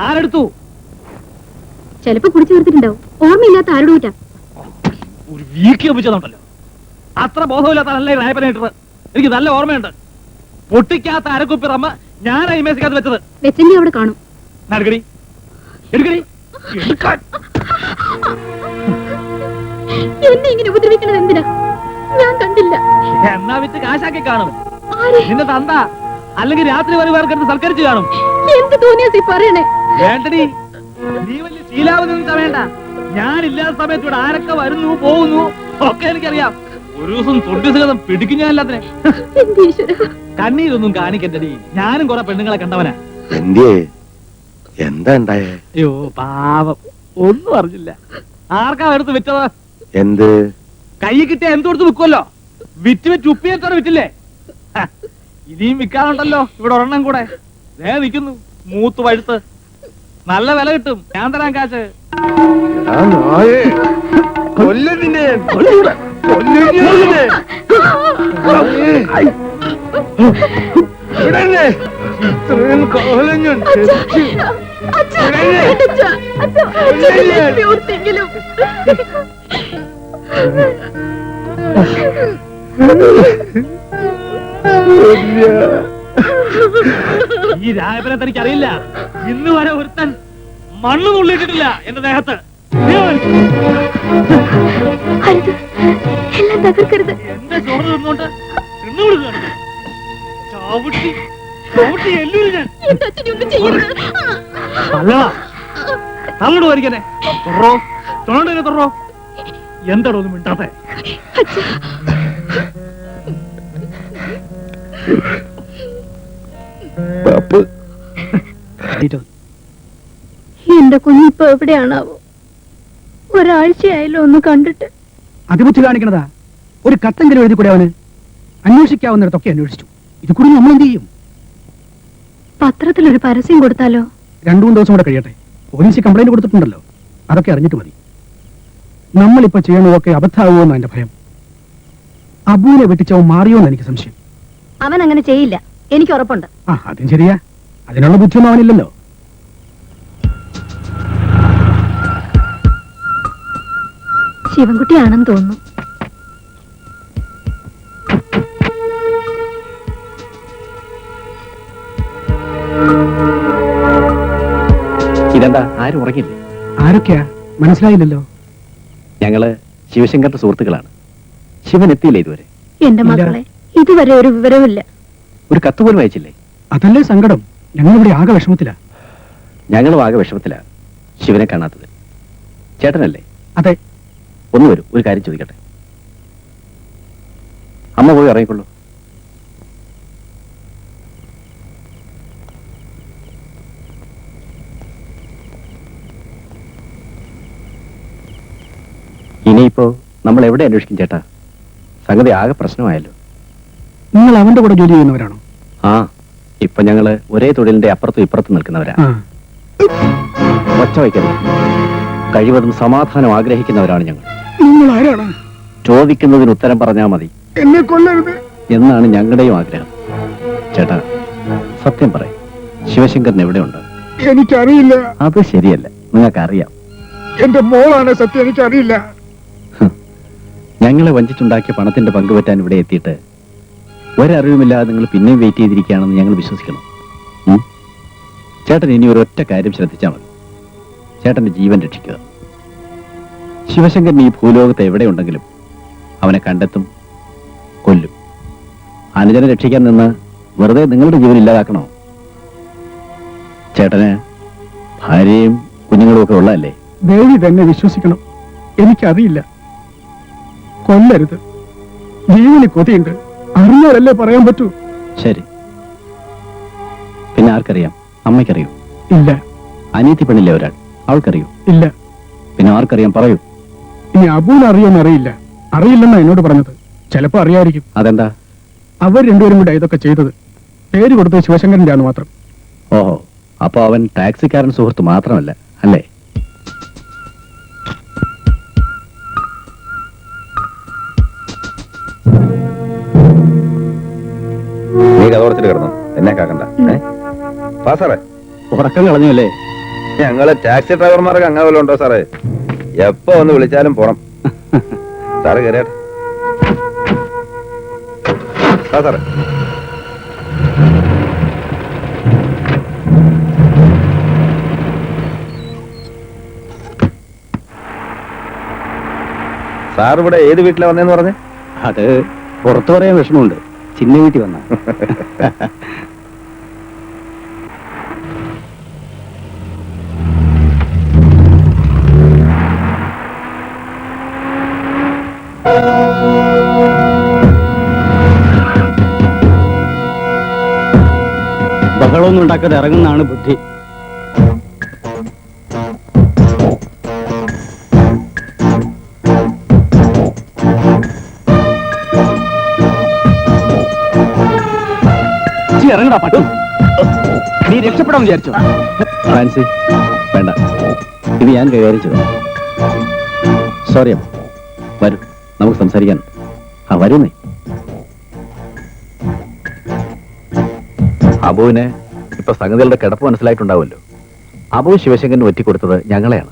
Speaker 7: ആരെടുത്തു?
Speaker 2: ചിലപ്പോ കുടിച്ചു തീർത്തിട്ടുണ്ടാവും. ഓർമ്മയില്ലാത്ത ആരോട് കൂറ്റാ?
Speaker 7: ഒരു വീക്ക് ഒപ്പിച്ചതുണ്ടല്ലോ. അത്ര ബോധമില്ലാത്തല്ലേ രായപ്പനായിട്ടത്. എനിക്ക് നല്ല ഓർമ്മയുണ്ട്. പൊട്ടിക്കാത്ത അരക്കുപ്പി റമ്മ ഞാനാ ഈ മേശക്കകത്ത് വെച്ചത്.
Speaker 2: വെച്ചെങ്കിൽ അവിടെ കാണും.
Speaker 7: എടുക്കടി എടുക്കടി എടുക്കാൻ.
Speaker 2: എന്നെ ഇങ്ങനെ ഉപദ്രവിക്കണത് എന്തിനാ? ഞാൻ കണ്ടില്ല.
Speaker 7: എന്നാ വിറ്റ് കാശാക്കി കാണും.
Speaker 2: ആരെ?
Speaker 7: നിന്റെ തന്ത. അല്ലെങ്കിൽ രാത്രി വരെ പേർക്കെടുത്ത് സൽക്കരിച്ച് കാണും.
Speaker 2: എന്ത് തോന്നിയാ പറയണേ?
Speaker 7: വേണ്ടടി, നീ വലിയ ശീലാവതി വേണ്ട. ഞാനില്ലാത്ത സമയത്ത് ഇവിടെ ആരൊക്കെ വരുന്നു പോകുന്നു ഒക്കെ എനിക്കറിയാം. ഒരു ദിവസം തൊണ്ടിസുഖം പിടിക്കും ഞാൻ എല്ലാത്തിനെ. കണ്ണീരൊന്നും കാണിക്കണ്ടടി. ഞാനും കുറെ പെണ്ണുങ്ങളെ കണ്ടവനാ.
Speaker 1: എന്താ ഉണ്ടായേ?
Speaker 7: അയ്യോ പാവം, ഒന്നും അറിഞ്ഞില്ല. ആർക്കാ എടുത്ത് വിറ്റത്?
Speaker 1: എന്ത്?
Speaker 7: കൈ കിട്ടിയ എന്ത് കൊടുത്ത് വിൽക്കുമല്ലോ. വിറ്റ് ഉപ്പിയേത്തോടെ വിറ്റില്ലേ? ഇനിയും വിൽക്കാനുണ്ടല്ലോ ഇവിടെ ഒരെണ്ണം കൂടെ. ദേ നിൽക്കുന്നു മൂത്ത് പഴുത്ത്. നല്ല വില കിട്ടും. ഞാൻ തരാൻ കാശ്. ഈ രായപ്പനെ തനിക്കറിയില്ല. ഇന്ന് വരെ ഒരുത്തൻ മണ്ണ് നുള്ളിയിട്ടിട്ടില്ല എന്റെ ദേഹത്ത്. എന്റെ ചോറ് തിന്നുകൊണ്ട് തിന്നുകൊടുക്കുകയാണ്. ചവിട്ടി ചവിട്ടി എല്ലൂരി ഞാൻ. നല്ലതാ, തള്ളോട് വരിക്കനെ. തൊറോ തൊണ്ടനെ തൊറോ. എന്താണോ ഒന്നും മിണ്ടാത്തെ?
Speaker 2: എന്റെ കുഞ്ഞിപ്പോ എവിടെയാണാവോ? ഒരാഴ്ചയായല്ലോ ഒന്ന് കണ്ടിട്ട്.
Speaker 6: അതിബുദ്ധി കാണിക്കണതാ. ഒരു കത്തെങ്കിലും എഴുതി കൂടെ അവന്. അന്വേഷിക്കാവുന്നിടത്തൊക്കെ അന്വേഷിച്ചു. ഇത് കൂടി നമ്മൾ എന്ത് ചെയ്യും?
Speaker 2: പത്രത്തിലൊരു പരസ്യം കൊടുത്താലോ?
Speaker 6: 2-3 ദിവസം കൂടെ കഴിയട്ടെ. പോലീസ് കംപ്ലൈന്റ് കൊടുത്തിട്ടുണ്ടല്ലോ. അതൊക്കെ അറിഞ്ഞിട്ട് മതി. നമ്മളിപ്പോ ചെയ്യണതൊക്കെ അബദ്ധാവുമെന്ന് എന്റെ ഭയം. അബുവിനെ വെട്ടിച്ചവൻ മാറിയോന്ന് എനിക്ക് സംശയം.
Speaker 2: അവൻ അങ്ങനെ ചെയ്യില്ല, എനിക്ക് ഉറപ്പുണ്ട്.
Speaker 6: അതും ശരിയാ. അതിനുള്ള ബുദ്ധിയൊന്നും അവനില്ലല്ലോ.
Speaker 2: ശിവൻകുട്ടിയാണെന്ന് തോന്നുന്നു.
Speaker 3: ഇതെന്താ, ആരും ഉറങ്ങില്ലേ?
Speaker 6: ആരൊക്കെയാ മനസ്സിലായില്ലല്ലോ.
Speaker 3: ഞങ്ങള് ശിവശങ്കറിന്റെ സുഹൃത്തുക്കളാണ്. ശിവൻ എത്തിയില്ലേ ഇതുവരെ?
Speaker 2: എന്റെ മക്കളെ, ഇതുവരെ ഒരു വിവരവുമില്ല.
Speaker 3: ഒരു കത്ത് പോലും അയച്ചില്ലേ?
Speaker 6: അതല്ലേ സങ്കടം. ഞങ്ങളിവിടെ ആകെ വിഷമത്തിലാ.
Speaker 3: ഞങ്ങളും ആകെ വിഷമത്തിലാ ശിവനെ കാണാത്തത്. ചേട്ടനല്ലേ?
Speaker 6: അതെ.
Speaker 3: ഒന്ന് വരൂ, ഒരു കാര്യം ചോദിക്കട്ടെ. അമ്മ പോയി ഇറങ്ങിക്കൊള്ളൂ. ഇനിയിപ്പോ നമ്മൾ എവിടെ അന്വേഷിക്കും ചേട്ടാ? സംഗതി ആകെ പ്രശ്നമായല്ലോ.
Speaker 6: നിങ്ങൾ അവന്റെ കൂടെ ജോലി ചെയ്യുന്നവരാണോ?
Speaker 3: ഇപ്പൊ ഞങ്ങള് ഒരേ തൊഴിലിന്റെ അപ്പുറത്തും ഇപ്പുറത്തും നിൽക്കുന്നവരാ. ഒച്ച വയ്ക്കരുത്. കഴിവതും സമാധാനം ആഗ്രഹിക്കുന്നവരാണ് ഞങ്ങൾ.
Speaker 6: നിങ്ങൾ ആരാണ്?
Speaker 3: ചോദിക്കുന്നതിന് ഉത്തരം പറഞ്ഞാൽ മതി.
Speaker 6: എന്നെ കൊല്ലരുത്
Speaker 3: എന്നാണ് ഞങ്ങളുടെയും ആഗ്രഹം. ചേട്ടാ, സത്യം പറയും, ശിവശങ്കരൻ എവിടെയുണ്ട്?
Speaker 6: എനിക്കറിയില്ല.
Speaker 3: അത് ശരിയല്ല, നിങ്ങൾക്കറിയാം.
Speaker 6: എന്റെ മോളാണ് സത്യം, എനിക്കറിയില്ല.
Speaker 3: ഞങ്ങളെ വഞ്ചിച്ചുണ്ടാക്കിയ പണത്തിന്റെ പങ്കുപറ്റാൻ ഇവിടെ എത്തിയിട്ട് ഒരറിവുമില്ലാതെ നിങ്ങൾ പിന്നെയും വെയിറ്റ് ചെയ്തിരിക്കുകയാണെന്ന് ഞങ്ങൾ വിശ്വസിക്കണം. ചേട്ടൻ ഇനി ഒരൊറ്റ കാര്യം ശ്രദ്ധിച്ചാൽ മതി. ചേട്ടന്റെ ജീവൻ രക്ഷിക്കുക. ശിവശങ്കരൻ ഈ ഭൂലോകത്ത് എവിടെയുണ്ടെങ്കിലും അവനെ കണ്ടെത്തും, കൊല്ലും. അനുജനെ രക്ഷിക്കാൻ നിന്ന് വെറുതെ നിങ്ങളുടെ ജീവൻ ഇല്ലാതാക്കണോ? ചേട്ടന് ഭാര്യയും കുഞ്ഞുങ്ങളും ഒക്കെ ഉള്ളതല്ലേ?
Speaker 6: ദേവി തന്നെ വിശ്വസിക്കണം. എനിക്കറിയില്ല. കൊല്ലരുത്. ജീവന് കൊതിയുണ്ട്. അറിഞ്ഞാലല്ലേ പറയാൻ പറ്റൂ.
Speaker 3: ശരി, പിന്നെ ആർക്കറിയാം? അമ്മയ്ക്കറിയോ?
Speaker 6: ഇല്ല.
Speaker 3: അനിയത്തി പെണ്ണില്ലേ ഒരാൾ, അവൾക്കറിയോ?
Speaker 6: ഇല്ല.
Speaker 3: പിന്നെ ആർക്കറിയാം? പറയൂ.
Speaker 6: ഇനി അബൂന് അറിയോന്ന് അറിയില്ല. അറിയില്ലെന്നാ എന്നോട് പറഞ്ഞത്. ചിലപ്പോ അറിയായിരിക്കും.
Speaker 3: അതെന്താ?
Speaker 6: അവർ രണ്ടുപേരും കൂടെ ഇതൊക്കെ ചെയ്തത്. പേര് കൊടുത്തത് ശിവശങ്കരന്റെ ആണെന്ന് മാത്രം.
Speaker 3: ഓഹോ, അപ്പൊ അവൻ ടാക്സിക്കാരൻ സുഹൃത്ത് മാത്രമല്ല അല്ലേ?
Speaker 4: നീ കഥ കിടന്നു. എന്നെ കാക്കണ്ട. വാ സാറേ.
Speaker 3: ഉറക്കം കളഞ്ഞു അല്ലേ?
Speaker 4: ഞങ്ങള് ടാക്സി ഡ്രൈവർമാർക്ക് അങ്ങനെ വല്ലതും ഉണ്ടോ സാറേ? എപ്പോ ഒന്ന് വിളിച്ചാലും പോണം. സാറ് കയറിയാട്ടെ. സാറേ സാർ ഇവിടെ ഏത് വീട്ടിലാ വന്നേന്ന് പറഞ്ഞേ?
Speaker 3: അത് പുറത്തു പറയാൻ വിഷമമുണ്ട്. ചിന്ന വീട്ടിൽ വന്ന ബഹളമൊന്നും ഉണ്ടാക്കാതെ ഇറങ്ങുന്നതാണ് ബുദ്ധി. ഇറങ്ങടാ പട്ടു. നീ രക്ഷപ്പെടാൻ വിചാരിച്ചോ? ഫ്രാൻസി വേണ്ട, ഇത് ഞാൻ കൈകാര്യം ചെയ്തു. സോറി അമ്മ. വരൂ, നമുക്ക് സംസാരിക്കാൻ. വരുന്നേ. അബുവിന് ഇപ്പൊ സംഗതികളുടെ കിടപ്പ് മനസ്സിലായിട്ടുണ്ടാവുമല്ലോ. അബു ശിവശങ്കരന് ഒറ്റിക്കൊടുത്തത് ഞങ്ങളെയാണ്.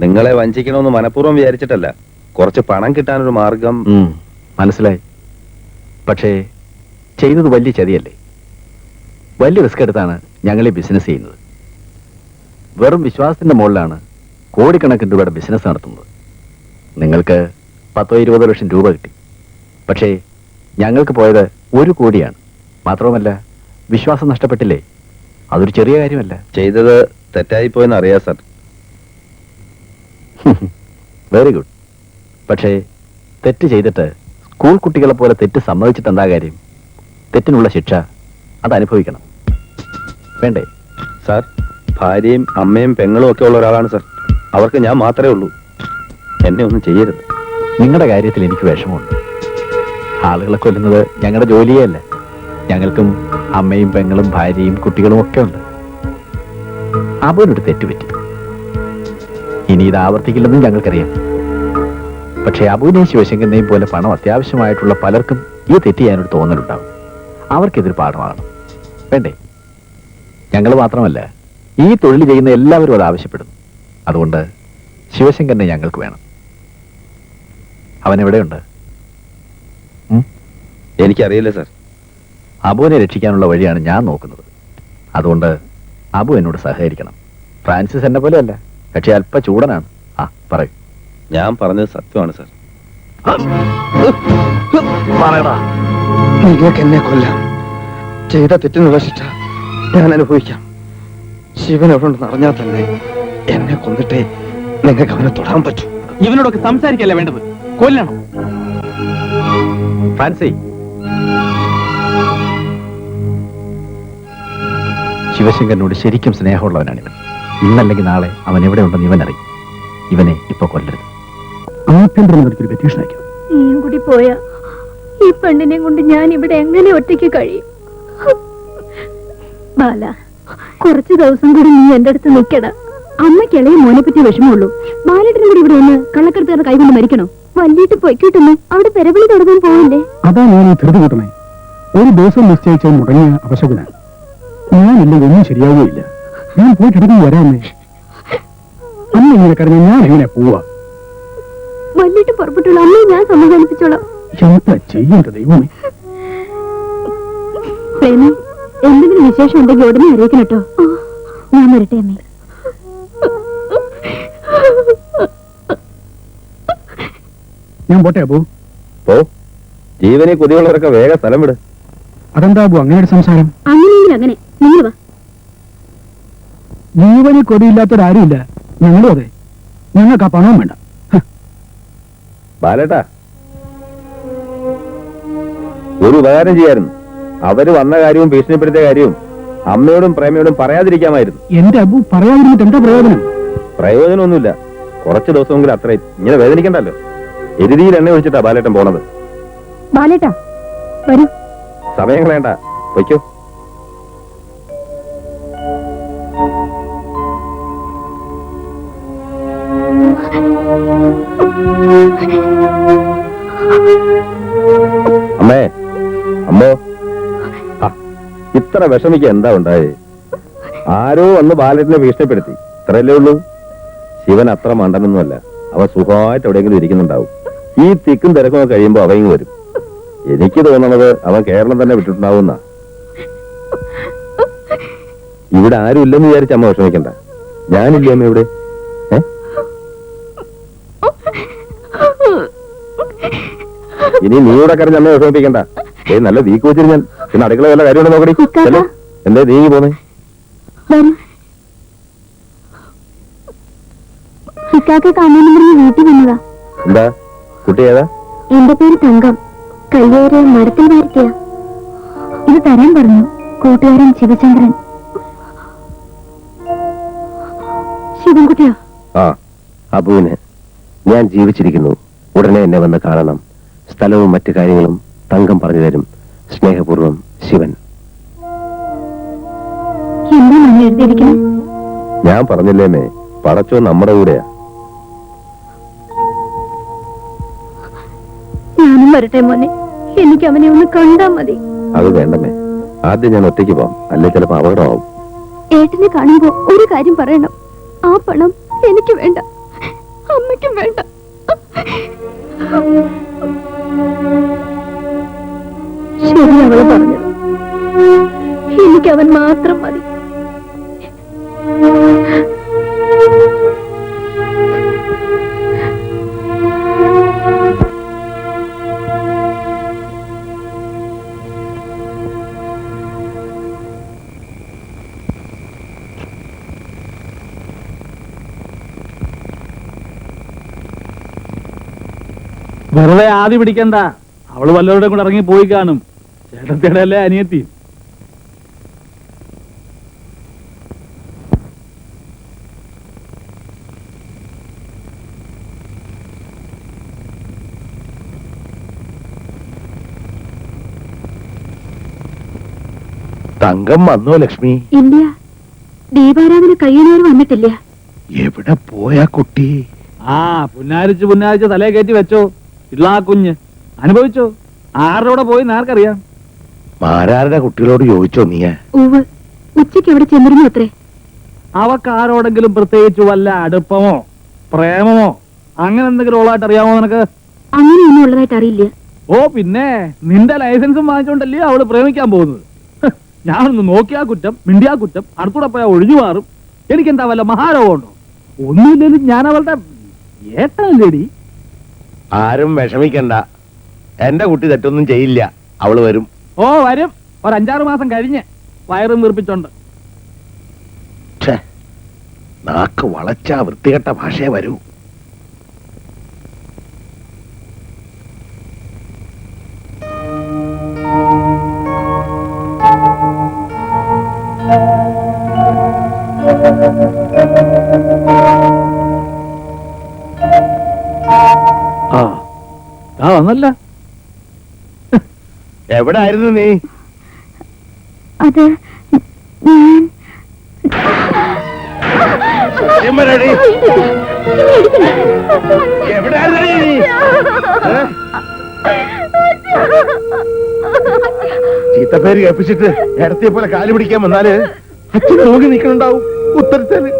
Speaker 4: നിങ്ങളെ വഞ്ചിക്കണമെന്ന് മനഃപൂർവ്വം വിചാരിച്ചിട്ടല്ല, കുറച്ച് പണം കിട്ടാനൊരു മാർഗം.
Speaker 3: മനസ്സിലായി. പക്ഷേ ചെയ്തത് വലിയ ചതിയല്ലേ? വലിയ റിസ്ക് എടുത്താണ് ഞങ്ങൾ ഈ ബിസിനസ് ചെയ്യുന്നത്. വെറും വിശ്വാസത്തിന്റെ മുകളിലാണ് കോടിക്കണക്കിന് രൂപയുടെ ബിസിനസ് നടത്തുന്നത്. നിങ്ങൾക്ക് 10-20 ലക്ഷം രൂപ കിട്ടി. പക്ഷേ ഞങ്ങൾക്ക് പോയത് 1 കോടിയാണ്. മാത്രവുമല്ല, വിശ്വാസം നഷ്ടപ്പെട്ടില്ലേ? അതൊരു ചെറിയ കാര്യമല്ല.
Speaker 4: ചെയ്തത് തെറ്റായിപ്പോയെന്ന് അറിയാം സാർ.
Speaker 3: Very good. പക്ഷേ തെറ്റ് ചെയ്തിട്ട് സ്കൂൾ കുട്ടികളെ പോലെ തെറ്റ് സമ്മതിച്ചിട്ട് എന്താ കാര്യം? തെറ്റിനുള്ള ശിക്ഷ അത് അനുഭവിക്കണം, വേണ്ടേ?
Speaker 4: സാർ, ഭാര്യയും അമ്മയും പെങ്ങളും ഒക്കെ ഉള്ള ഒരാളാണ് സാർ. അവർക്ക് ഞാൻ മാത്രമേ ഉള്ളൂ. എന്നെ ഒന്നും ചെയ്യരുത്.
Speaker 3: നിങ്ങളുടെ കാര്യത്തിൽ എനിക്ക് വിഷമമുണ്ട്. ആളുകളെ കൊല്ലുന്നത് ഞങ്ങളുടെ ജോലിയേ അല്ല. ഞങ്ങൾക്കും അമ്മയും പെങ്ങളും ഭാര്യയും കുട്ടികളും ഒക്കെ ഉണ്ട്. അബുവിനൊരു തെറ്റുപറ്റി. ഇനി ഇത് ആവർത്തിക്കില്ലെന്നും ഞങ്ങൾക്കറിയാം. പക്ഷേ അബുവിനെയും ശിവശങ്കരനെയും പോലെ പണം അത്യാവശ്യമായിട്ടുള്ള പലർക്കും ഈ തെറ്റ് ചെയ്യാനൊരു തോന്നലുണ്ടാവും. അവർക്കിതൊരു പാഠമാകണം, വേണ്ടേ? ഞങ്ങൾ മാത്രമല്ല, ഈ തൊഴിൽ ചെയ്യുന്ന എല്ലാവരും അത് ആവശ്യപ്പെടുന്നു. അതുകൊണ്ട് ശിവശങ്കരനെ ഞങ്ങൾക്ക് വേണം. അവൻ എവിടെയുണ്ട്?
Speaker 4: എനിക്കറിയില്ല സാർ.
Speaker 3: അബുവിനെ രക്ഷിക്കാനുള്ള വഴിയാണ് ഞാൻ നോക്കുന്നത്. അതുകൊണ്ട് അബു എന്നോട് സഹകരിക്കണം. ഫ്രാൻസിസ് എന്നെ പോലെയല്ല, പക്ഷെ അല്പ ചൂടനാണ്. പറയൂ.
Speaker 4: ഞാൻ പറഞ്ഞത് സത്യമാണ് സാർ.
Speaker 3: പറയടാ.
Speaker 1: നിങ്ങൾക്ക് എന്നെ കൊല്ലാം. ചെയ്ത തെറ്റിനുള്ള ശിക്ഷ ഞാൻ അനുഭവിക്കാം. ശിവൻ എവിടെ ഉണ്ടെന്ന് അറിഞ്ഞാൽ തന്നെ എന്നെ കൊന്നിട്ടേ നിങ്ങൾക്ക് അവനെ തൊടാൻ പറ്റൂ.
Speaker 7: ഇവനോടൊക്കെ സംസാരിക്കല്ലേ വേണ്ടത്, കൊല്ലണം.
Speaker 3: ഫ്രാൻസി, ശിവശങ്കരനോട് ശരിക്കും സ്നേഹമുള്ളവനാണിവൻ. ഇന്നല്ലെങ്കിൽ നാളെ അവൻ എവിടെ ഉണ്ടെന്ന് ഇവൻ അറിയും. ഇവനെ ഇപ്പൊ കൊല്ലരുത്.
Speaker 6: ആഭ്യന്തരം ഒരു പെറ്റീഷൻ അയക്കാം.
Speaker 2: നീയും കൂടി പോയാ ഈ പെണ്ണിനെ കൊണ്ട് ഞാൻ ഇവിടെ എങ്ങനെ ഒറ്റയ്ക്ക് കഴിയും? ബാല, കുറച്ചു ദിവസം കൂടി നീ എന്റെ അടുത്ത് നിൽക്കട. അമ്മയ്ക്ക് ഇളയ മോനെ പറ്റി വിഷമമുള്ളൂ. ബാലേട്ടനും കൂടി ഇവിടെ ഒന്ന് കള്ളക്കടത്തുകാരുടെ കൈകൊണ്ട് മരിക്കണോ? വല്ലിട്ട് പൊയ്ക്കിട്ടുന്നു. അവിടെ പെരവിളി തുടങ്ങാൻ പോവില്ലേ?
Speaker 6: അതാ ഞാൻ ഈ ധൃതി കൂട്ടണേ. ഒരു ദിവസം നിശ്ചയിച്ച മുടങ്ങിയ അപശകുനാണ്. ഞാനില്ലെങ്കിൽ ഒന്നും ശരിയാവുകയില്ല. ഞാൻ പോയിട്ടിടങ്ങി വരാമേ. അമ്മ ഇങ്ങനെ കരഞ്ഞ ഞാൻ എങ്ങനെ പോവാ?
Speaker 2: വല്ലിട്ട് പുറപ്പെട്ടുള്ള അമ്മയെ ഞാൻ സമാധാനിപ്പിച്ചോളാം.
Speaker 6: എന്താ ചെയ്യേണ്ട ദൈവമേ?
Speaker 2: പ്രേമി, എന്തെങ്കിലും വിശേഷം ഉണ്ടെങ്കിൽ ഉടനെ അറിയിക്കണം കേട്ടോ. ഞാൻ വരട്ടെ അമ്മേ.
Speaker 6: ഞാൻ പോട്ടെ അബു.
Speaker 4: ഓ, ജീവനെ കൊതിയുള്ളവരൊക്കെ വേഗം സ്ഥലം വിട്.
Speaker 6: അതെന്താ അബു അങ്ങനെ ഒരു സംസാരം?
Speaker 2: അങ്ങനെയെങ്കിലും അങ്ങനെ. നിങ്ങൾ വാ.
Speaker 6: ജീവന് കൊതിയില്ലാത്തൊരാരുമില്ല. ഞങ്ങളും അതെ. ഞങ്ങൾക്ക് ആ പണവും വേണ്ട.
Speaker 4: ബാലേട്ടാ, ഒരു ഉപകാരം ചെയ്യായിരുന്നു. അവര് വന്ന കാര്യവും ഭീഷണിപ്പെടുത്തിയ കാര്യവും അമ്മയോടും പ്രേമയോടും പറയാതിരിക്കാമായിരുന്നു.
Speaker 6: എന്റെ അബു പറയാതിരുന്നിട്ട് എന്താ പ്രയോജനം?
Speaker 4: പ്രയോജനമൊന്നുമില്ല. കുറച്ച് ദിവസമെങ്കിലും അത്രയും ഇങ്ങനെ വേദനിക്കണ്ടല്ലോ. എരുതിയിൽ എണ്ണ ഒഴിച്ചിട്ടാ ബാലേട്ടൻ പോണത്.
Speaker 2: ബാലേട്ടാ വരൂ.
Speaker 4: സമയം കളയണ്ട, വയ്ക്കോ. അമ്മേ, അമ്മോ, ഇത്ര വിഷമിക്ക എന്താ ഉണ്ടായേ? ആരോ വന്ന് ബാലറ്റിനെ ഭീഷണിപ്പെടുത്തി, ഇത്രയല്ലേ ഉള്ളൂ. ശിവൻ അത്ര മണ്ടനൊന്നുമല്ല. അവ സുഖമായിട്ട് എവിടെയെങ്കിലും ഇരിക്കുന്നുണ്ടാവും. ഈ തിക്കും തിരക്കും കഴിയുമ്പോ അവയും വരും. എനിക്ക് തോന്നണത് അവൻ കേരളം തന്നെ വിട്ടിട്ടുണ്ടാവുന്ന. ഇവിടെ ആരും ഇല്ലെന്ന് വിചാരിച്ച അമ്മ വിഷമിക്കണ്ട. ഞാനില്ലേ അമ്മ ഇവിടെ? ഇനി നീ ഇവിടെ കരഞ്ഞ അമ്മയെ വിഷമിപ്പിക്കണ്ട. നല്ല വീക്ക് വെച്ചിട്ട് ഞാൻ പിന്നെ അടുക്കള വല്ല കാര്യമുണ്ടോ നോക്കടി. എന്തേ നീങ്ങി പോന്നേ?
Speaker 5: വീട്ടിൽ വന്നതാ.
Speaker 4: എന്താ കുട്ടി ഏതാ?
Speaker 5: എന്റെ പേര് തങ്കം. കയ്യേറ് മരത്തിൽ വരുത്തിയ. ഇത് തരാൻ പറഞ്ഞു കൂട്ടുകാരൻ ശിവചന്ദ്രൻ. ശിവൻകുട്ടിയോ?
Speaker 1: ആ അബുവിന് ഞാൻ ജീവിച്ചിരിക്കുന്നു, ഉടനെ എന്നെ വന്ന് കാണണം. സ്ഥലവും മറ്റു കാര്യങ്ങളും തങ്കം പറഞ്ഞു തരും. സ്നേഹപൂർവ്വം ശിവൻ.
Speaker 5: എന്താ മണി എഴുതിയിരിക്കുന്നത്?
Speaker 4: ഞാൻ പറഞ്ഞില്ലേമേ, പടച്ചോ നമ്മുടെ കൂടെയാ.
Speaker 2: ഞാനും വരട്ടെ മോനെ, എനിക്ക് അവനെ ഒന്ന് കണ്ടാ മതി.
Speaker 4: അത് വേണ്ടമേ, ആദ്യം ഞാൻ ഒറ്റയ്ക്ക് പോവാം, അല്ലെ ചിലപ്പോ അപകടമാവും.
Speaker 5: ഏട്ടനെ കാണുമ്പോ ഒരു കാര്യം പറയണം. ആ പണം എനിക്ക് വേണ്ട, അമ്മയ്ക്കും വേണ്ട.
Speaker 2: ശരി അവള് പറഞ്ഞത്. എനിക്ക് അവൻ മാത്രം മതി.
Speaker 7: വെറുതെ ആദ്യം പിടിക്കണ്ട. അവള് വല്ലവരുടെ കൂടെ ഇറങ്ങി പോയി കാണും. ചേട്ടത്തിയുടെ അല്ലേ അനിയത്തി.
Speaker 4: തങ്കം വന്നോ ലക്ഷ്മി?
Speaker 2: ഇല്ല, ദീപാരാധന കഴിയുന്നവർ വന്നിട്ടില്ല.
Speaker 4: എവിടെ പോയാ കുട്ടി?
Speaker 7: ആ പുന്നാരിച്ച് തലയെ കയറ്റി വെച്ചോ. ഇള്ള കുഞ്ഞ് അനുഭവിച്ചോ. ആരുടെ കൂടെ പോയി ആർക്കറിയാം.
Speaker 4: മാരാരുടെ കുട്ടികളോട് ചോദിച്ചോ നീ?
Speaker 2: ഉവ്, ഉച്ചയ്ക്ക് എവിടെ ചെന്നിരുന്നു അത്രേ.
Speaker 7: അവക്ക് ആരോടെങ്കിലും പ്രത്യേകിച്ച് വല്ല അടുപ്പമോ പ്രേമമോ അങ്ങനെ എന്തെങ്കിലും ഉള്ളതായിട്ട് അറിയാമോ നിനക്ക്?
Speaker 2: അങ്ങനെയൊന്നും ഉള്ളതായിട്ട് അറിയില്ല.
Speaker 7: ഓ പിന്നെ, നിന്റെ ലൈസൻസും വാങ്ങിച്ചോണ്ടല്ലേ അവള് പ്രേമിക്കാൻ പോകുന്നത്. ഞാനൊന്ന് നോക്കിയാ കുറ്റം, മിണ്ടിയാ കുറ്റം, അടുത്തൂടെ പോയാ ഒഴിഞ്ഞു മാറും. എനിക്കെന്താ വല്ല മഹാരോഗമുണ്ടോ? ഒന്നുമില്ലെങ്കിലും ഞാൻ അവളുടെ ഏട്ടനല്ലേടി.
Speaker 4: ആരും വിഷമിക്കണ്ട, എന്റെ കുട്ടി തെറ്റൊന്നും ചെയ്യില്ല. അവള് വരും.
Speaker 7: ഓ വരും, ഒരു 5-6 മാസം കഴിഞ്ഞ് വയറും വീർപ്പിച്ചോണ്ട്.
Speaker 4: നാക്ക് വളച്ച വൃത്തികെട്ട ഭാഷയെ വരൂ.
Speaker 7: ആ വന്നല്ല.
Speaker 4: എവിടെ ആയിരുന്നു നീ?
Speaker 5: അത്
Speaker 4: ചീത്തപ്പേര് കേൾപ്പിച്ചിട്ട് ഇടത്തെ പോലെ കാല് പിടിക്കാൻ വന്നാല് അച്ഛൻ നോക്കി നിൽക്കണുണ്ടാവും ഉത്തരത്തേല്.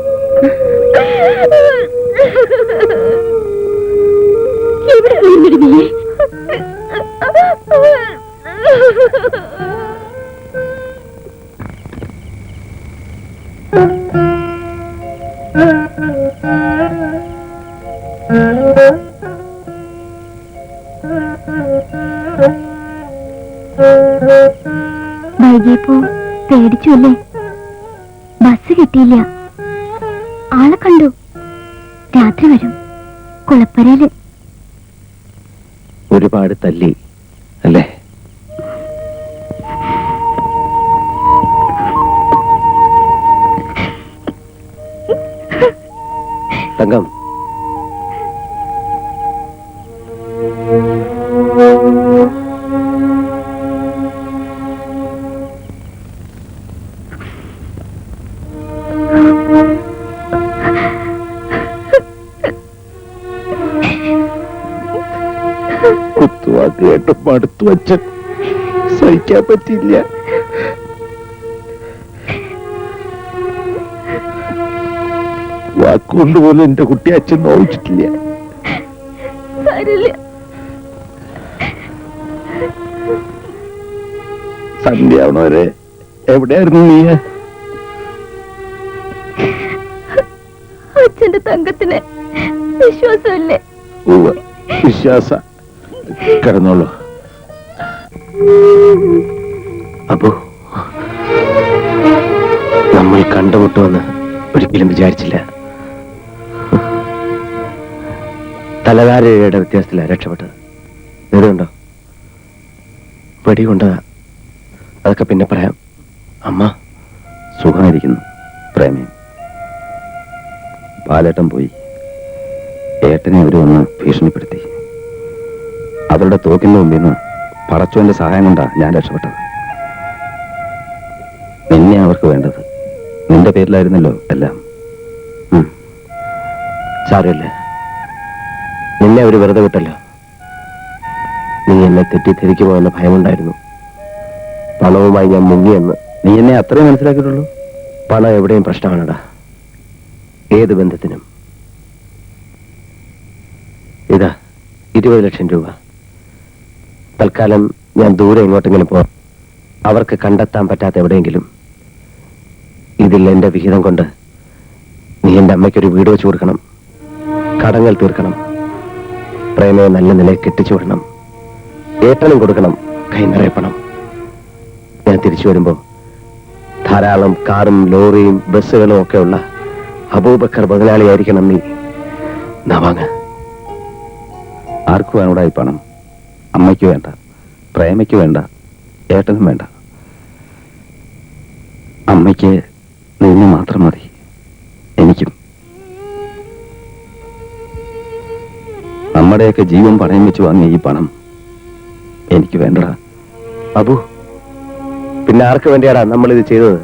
Speaker 5: വൈകിയപ്പോ പേടിച്ചു അല്ലേ? ബസ് കിട്ടിയില്ല. ആളെ കണ്ടു. രാത്രി വരും. കുളപ്പരയില്.
Speaker 1: ഒരുപാട് തല്ലി അല്ലേ? തങ്കം,
Speaker 4: കുത്തുവാക്ക് കേട്ട് മടുത്തു വച്ചൻ. സഹിക്കാൻ പറ്റില്ല. വാക്കുകൊണ്ട് പോലും എന്റെ കുട്ടി അച്ഛൻ നോവിച്ചിട്ടില്ല. സന്ധ്യാവണവരെ എവിടെയായിരുന്നു നീ?
Speaker 5: അച്ഛന്റെ തങ്കത്തിന് വിശ്വാസമില്ലേ?
Speaker 4: വിശ്വാസ. കിടന്നോളൂ.
Speaker 1: അപ്പോ നമ്മൾ കണ്ടുമുട്ടുമെന്ന് ഒരിക്കലും വിചാരിച്ചില്ല. തലധാരയുടെ വ്യത്യാസത്തിലാണ് രക്ഷപ്പെട്ടത്. ഇതുണ്ടോ വെടികൊണ്ടതാ. അതൊക്കെ പിന്നെ പറയാം. അമ്മ
Speaker 4: സുഖമായിരിക്കുന്നു പ്രേമയും. പാലേട്ടൻ പോയി. ഏട്ടനെ അവർ വന്ന് ഭീഷണിപ്പെടുത്തി. അവരുടെ തോക്കിന്റെ മുമ്പിൽ നിന്ന് പടച്ചോന്റെ സഹായം കൊണ്ടാ ഞാൻ രക്ഷപ്പെട്ടത്. നിന്നെ അവർക്ക് വേണ്ടത്. നിന്റെ പേരിലായിരുന്നല്ലോ എല്ലാം.
Speaker 1: സാരമില്ല, നിന്നെ അവര് വെറുതെ വിട്ടല്ലോ. നീ എന്നെ തെറ്റിദ്ധരിക്കുമോ എന്ന ഭയമുണ്ടായിരുന്നു. പണവുമായി ഞാൻ മുങ്ങിയെന്ന്.
Speaker 4: നീ എന്നെ അത്രയും മനസ്സിലാക്കിയിട്ടുള്ളൂ.
Speaker 1: പണം എവിടെയും പ്രശ്നമാണടാ, ഏത് ബന്ധത്തിനും. ഇതാ 20 ലക്ഷം രൂപ. തൽക്കാലം ഞാൻ ദൂരെ എങ്ങോട്ടെങ്കിലും പോ. അവർക്ക് കണ്ടെത്താൻ പറ്റാത്ത എവിടെയെങ്കിലും. ഇതിൽ എന്റെ വിഹിതം കൊണ്ട് നീ എന്റെ അമ്മയ്ക്കൊരു വീട് വെച്ച് കൊടുക്കണം. കടങ്ങൾ തീർക്കണം. പ്രേമയെ നല്ല നിലയിൽ കെട്ടിച്ചു വിടണം. ഏട്ടനും കൊടുക്കണം കൈ നിറയെ പണം. ഞാൻ തിരിച്ചു വരുമ്പോ ധാരാളം കാറും ലോറിയും ബസ്സുകളും ഒക്കെ ഉള്ള അബൂബക്കർ മുതലാളിയായിരിക്കണം നീ. വാങ്ങ.
Speaker 4: ആർക്കു വേണോടായി പണം? അമ്മയ്ക്ക് വേണ്ട, പ്രേമയ്ക്ക് വേണ്ട, ഏട്ടനും വേണ്ട. അമ്മയ്ക്ക് നിന്നെ മാത്രം മതി. എനിക്കും. നമ്മുടെയൊക്കെ ജീവൻ പണയം വെച്ച് വാങ്ങിയ ഈ പണം എനിക്ക് വേണ്ടടാ.
Speaker 1: അബു, പിന്നെ ആർക്ക് വേണ്ടിയാടാ നമ്മൾ ഇത് ചെയ്തത്?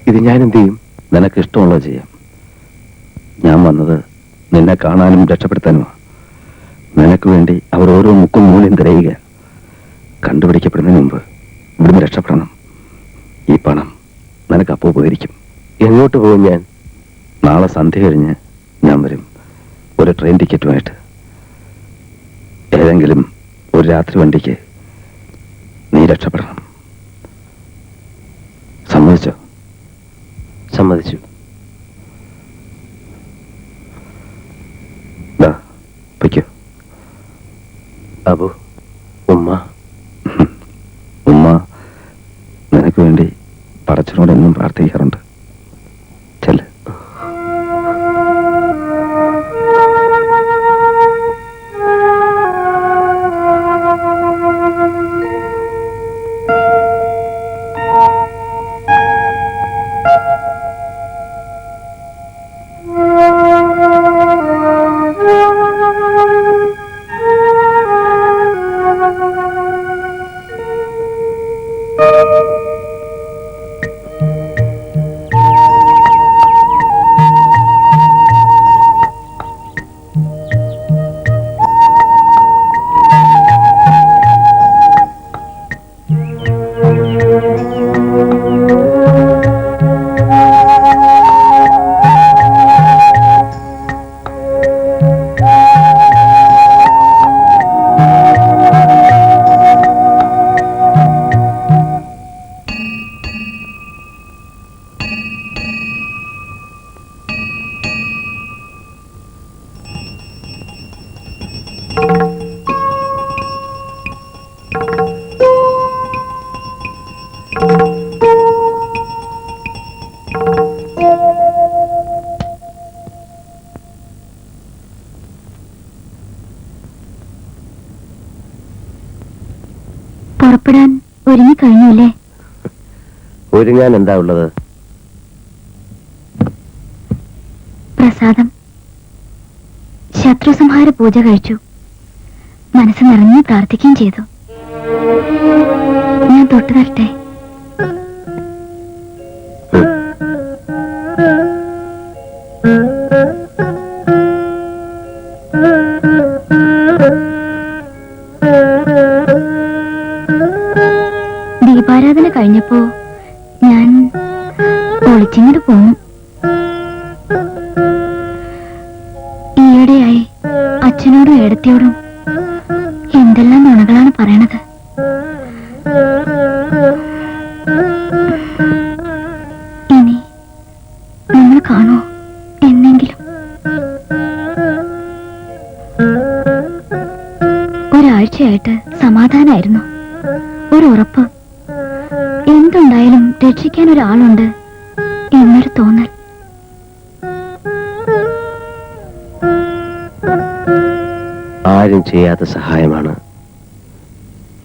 Speaker 1: ഇത് ഞാൻ എന്ത് ചെയ്യും?
Speaker 4: നിനക്ക് ഇഷ്ടമുള്ളത് ചെയ്യാം. ഞാൻ വന്നത് നിന്നെ കാണാനും രക്ഷപ്പെടുത്താനുമാണ്. നിനക്ക് വേണ്ടി അവർ ഓരോ മുക്കും മൂലയും തിരയുക. കണ്ടുപിടിക്കപ്പെടുന്നതിന് മുമ്പ് ഇവിടുന്ന് രക്ഷപ്പെടണം. ഈ പണം നിനക്ക് അപ്പോൾ ഉപകരിക്കും.
Speaker 1: എങ്ങോട്ട് പോകും ഞാൻ?
Speaker 4: നാളെ സന്ധ്യ കഴിഞ്ഞ് ഞാൻ വരും, ഒരു ട്രെയിൻ ടിക്കറ്റുമായിട്ട്. ഏതെങ്കിലും ഒരു രാത്രി വണ്ടിക്ക് നീ രക്ഷപ്പെടണം. സമ്മതിച്ചോ?
Speaker 1: സമ്മതിച്ചു.
Speaker 4: വയ്ക്കോ.
Speaker 1: അബു, ഉമ്മ.
Speaker 4: ഉമ്മ നിനക്ക് വേണ്ടി പടച്ചനോട് എന്നും പ്രാർത്ഥിക്കാറുണ്ട്. ചെല്ല്.
Speaker 5: പുറപ്പെടാൻ ഒരുങ്ങിക്കഴിഞ്ഞല്ലേ?
Speaker 1: ഒരുങ്ങാൻ എന്താ ഉള്ളത്?
Speaker 5: പ്രസാദം. ശത്രുസംഹാര പൂജ കഴിച്ചു. മനസ്സ് നിറഞ്ഞു പ്രാർത്ഥിക്കുകയും ചെയ്തു. ഞാൻ തൊട്ടു തരട്ടെ? ദീപാരാധന കഴിഞ്ഞപ്പോ ഞാൻ ഒളിച്ചിങ്ങോട്ട് പോന്നു. അച്ഛനോടും ഏടത്തിയോടും എന്തെല്ലാം നുണകളാണ് പറയണത്. ഇനി നമ്മൾ കാണോ എന്നെങ്കിലും? ഒരാഴ്ചയായിട്ട് സമാധാനായിരുന്നു. ഒരു ഉറപ്പ്, എന്തുണ്ടായാലും രക്ഷിക്കാൻ ഒരാളുണ്ട് എന്നൊരു തോന്നൽ.
Speaker 1: ആരും ചെയ്യാത്ത സഹായമാണ്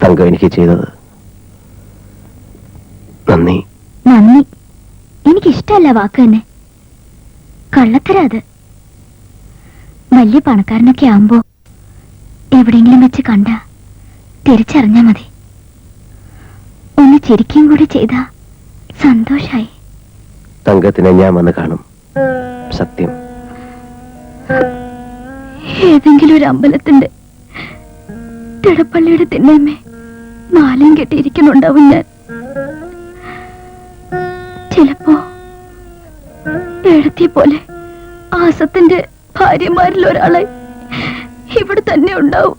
Speaker 1: തങ്കം എനിക്ക് ചെയ്തത്. നന്ദി.
Speaker 5: നന്ദി എനിക്കിഷ്ടല്ല വാക്ക് തന്നെ. കള്ളത്തരാ അത്. വലിയ പണക്കാരനൊക്കെ ആവുമ്പോ എവിടെയെങ്കിലും വെച്ച് കണ്ട തിരിച്ചറിഞ്ഞാ മതി. ഒന്ന് ചിരിക്കും കൂടി ചെയ്താ സന്തോഷായി.
Speaker 1: തങ്കത്തിനെ ഞാൻ വന്ന് കാണും, സത്യം.
Speaker 5: ഏതെങ്കിലും ഒരു അമ്പലത്തിന്റെ തിടപ്പള്ളിയുടെ തിണ്ണമേ മാലയും കെട്ടിയിരിക്കുന്നുണ്ടാവും ഞാൻ. ചിലപ്പോ എഴുത്തിയ പോലെ ആസത്തിന്റെ ഭാര്യമാരിൽ ഒരാളെ ഇവിടെ തന്നെ ഉണ്ടാവും.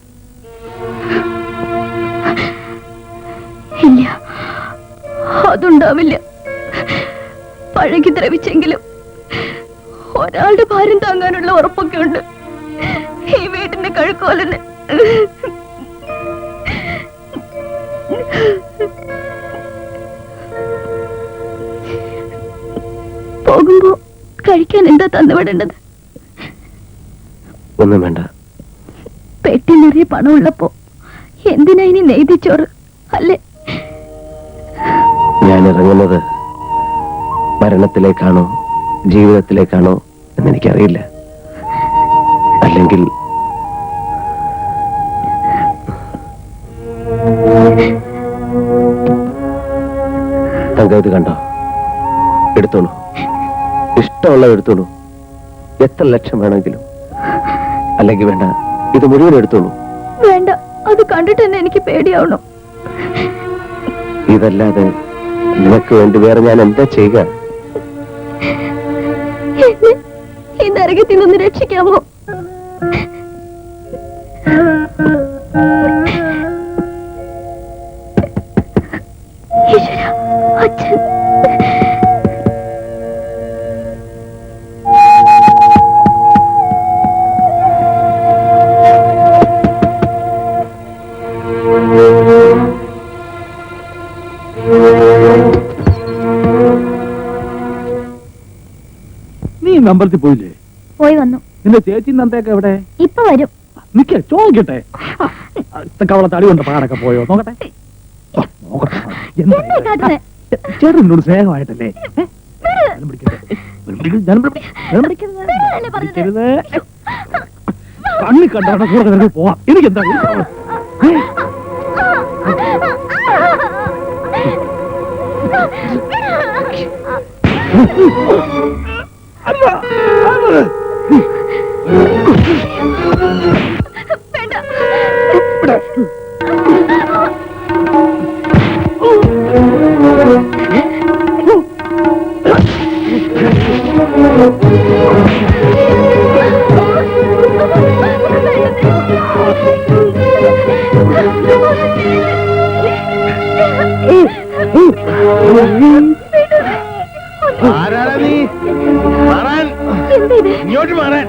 Speaker 5: ഇല്ല, അതുണ്ടാവില്ല. പഴകി ദ്രവിച്ചെങ്കിലും ഒരാളുടെ ഭാരം താങ്ങാനുള്ള ഉറപ്പൊക്കെ ഉണ്ട് ഈ വീട്ടിന്റെ കഴുക്കോലിന്. പോകുമ്പോ കഴിക്കാൻ എന്താ തന്നുവിടേണ്ടത്?
Speaker 1: ഒന്നും വേണ്ട.
Speaker 5: പെട്ടി നിറയെ പണം ഉള്ളപ്പോ എന്തിനാ ഇനി നെയ്തിച്ചോറ് അല്ലേ?
Speaker 1: ഞാൻ ഇറങ്ങുന്നത് മരണത്തിലേക്കാണോ ജീവിതത്തിലേക്കാണോ എന്നെനിക്കറിയില്ല. അല്ലെങ്കിൽ തങ്കം ഇത് കണ്ടോ? എടുത്തോളൂ, ഇഷ്ടമുള്ളത് എടുത്തോളൂ. എത്ര ലക്ഷം വേണമെങ്കിലും. അല്ലെങ്കിൽ വേണ്ട, ഇത് മുഴുവൻ എടുത്തോളൂ.
Speaker 5: വേണ്ട, അത് കണ്ടിട്ട് തന്നെ എനിക്ക് പേടിയാവണു.
Speaker 1: ഇതല്ലാതെ നിനക്ക് വേണ്ടി വേറെ ഞാൻ എന്താ ചെയ്യുക?
Speaker 5: എന്നെ ഈ നരകത്തിൽ നിന്ന് രക്ഷിക്കാമോ? ഈശ്വരാ, അച്ഛൻ.
Speaker 7: നീ അമ്പലത്തിൽ പോയില്ലേ?
Speaker 5: പോയി വന്നു.
Speaker 7: നിന്റെ ചേച്ചി നന്ദയൊക്കെ എവിടെ?
Speaker 5: ഇപ്പൊ വരും.
Speaker 7: നിക്ക, ചോദിക്കട്ടെ. കവള തടി കൊണ്ട് പാടൊക്കെ പോയോ? നോക്കട്ടെ. ചേട്ടനോട് സ്നേഹമായിട്ടല്ലേ? കണ്ണി കണ്ടാണ് കൂടെ പോവാം. എനിക്കെന്താ?
Speaker 3: ആരാടാ നീ? മാറാൻ, ഇങ്ങോട്ട് മാറാൻ.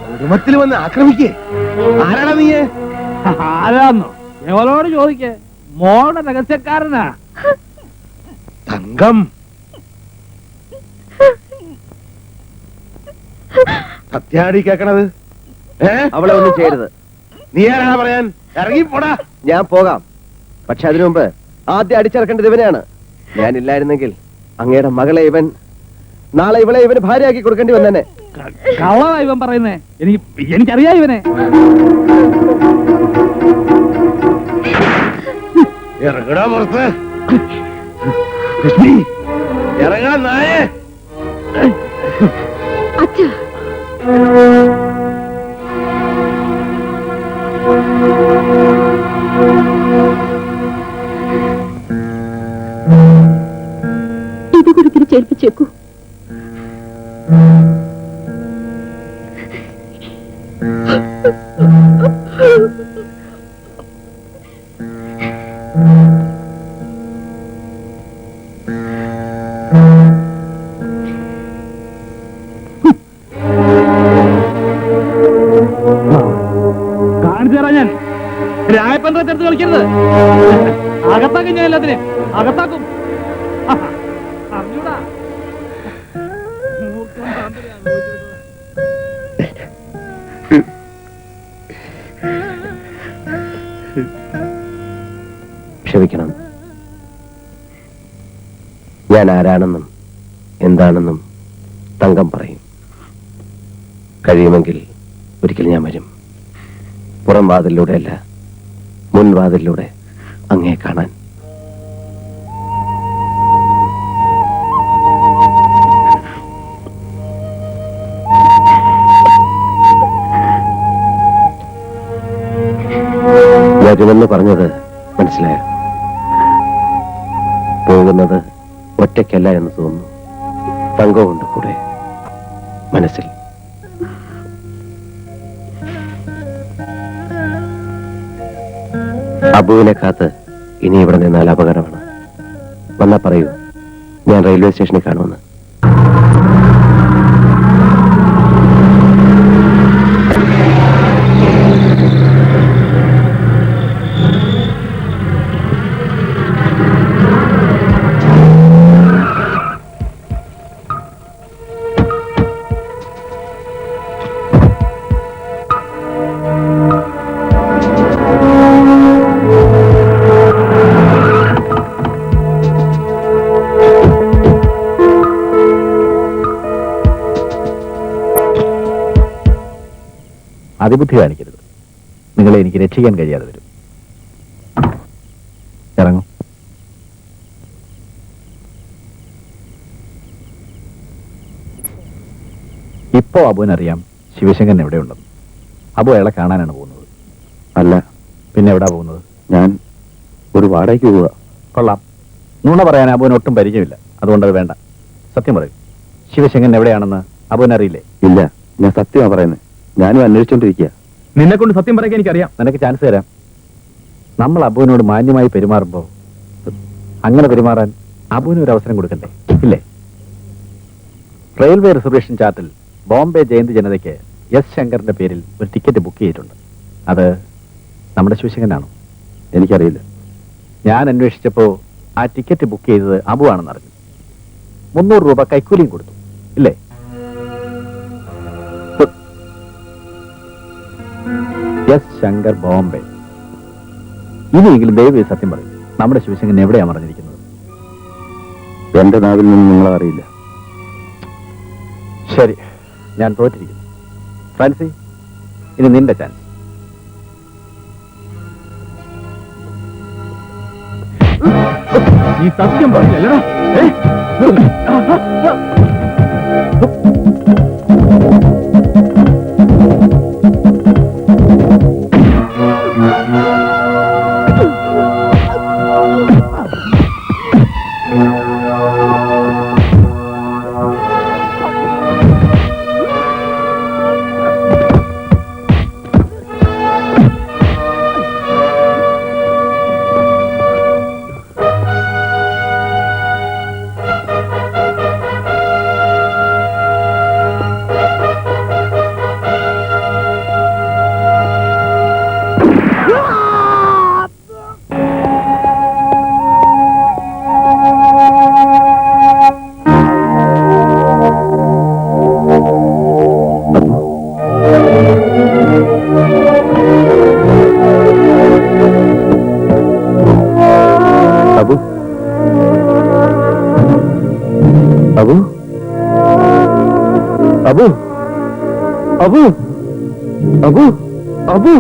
Speaker 3: കുടുംബത്തിൽ വന്ന് ആക്രമിക്കേ. ആരാടാ നീ?
Speaker 7: ആരാന്നോ? എവളോട് ചോദിക്കേ. മോളുടെ രഹസ്യക്കാരനാ
Speaker 3: തങ്കം. സത്യാടി കേക്കണത്?
Speaker 1: അവളെ ഒന്നും ചെയ്യരുത്.
Speaker 3: നീ ആരാ പറയാൻ? ഇറങ്ങിപ്പോടാ.
Speaker 1: ഞാൻ പോകാം, പക്ഷെ അതിനു മുമ്പ് ആദ്യം അടിച്ചിറക്കേണ്ടത് ഇവനെയാണ്. ഞാനില്ലായിരുന്നെങ്കിൽ അങ്ങയുടെ മകളെ ഇവൻ നാളെ ഇവളെ ഇവന് ഭാര്യയാക്കി കൊടുക്കേണ്ടി വന്നെ.
Speaker 7: കള്ളതാ ഇവൻ പറയുന്നേ. എനിക്കറിയാം ഇവനെ.
Speaker 3: ഇറങ്ങടാ പുറത്ത്. ഇറങ്ങാൻ നായേ.
Speaker 5: അച്ഛാ, ഇത് ഗുരുത്തിന് ചേർപ്പിച്ചേക്കൂ.
Speaker 7: അകത്തെടുത്ത് കളിക്കരുത്. അകത്താക്കും ഞാൻ എല്ലാത്തിനും, അകത്താക്കും. അറിഞ്ഞൂടാ. മൂർഖൻ താന്ത്രിയാണ്.
Speaker 1: ക്ഷമിക്കണം. ഞാൻ ആരാണെന്നും എന്താണെന്നും തങ്കം പറയും. കഴിയുമെങ്കിൽ ഒരിക്കൽ ഞാൻ വരും. പുറം വാതിലൂടെയല്ല, മുൻവാതിലൂടെ അങ്ങേ കാണാൻ. വരുമെന്ന് പറഞ്ഞത് മനസ്സിലായോ? പോകുന്നത് ഒറ്റയ്ക്കല്ല എന്ന് തോന്നുന്നു. തങ്കമുണ്ട് കൂടെ മനസ്സിൽ. അബുവിനെ കാത്ത് ഇനി ഇവിടെ നിന്നാൽ അപകടമാണ്. വന്നാ പറയൂ, ഞാൻ റെയിൽവേ സ്റ്റേഷനിൽ കാണുമെന്ന്.
Speaker 3: അതിബുദ്ധി കാണിക്കരുത്. നിങ്ങളെ എനിക്ക് രക്ഷിക്കാൻ കഴിയാതെ വരും. ഇറങ്ങും. ഇപ്പോ അബുവിനറിയാം ശിവശങ്കരൻ എവിടെയുണ്ടെന്ന്. അബു അയാളെ കാണാനാണ് പോകുന്നത്. അല്ല, പിന്നെ എവിടാ പോകുന്നത്? ഞാൻ ഒരു വാടകയ്ക്ക് പോവുക. കൊള്ളാം. നുണ പറയാൻ അബുവിന് ഒട്ടും പരിചയമില്ല. അതുകൊണ്ടത് വേണ്ട. സത്യം പറയും. ശിവശങ്കരൻ എവിടെയാണെന്ന് അബുവിനറിയില്ലേ? ഇല്ല, ഞാൻ സത്യമാണ് പറയുന്നത്. ഞാനും അന്വേഷിച്ചോണ്ടിരിക്കുക. നിന്നെ കൊണ്ട് സത്യം പറയാൻ എനിക്കറിയാം. നിനക്ക് ചാൻസ് തരാം. നമ്മൾ അബുവിനോട് മാന്യമായി പെരുമാറുമ്പോ അങ്ങനെ പെരുമാറാൻ അബുവിന് ഒരു അവസരം കൊടുക്കണ്ടേ? ഇല്ലേ? റെയിൽവേ റിസർവേഷൻ ചാർട്ടിൽ ബോംബെ ജയന്തി ജനതയ്ക്ക് എസ് ശങ്കറിന്റെ പേരിൽ ഒരു ടിക്കറ്റ് ബുക്ക് ചെയ്തിട്ടുണ്ട്. അത് നമ്മുടെ ശിവശങ്കരനാണോ? എനിക്കറിയില്ല. ഞാൻ അന്വേഷിച്ചപ്പോ ആ ടിക്കറ്റ് ബുക്ക് ചെയ്തത് അബു ആണെന്ന് അറിഞ്ഞു. 300 രൂപ കൈക്കൂലിയും കൊടുത്തു. ഇല്ലേ? എസ് ശങ്കർ, ബോംബെ. ഇനിയെങ്കിലും ദയവ് സത്യം പറയും. നമ്മുടെ ശിവശങ്കരൻ എവിടെയാണ് പറഞ്ഞിരിക്കുന്നത്? എന്റെ നാവിൽ നിന്ന് നിങ്ങളെ അറിയില്ല. ശരി, ഞാൻ തോറ്റിരിക്കുന്നു. ഫ്രാൻസി, ഇനി നിന്റെ ചാൻസ്. നീ സത്യം പറഞ്ഞല്ലടാ. അബു, അബു, അബു, അബു.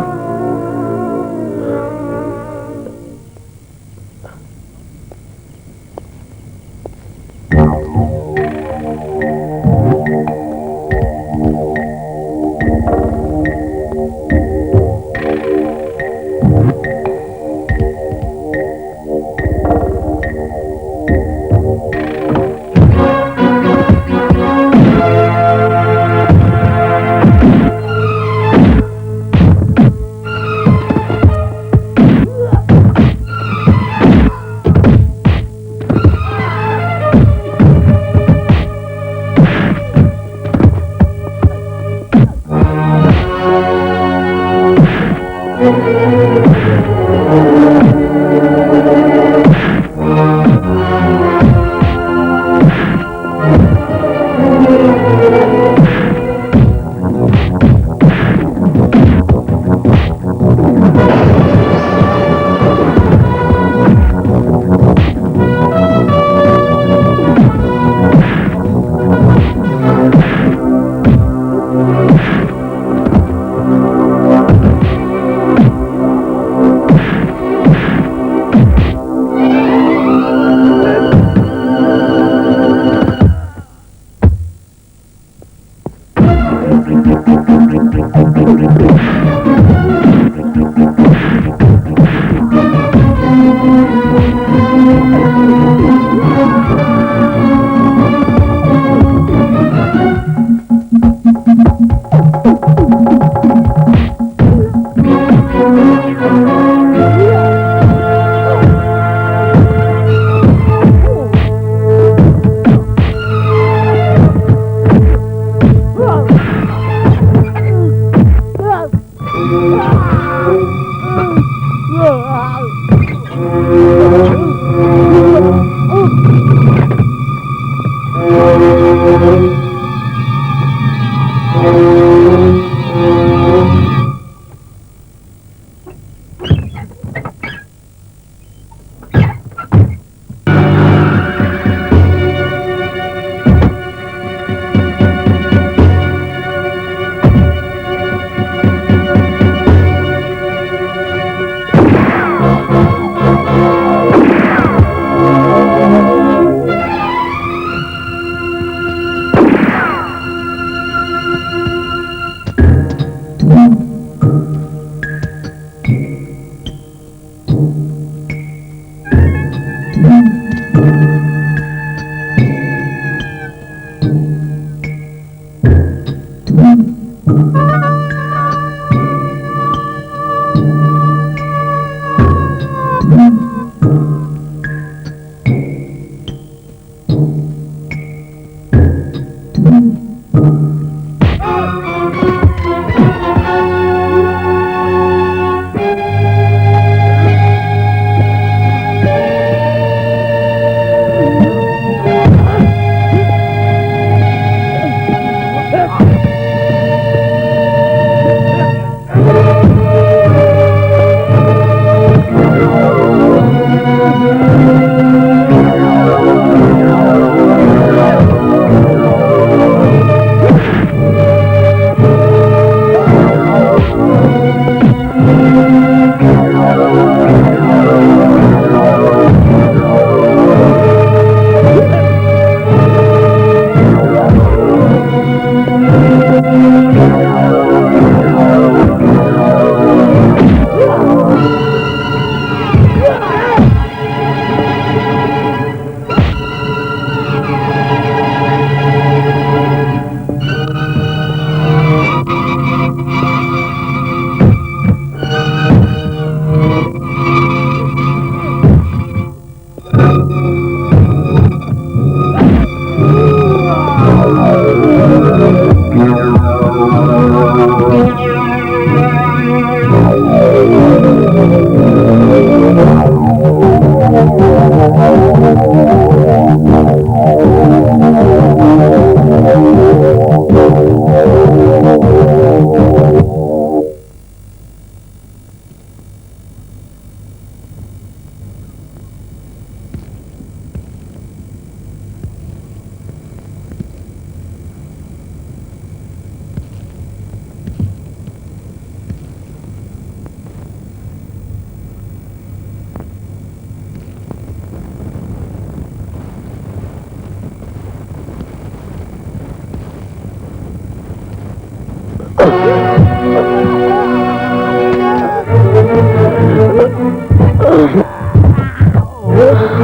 Speaker 3: Oh